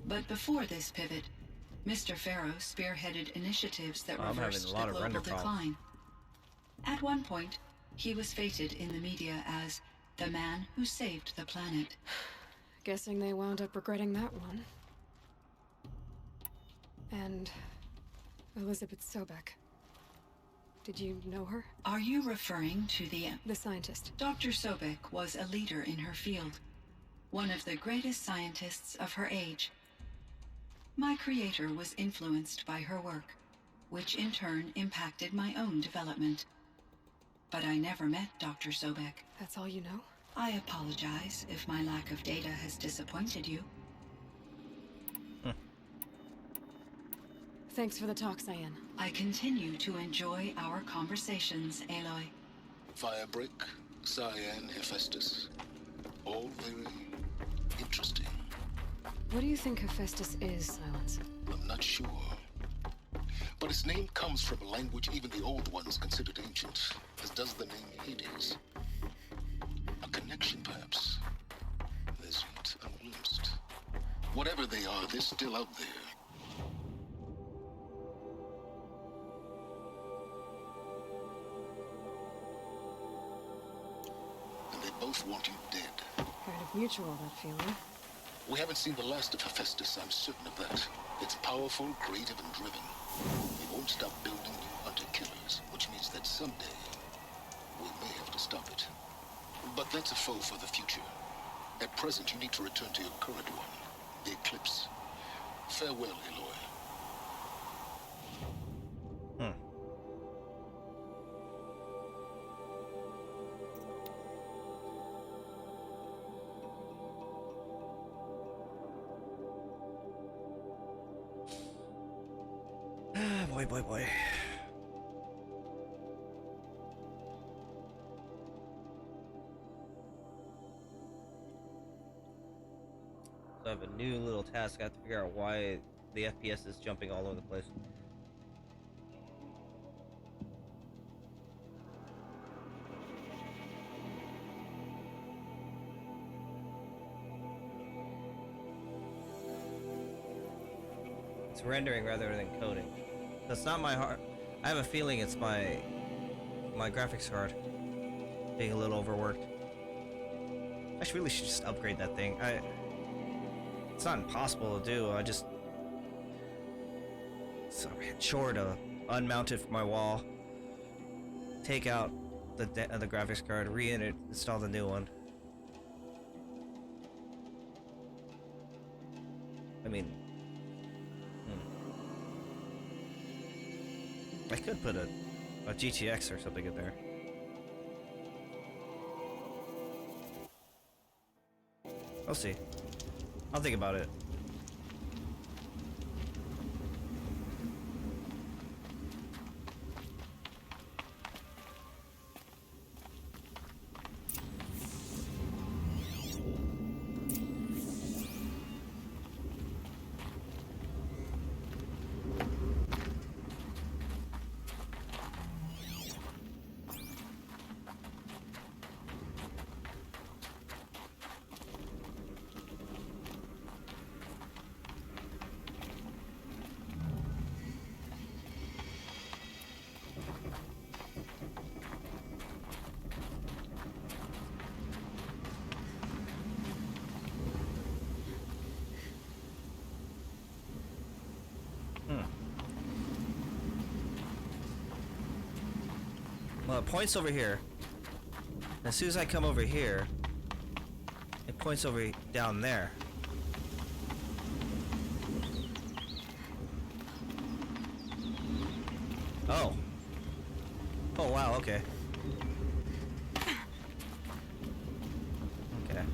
But before this pivot, Mr. Farrow spearheaded initiatives that reversed the global decline. At one point, he was feted in the media as the man who saved the planet. Guessing they wound up regretting that one. And Elizabeth Sobek. Did you know her? Are you referring to the scientist? Dr. Sobek was a leader in her field, one of the greatest scientists of her age. My creator was influenced by her work, which in turn impacted my own development. But I never met Dr. Sobek. That's all you know? I apologize if my lack of data has disappointed you. Thanks for the talk, Cyan. I continue to enjoy our conversations, Aloy. Firebreak, Cyan, Hephaestus. All very interesting. What do you think Hephaestus is, Silence? I'm not sure. But its name comes from a language even the old ones considered ancient, as does the name Hades. A connection, perhaps. There's yet unglimpsed. Whatever they are, they're still out there. And they both want you dead. Kind of mutual, that feeling. We haven't seen the last of Hephaestus, I'm certain of that. It's powerful, creative, and driven. They won't stop building new hunter-killers, which means that someday we may have to stop it. But that's a foe for the future. At present, you need to return to your current one, the Eclipse. Farewell, Aloy. Boy. So I have a new little task. I have to figure out why the FPS is jumping all over the place. It's rendering rather than coding. That's not my heart. I have a feeling it's my graphics card being a little overworked. I really should just upgrade that thing. It's not impossible to do. So sure to unmount it from my wall, take out the graphics card, install the new one. mean, I could put a GTX or something in there. I'll see. I'll think about it. Well, it points over here. As soon as I come over here, it points over down there. Oh. Oh, wow, okay. Okay.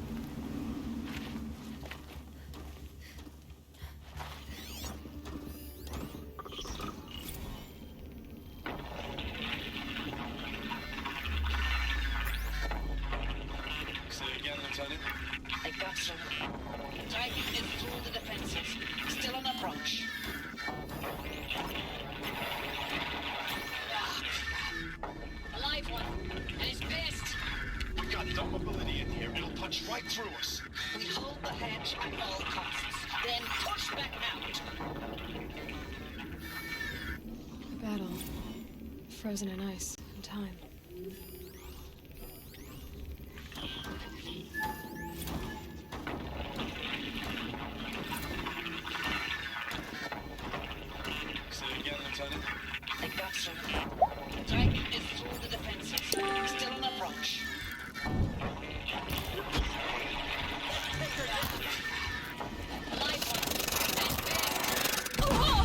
I got some. Titan is through the defenses. Still on approach. A live one. And he's pissed. We got dumb mobility in here. It'll punch right through us. We hold the hedge at all costs. Then push back out. A battle. Frozen in ice and time. I got some. Titan is through the defenses. Still on approach. A live one. And he's pissed.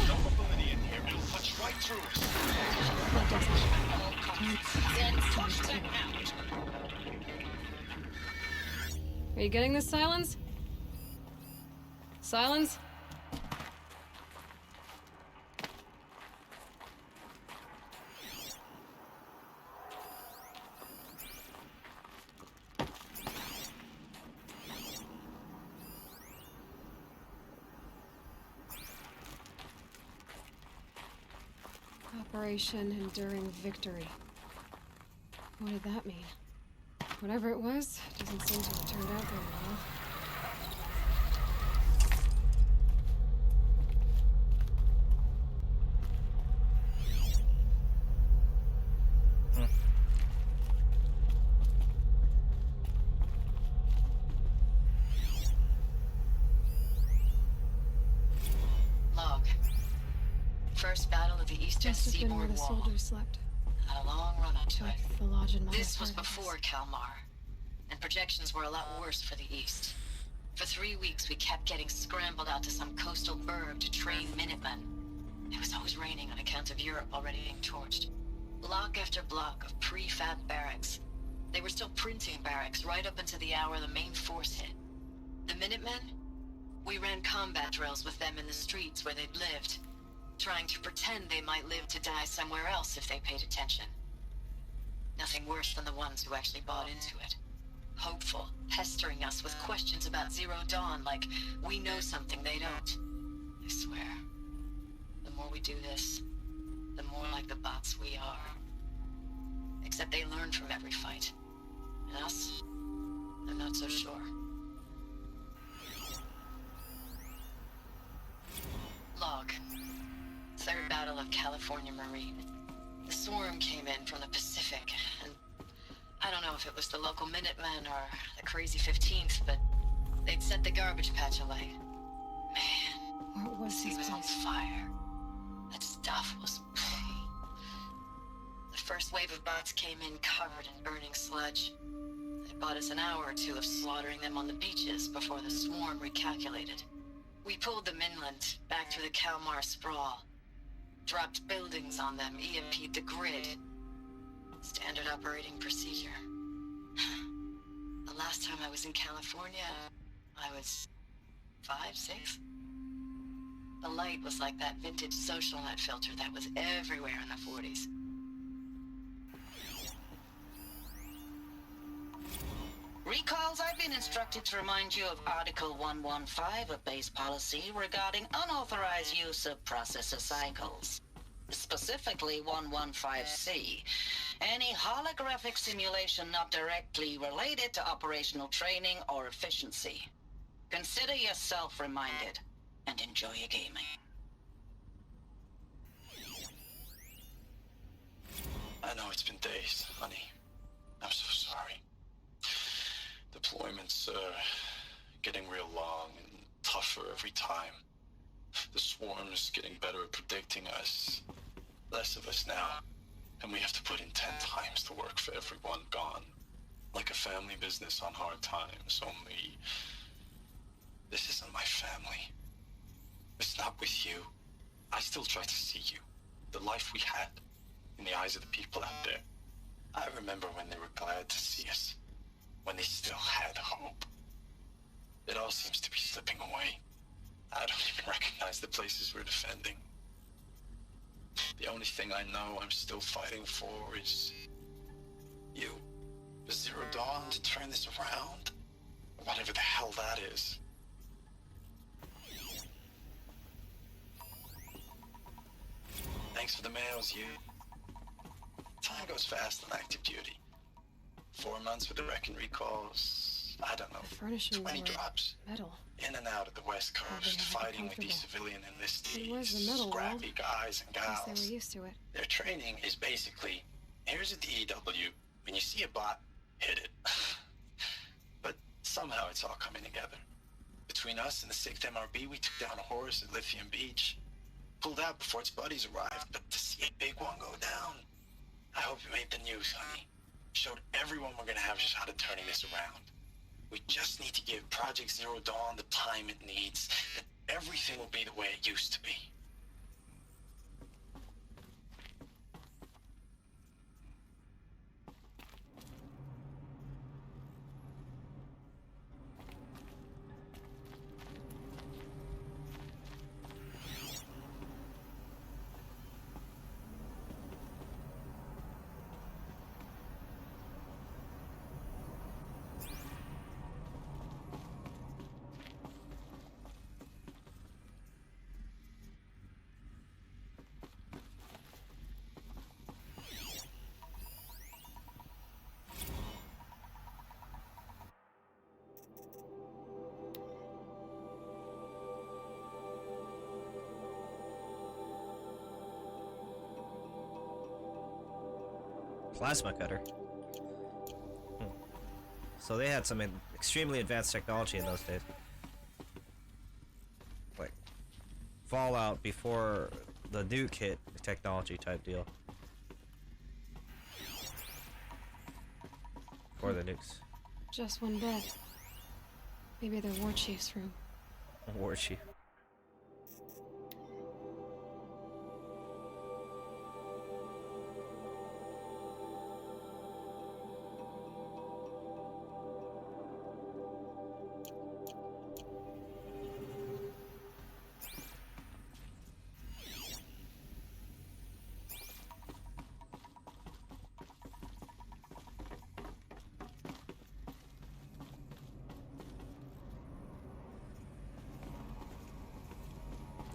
Dumb mobility in here. It'll punch right through us. All costs. Then push back out. Are you getting this, Silence? Silence? Operation Enduring Victory. What did that mean? Whatever it was, doesn't seem to have turned out very well. Log. First battle of the Eastern Must have been where Seaboard the Wall. soldiers slept. Had a long run up to it. Like the lodge in Mother This was Fergus. before Kalmar, and projections were a lot worse for the East. For 3 weeks, we kept getting scrambled out to some coastal burg to train Minutemen. It was always raining on account of Europe already being torched. Block after block of prefab barracks. They were still printing barracks right up until the hour the main force hit. The Minutemen? We ran combat drills with them in the streets where they'd lived, trying to pretend they might live to die somewhere else if they paid attention. Nothing worse than the ones who actually bought into it. Hopeful, pestering us with questions about Zero Dawn like we know something they don't. I swear, the more we do this, the more like the bots we are. Except they learn from every fight. And us, I'm not so sure. Log. Third Battle of California Marine. The swarm came in from the Pacific, and I don't know if it was the local Minutemen or the crazy 15th, but they'd set the garbage patch alight. Man, What was he this was on place? fire. That stuff was... The first wave of bots came in covered in burning sludge. It bought us an hour or two of slaughtering them on the beaches before the swarm recalculated. We pulled them inland, back through the Kalmar sprawl. Dropped buildings on them, EMP'd the grid. Standard operating procedure. The last time I was in California, I was 5, 6? The light was like that vintage social net filter that was everywhere in the 40s. Recalls, I've been instructed to remind you of Article 115 of base policy regarding unauthorized use of processor cycles. Specifically 115C. Any holographic simulation not directly related to operational training or efficiency. Consider yourself reminded, and enjoy your gaming. I know it's been days, honey. I'm so sorry. Deployments are getting real long and tougher every time. The swarm's getting better at predicting us. Less of us now, and we have to put in 10 times the work for everyone gone. Like a family business on hard times, only... this isn't my family. It's not with you. I still try to see you. The life we had, in the eyes of the people out there. I remember when they were glad to see us. When they still had hope. It all seems to be slipping away. I don't even recognize the places we're defending. The only thing I know I'm still fighting for is... you. The Zero Dawn to turn this around. Whatever the hell that is. Thanks for the mails, you. Time goes fast on active duty. 4 months with the Reckon recalls. I don't know. 20 drops. Metal. In and out of the West Coast, fighting with these civilian It was the enlistees, metal scrappy world. guys and Guess they gals. were used to it. Their training is basically, here's a DEW. When you see a bot, hit it. But somehow it's all coming together. Between us and the 6th MRB, we took down a horse at Lithium Beach. Pulled out before its buddies arrived, but to see a big one go down. I hope it made the news, honey. Showed everyone we're gonna have a shot at turning this around. We just need to give Project Zero Dawn the time it needs, and everything will be the way it used to be. Plasma cutter. So they had some extremely advanced technology in those days. Like Fallout before the nuke hit technology type deal. Before the nukes. Just one bed. Maybe the war chief's room. War chief.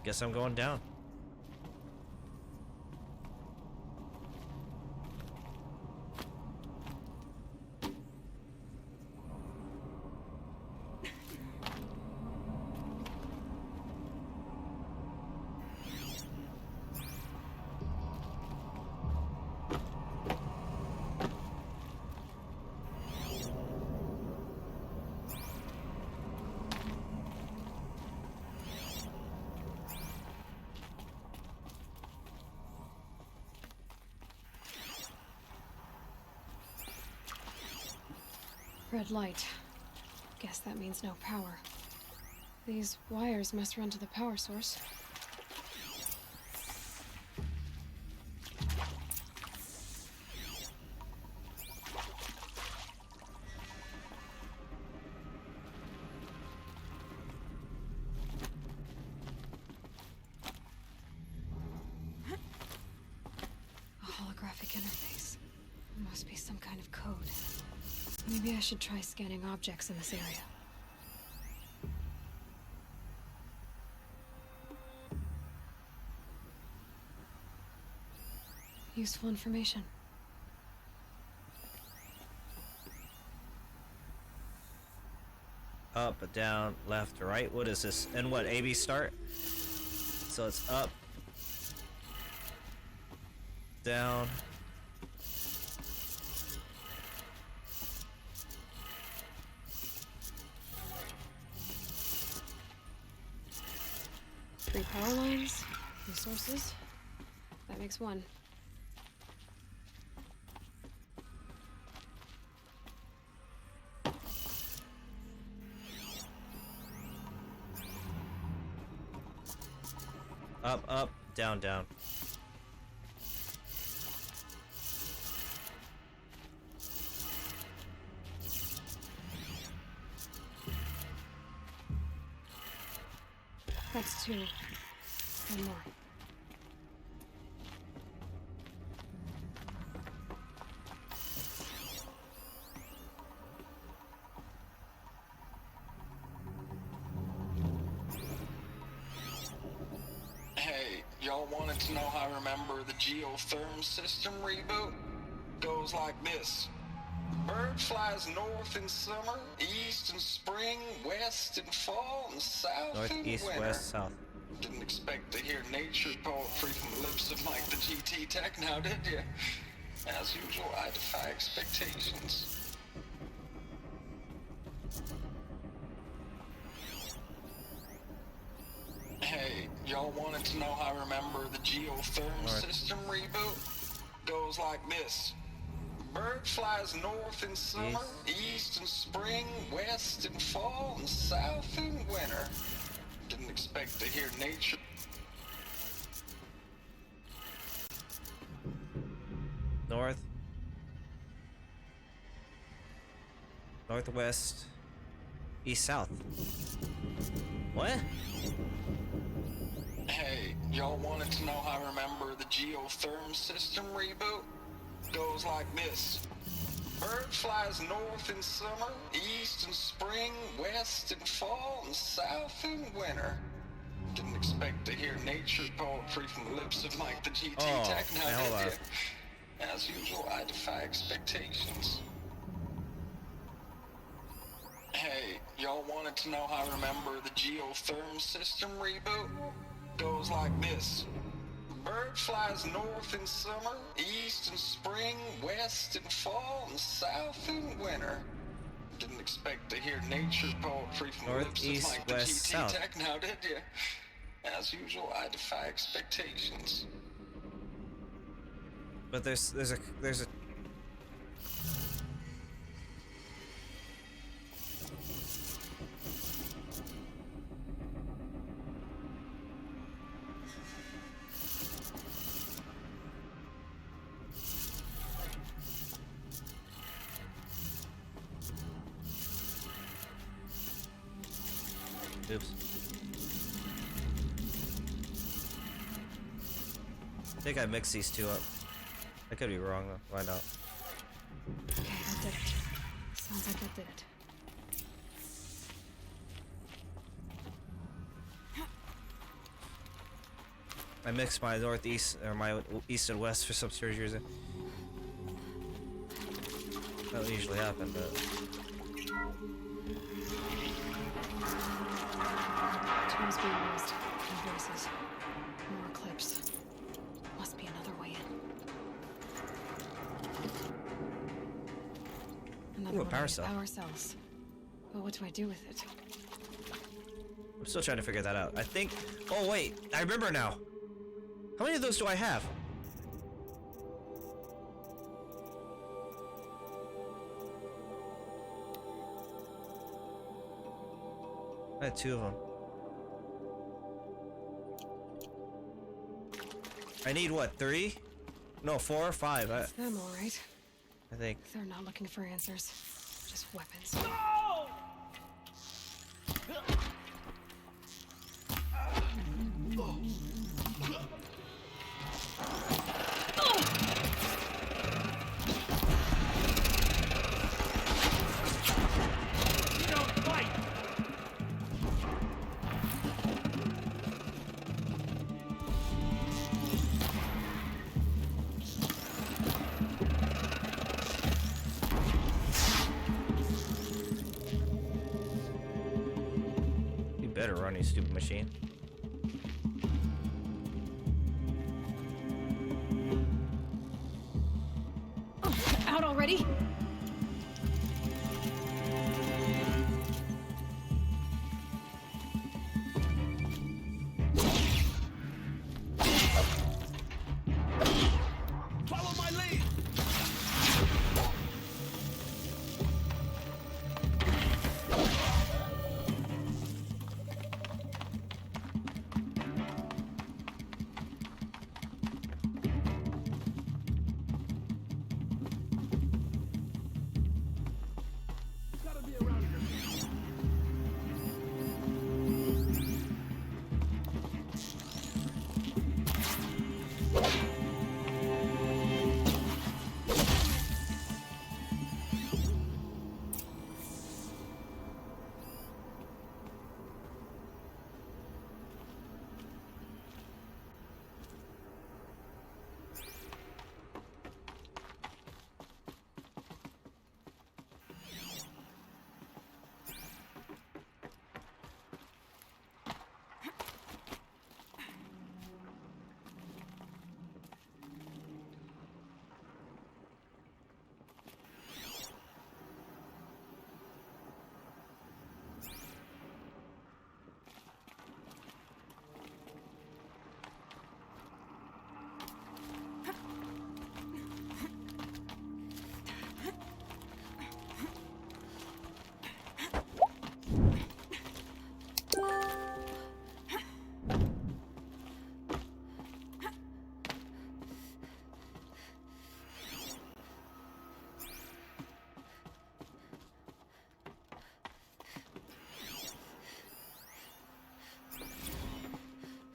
Guess I'm going down. Red light. Guess that means no power. These wires must run to the power source. A holographic interface. Must be some kind of code. Maybe I should try scanning objects in this area. Useful information. Up, down, left, right. What is this? And what? A, B start? So it's up, down. Three power lines, resources. That makes one. Up, up, down, down. That's two. One more. Hey, y'all wanted to know how I remember the geotherm system reboot? Goes like this. Bird flies north in summer, east in spring, west in fall, and south North, in east, winter. west, south. Didn't expect to hear nature poetry from the lips of Mike the GT Tech now, did you? As usual, I defy expectations. Hey, y'all wanted to know how I remember the geotherm system reboot? Goes like this. Bird flies north in summer, east in spring, west in fall, and south in winter. Didn't expect to hear nature. North. Northwest. East, south. What? Hey, y'all wanted to know how I remember the geotherm system reboot? Goes like this. Bird flies north in summer, east in spring, west in fall, and south in winter. Didn't expect to hear nature poetry from the lips of Mike the GT Tech now, hold did on. you? As usual, I defy expectations. Hey, y'all wanted to know how I remember the geotherm system reboot? Goes like this. Bird flies north in summer, east in spring, west in fall, and south in winter. Didn't expect to hear nature poetry from the North, lips east, of Mike the west, GT south. Tech now, did you? As usual, I defy expectations. But there's a Oops. I think I mixed these two up. I could be wrong though. Why not? Okay, that did it. Sounds like that did it. I mixed my northeast or my east and west for some strange reason. That don't usually happen, but Tombs being used. No voices. More clips. Must be another way in. Another Ooh, a one of power these cell. power cells. But what do I do with it? I'm still trying to figure that out. I think. Oh wait, I remember now. How many of those do I have? I had two of them. I need what, 3? No, 4 or 5. It's them, all right. I think. They're not looking for answers, just weapons. You better run, you stupid machine. Out already? Follow my lead!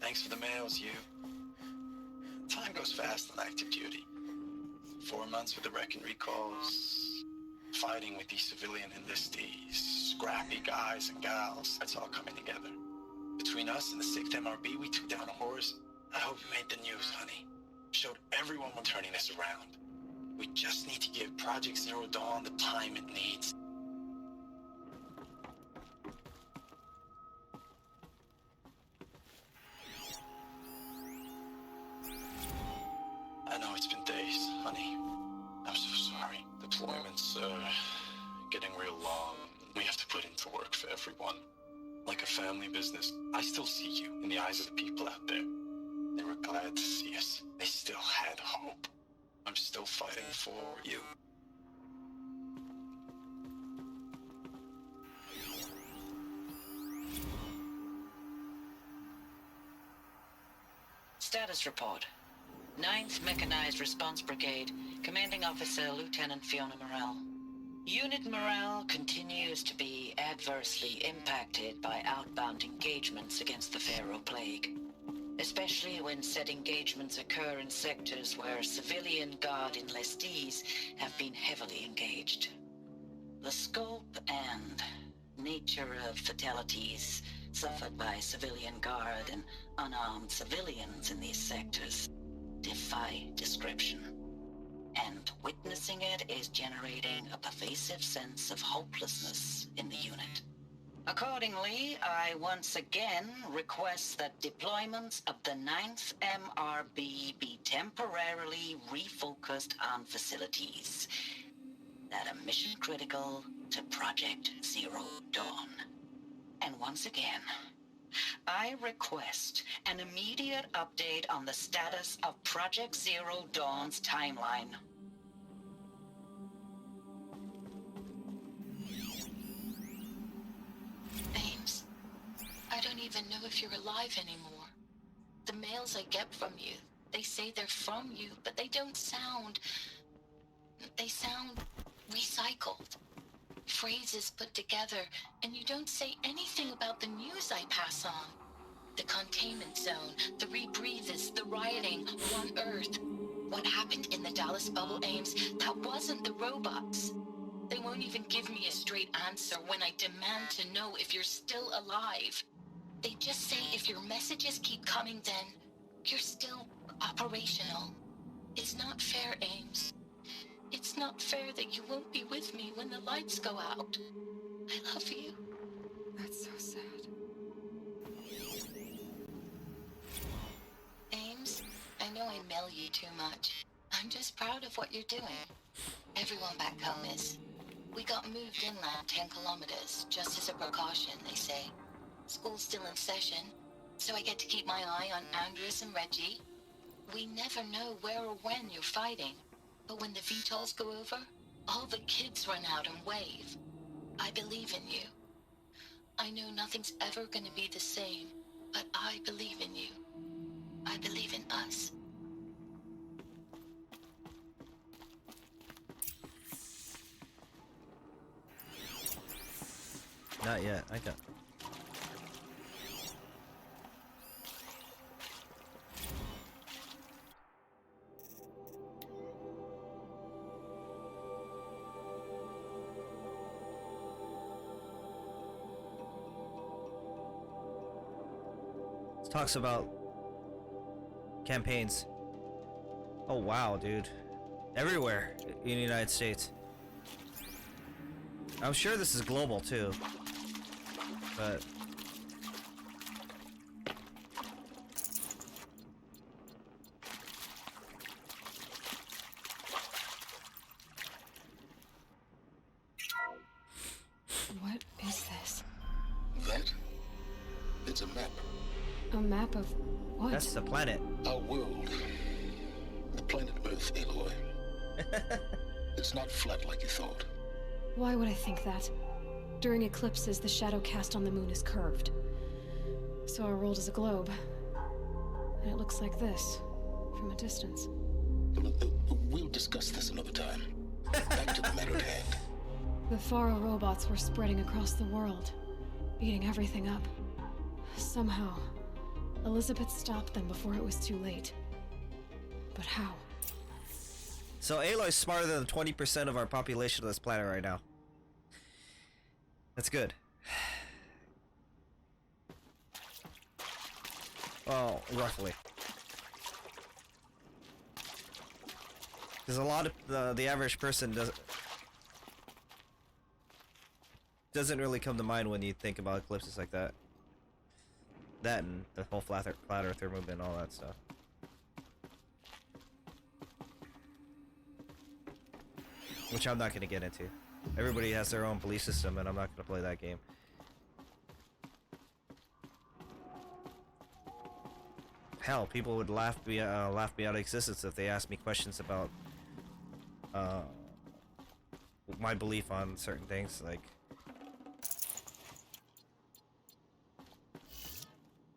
Thanks for the mails, you. Time goes fast on active duty. 4 months with the wreck and recalls, fighting with these civilian enlistees, scrappy guys and gals. It's all coming together. Between us and the 6th MRB, we took down a horse. I hope we made the news, honey. Showed everyone we're turning this around. We just need to give Project Zero Dawn the time it needs. I know it's been days, honey. I'm so sorry. Deployments are getting real long. We have to put into work for everyone. Like a family business. I still see you in the eyes of the people out there. They were glad to see us. They still had hope. I'm still fighting for you. Status report. 9th Mechanized Response Brigade, Commanding Officer Lieutenant Fiona Morell. Unit morale continues to be adversely impacted by outbound engagements against the Pharaoh Plague, especially when said engagements occur in sectors where civilian guard enlistees have been heavily engaged. The scope and nature of fatalities suffered by civilian guard and unarmed civilians in these sectors defy description. And witnessing it is generating a pervasive sense of hopelessness in the unit. Accordingly, I once again request that deployments of the 9th MRB be temporarily refocused on facilities that are mission critical to Project Zero Dawn. And once again, I request an immediate update on the status of Project Zero Dawn's timeline. Ames, I don't even know if you're alive anymore. The mails I get from you, They say they're from you, but they don't sound... They sound recycled. Phrases put together, and you don't say anything about the news I pass on. The containment zone, the rebreathers, the rioting, One Earth. What happened in the Dallas bubble, Ames, that wasn't the robots. They won't even give me a straight answer when I demand to know if you're still alive. They just say if your messages keep coming, then you're still operational. It's not fair, Ames. It's not fair that you won't be with me when the lights go out. I love you. That's so sad. Ames, I know I mail you too much. I'm just proud of what you're doing. Everyone back home is. We got moved inland 10 kilometers, just as a precaution, they say. School's still in session, so I get to keep my eye on Andres and Reggie. We never know where or when you're fighting, but when the VTOLs go over, all the kids run out and wave. I believe in you. I know nothing's ever gonna be the same, but I believe in you. I believe in us. Not yet. I got. This talks about campaigns. Oh wow, dude. Everywhere in the United States. I'm sure this is global too. But What is this? That? It's a map. A map of what? that's the planet. Our world. The planet Earth, Aloy. It's not flat like you thought. Why would I think that? During eclipses, the shadow cast on the moon is curved. So our world is a globe. And it looks like this, from a distance. We'll discuss this another time. Back to the matter at hand. The Faro robots were spreading across the world, eating everything up. Somehow, Elizabeth stopped them before it was too late. But how? So Aloy's smarter than 20% of our population of this planet right now. That's good. Well, roughly. Because a lot of the average person doesn't really come to mind when you think about eclipses like that. That and the whole flat earther movement and all that stuff. Which I'm not going to get into. Everybody has their own belief system, and I'm not going to play that game. Hell, people would laugh me out of existence if they asked me questions about my belief on certain things, like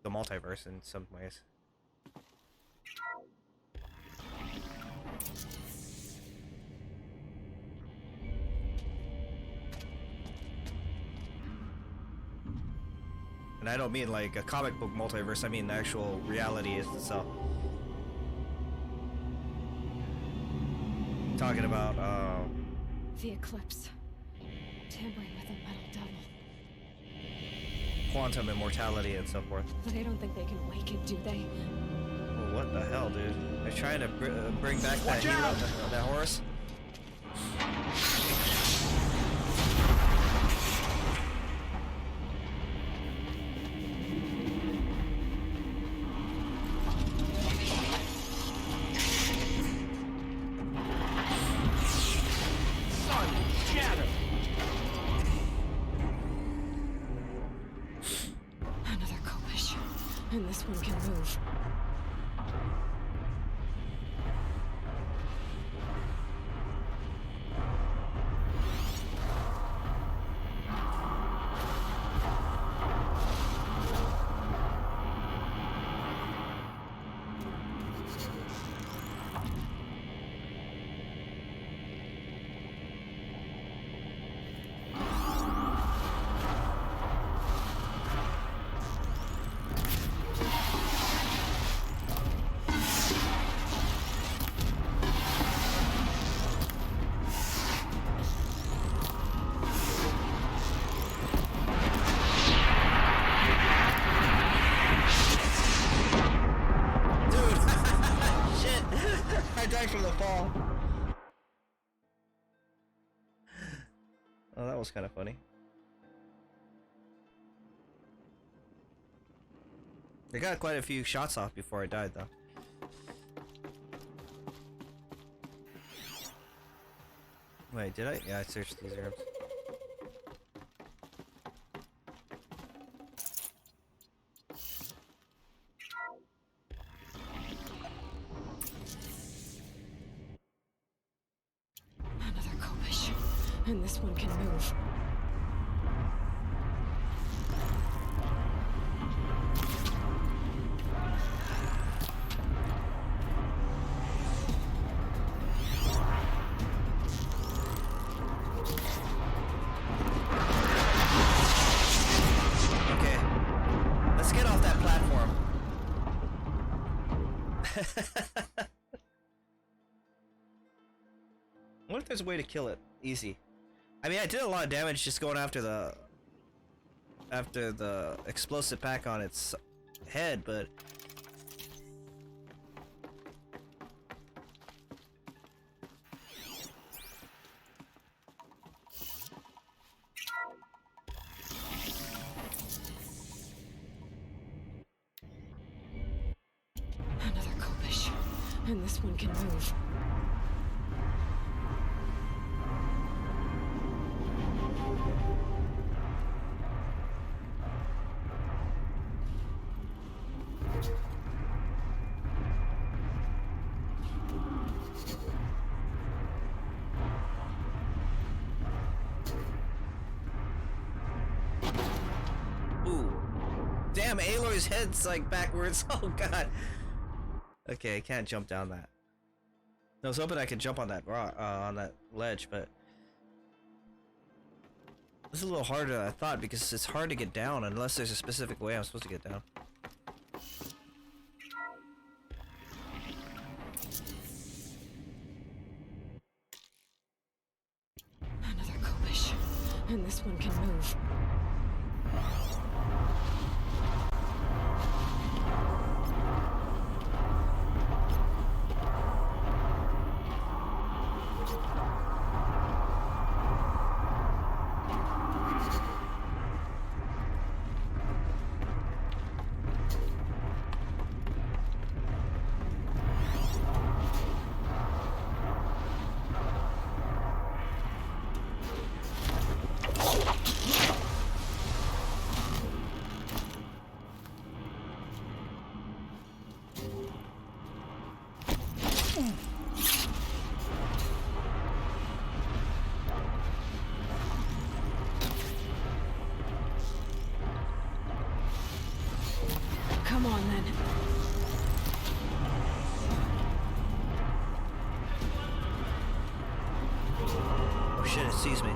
the multiverse in some ways. And I don't mean like a comic book multiverse, I mean the actual reality itself. Talking about, The eclipse. Tampering with a metal devil. quantum immortality and so forth. But I don't think they can wake it, do they? Well, what the hell, dude? They're trying to bring back that hero, that horse. Another Kopish. And this one can move. was kind of funny. I got quite a few shots off before I died, though. Wait, did I? Yeah, I searched these rooms. Another Kobish. And this one can move. Okay. Let's get off that platform. What if there's a way to kill it? Easy. I mean, I did a lot of damage just going after the explosive pack on its head, but Another Kobish. And this one can move. ooh, damn! Aloy's head's like backwards. Oh god. Okay, I can't jump down that. I was hoping I could jump on that rock, on that ledge, but this is a little harder than I thought because it's hard to get down unless there's a specific way I'm supposed to get down. Another Kobish. And this one can move. Come on then. Oh shit, it sees me.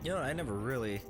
You know, I never really...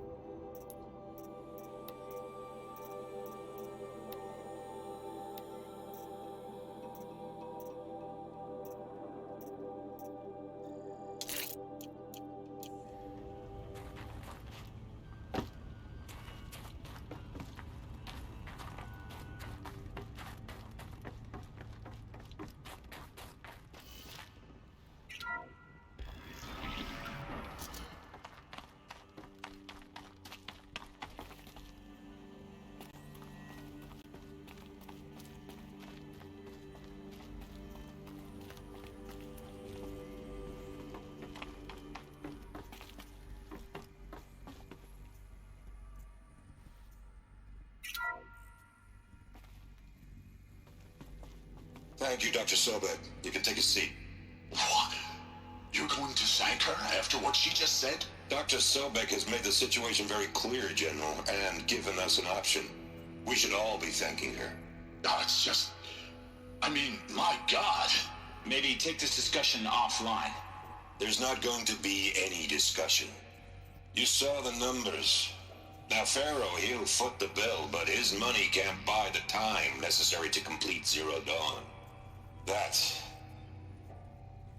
Thank you, Dr. Sobek. You can take a seat. What? You're going to thank her after what she just said? Dr. Sobek has made the situation very clear, General, and given us an option. We should all be thanking her. Oh, it's just... I mean, my God. Maybe take this discussion offline. There's not going to be any discussion. You saw the numbers. Now, Pharaoh, he'll foot the bill, but his money can't buy the time necessary to complete Zero Dawn.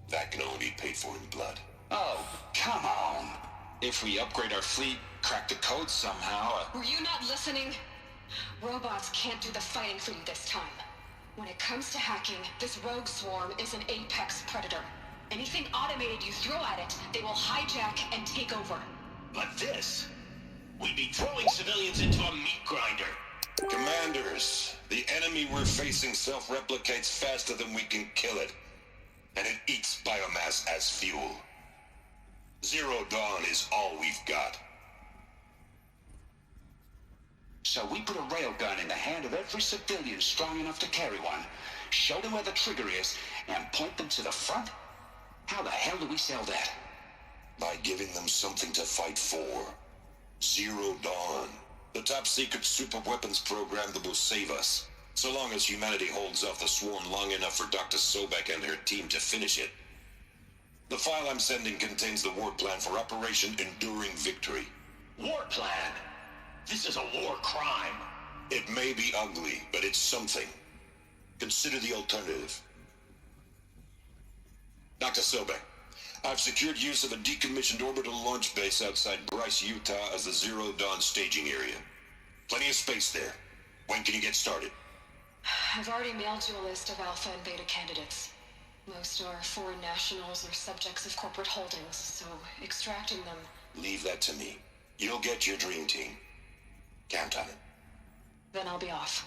That can only be paid for in blood. Oh, come on. If we upgrade our fleet, crack the code somehow... Were you not listening? Robots can't do the fighting for you this time. When it comes to hacking, this rogue swarm is an apex predator. Anything automated you throw at it, they will hijack and take over. But this... We'd be throwing civilians into a meat grinder. Commanders, the enemy we're facing self-replicates faster than we can kill it. And it eats biomass as fuel. Zero Dawn is all we've got. So we put a railgun in the hand of every civilian strong enough to carry one, show them where the trigger is, and point them to the front? How the hell do we sell that? By giving them something to fight for. Zero Dawn. The top-secret super-weapons program that will save us. So long as humanity holds off the swarm long enough for Dr. Sobek and her team to finish it. The file I'm sending contains the war plan for Operation Enduring Victory. War plan? This is a war crime. It may be ugly, but it's something. Consider the alternative. Dr. Sobek, I've secured use of a decommissioned orbital launch base outside Bryce, Utah as the Zero Dawn staging area. Plenty of space there. When can you get started? I've already mailed you a list of alpha and beta candidates. Most are foreign nationals or subjects of corporate holdings, so extracting them... Leave that to me. You'll get your dream team. Count on it. Then I'll be off.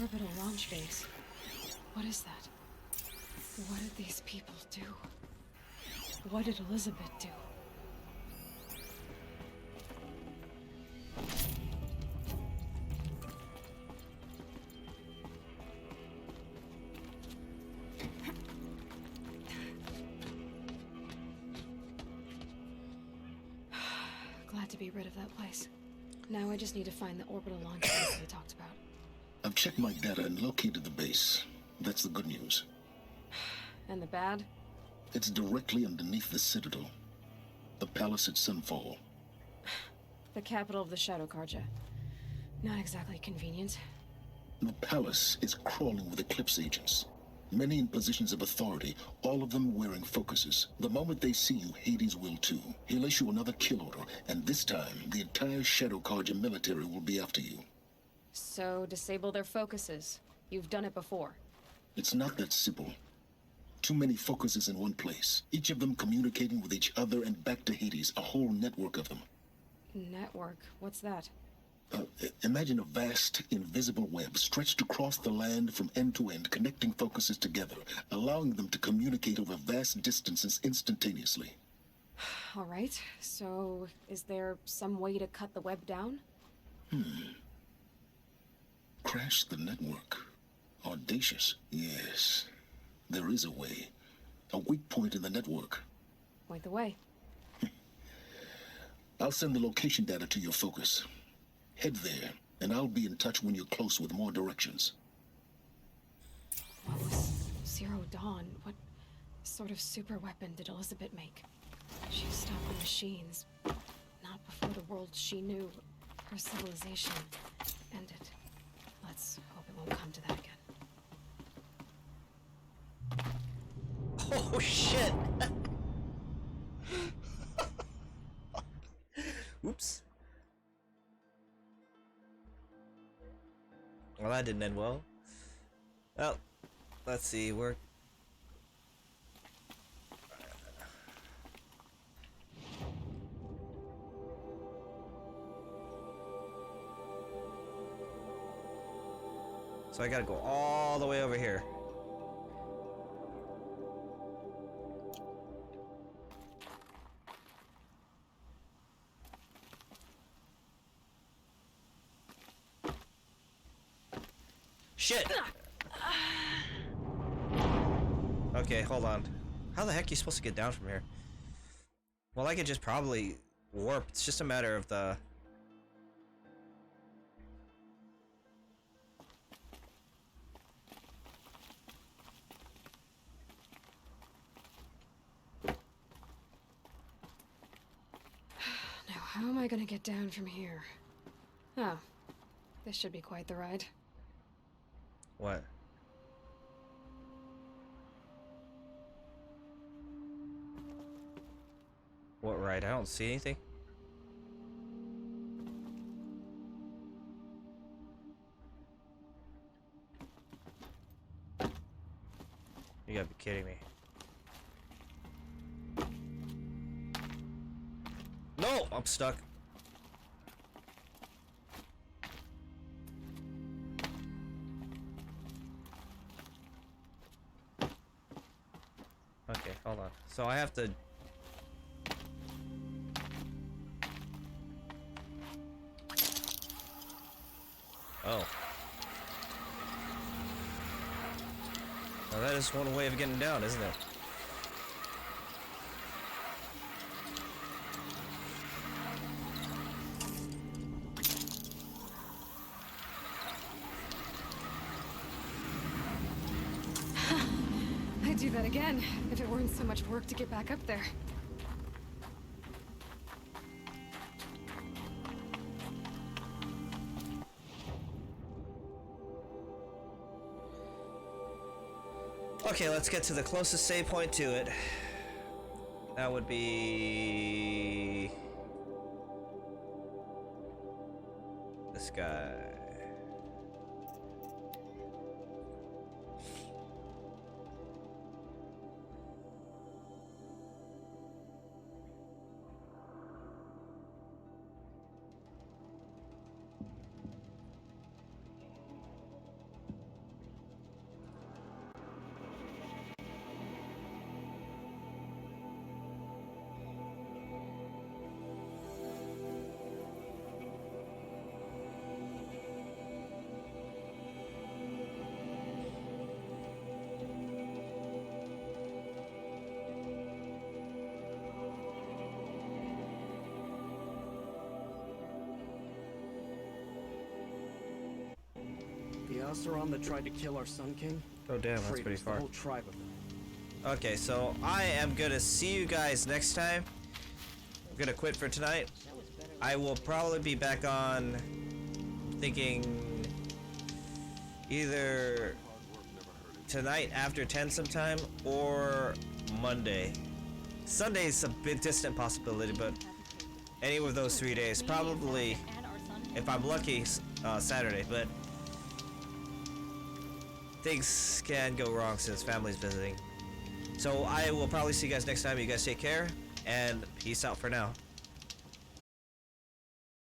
Orbital launch base. What is that? What did these people do? What did Elizabeth do? Glad to be rid of that place. Now I just need to find the orbital launch base we talked about. I've checked my data and located the base. That's the good news. And the bad? It's directly underneath the Citadel. The palace at Sunfall. The capital of the Shadow Carja. Not exactly convenient. The palace is crawling with Eclipse agents. Many in positions of authority, all of them wearing focuses. The moment they see you, Hades will too. He'll issue another kill order, and this time, the entire Shadow Carja military will be after you. So, disable their focuses. You've done it before. It's not that simple. Too many focuses in one place, each of them communicating with each other and back to Hades, a whole network of them. Network? What's that? Imagine a vast, invisible web stretched across the land from end to end, connecting focuses together, allowing them to communicate over vast distances instantaneously. All right, so is there some way to cut the web down? Crash the network. Audacious. Yes, there is a way. A weak point in the network. Point the way. I'll send the location data to your focus. Head there, and I'll be in touch when you're close with more directions. What was Zero Dawn. What sort of super weapon did Elizabeth make? She stopped the machines. Not before the world she knew, her civilization, ended. Let's hope it won't come to that again. Oh shit! Oops. Well, that didn't end well. Well, let's see, we're... So I gotta go all the way over here. Shit! Okay, hold on. How the heck are you supposed to get down from here? Well, I could just probably warp. It's just a matter of the... Now, how am I gonna get down from here? Oh, this should be quite the ride. What? What ride? I don't see anything. You gotta be kidding me. No! I'm stuck. Okay, hold on. So I have to... Oh. Well, that is one way of getting down, isn't it? I'd do that again, if it weren't so much work to get back up there. Okay, let's get to the closest save point to it. That would be... this guy. The Oseram that tried to kill our Sun King? Oh damn, that's Afraid pretty it was far. The whole tribe of them. Okay, so I am gonna see you guys next time. I'm gonna quit for tonight. I will probably be back on, thinking either tonight after 10 sometime or Monday. Sunday's a bit distant possibility, but any of those 3 days. Probably, if I'm lucky, Saturday, but things can go wrong since family's visiting. So I will probably see you guys next time. You guys take care, and peace out for now.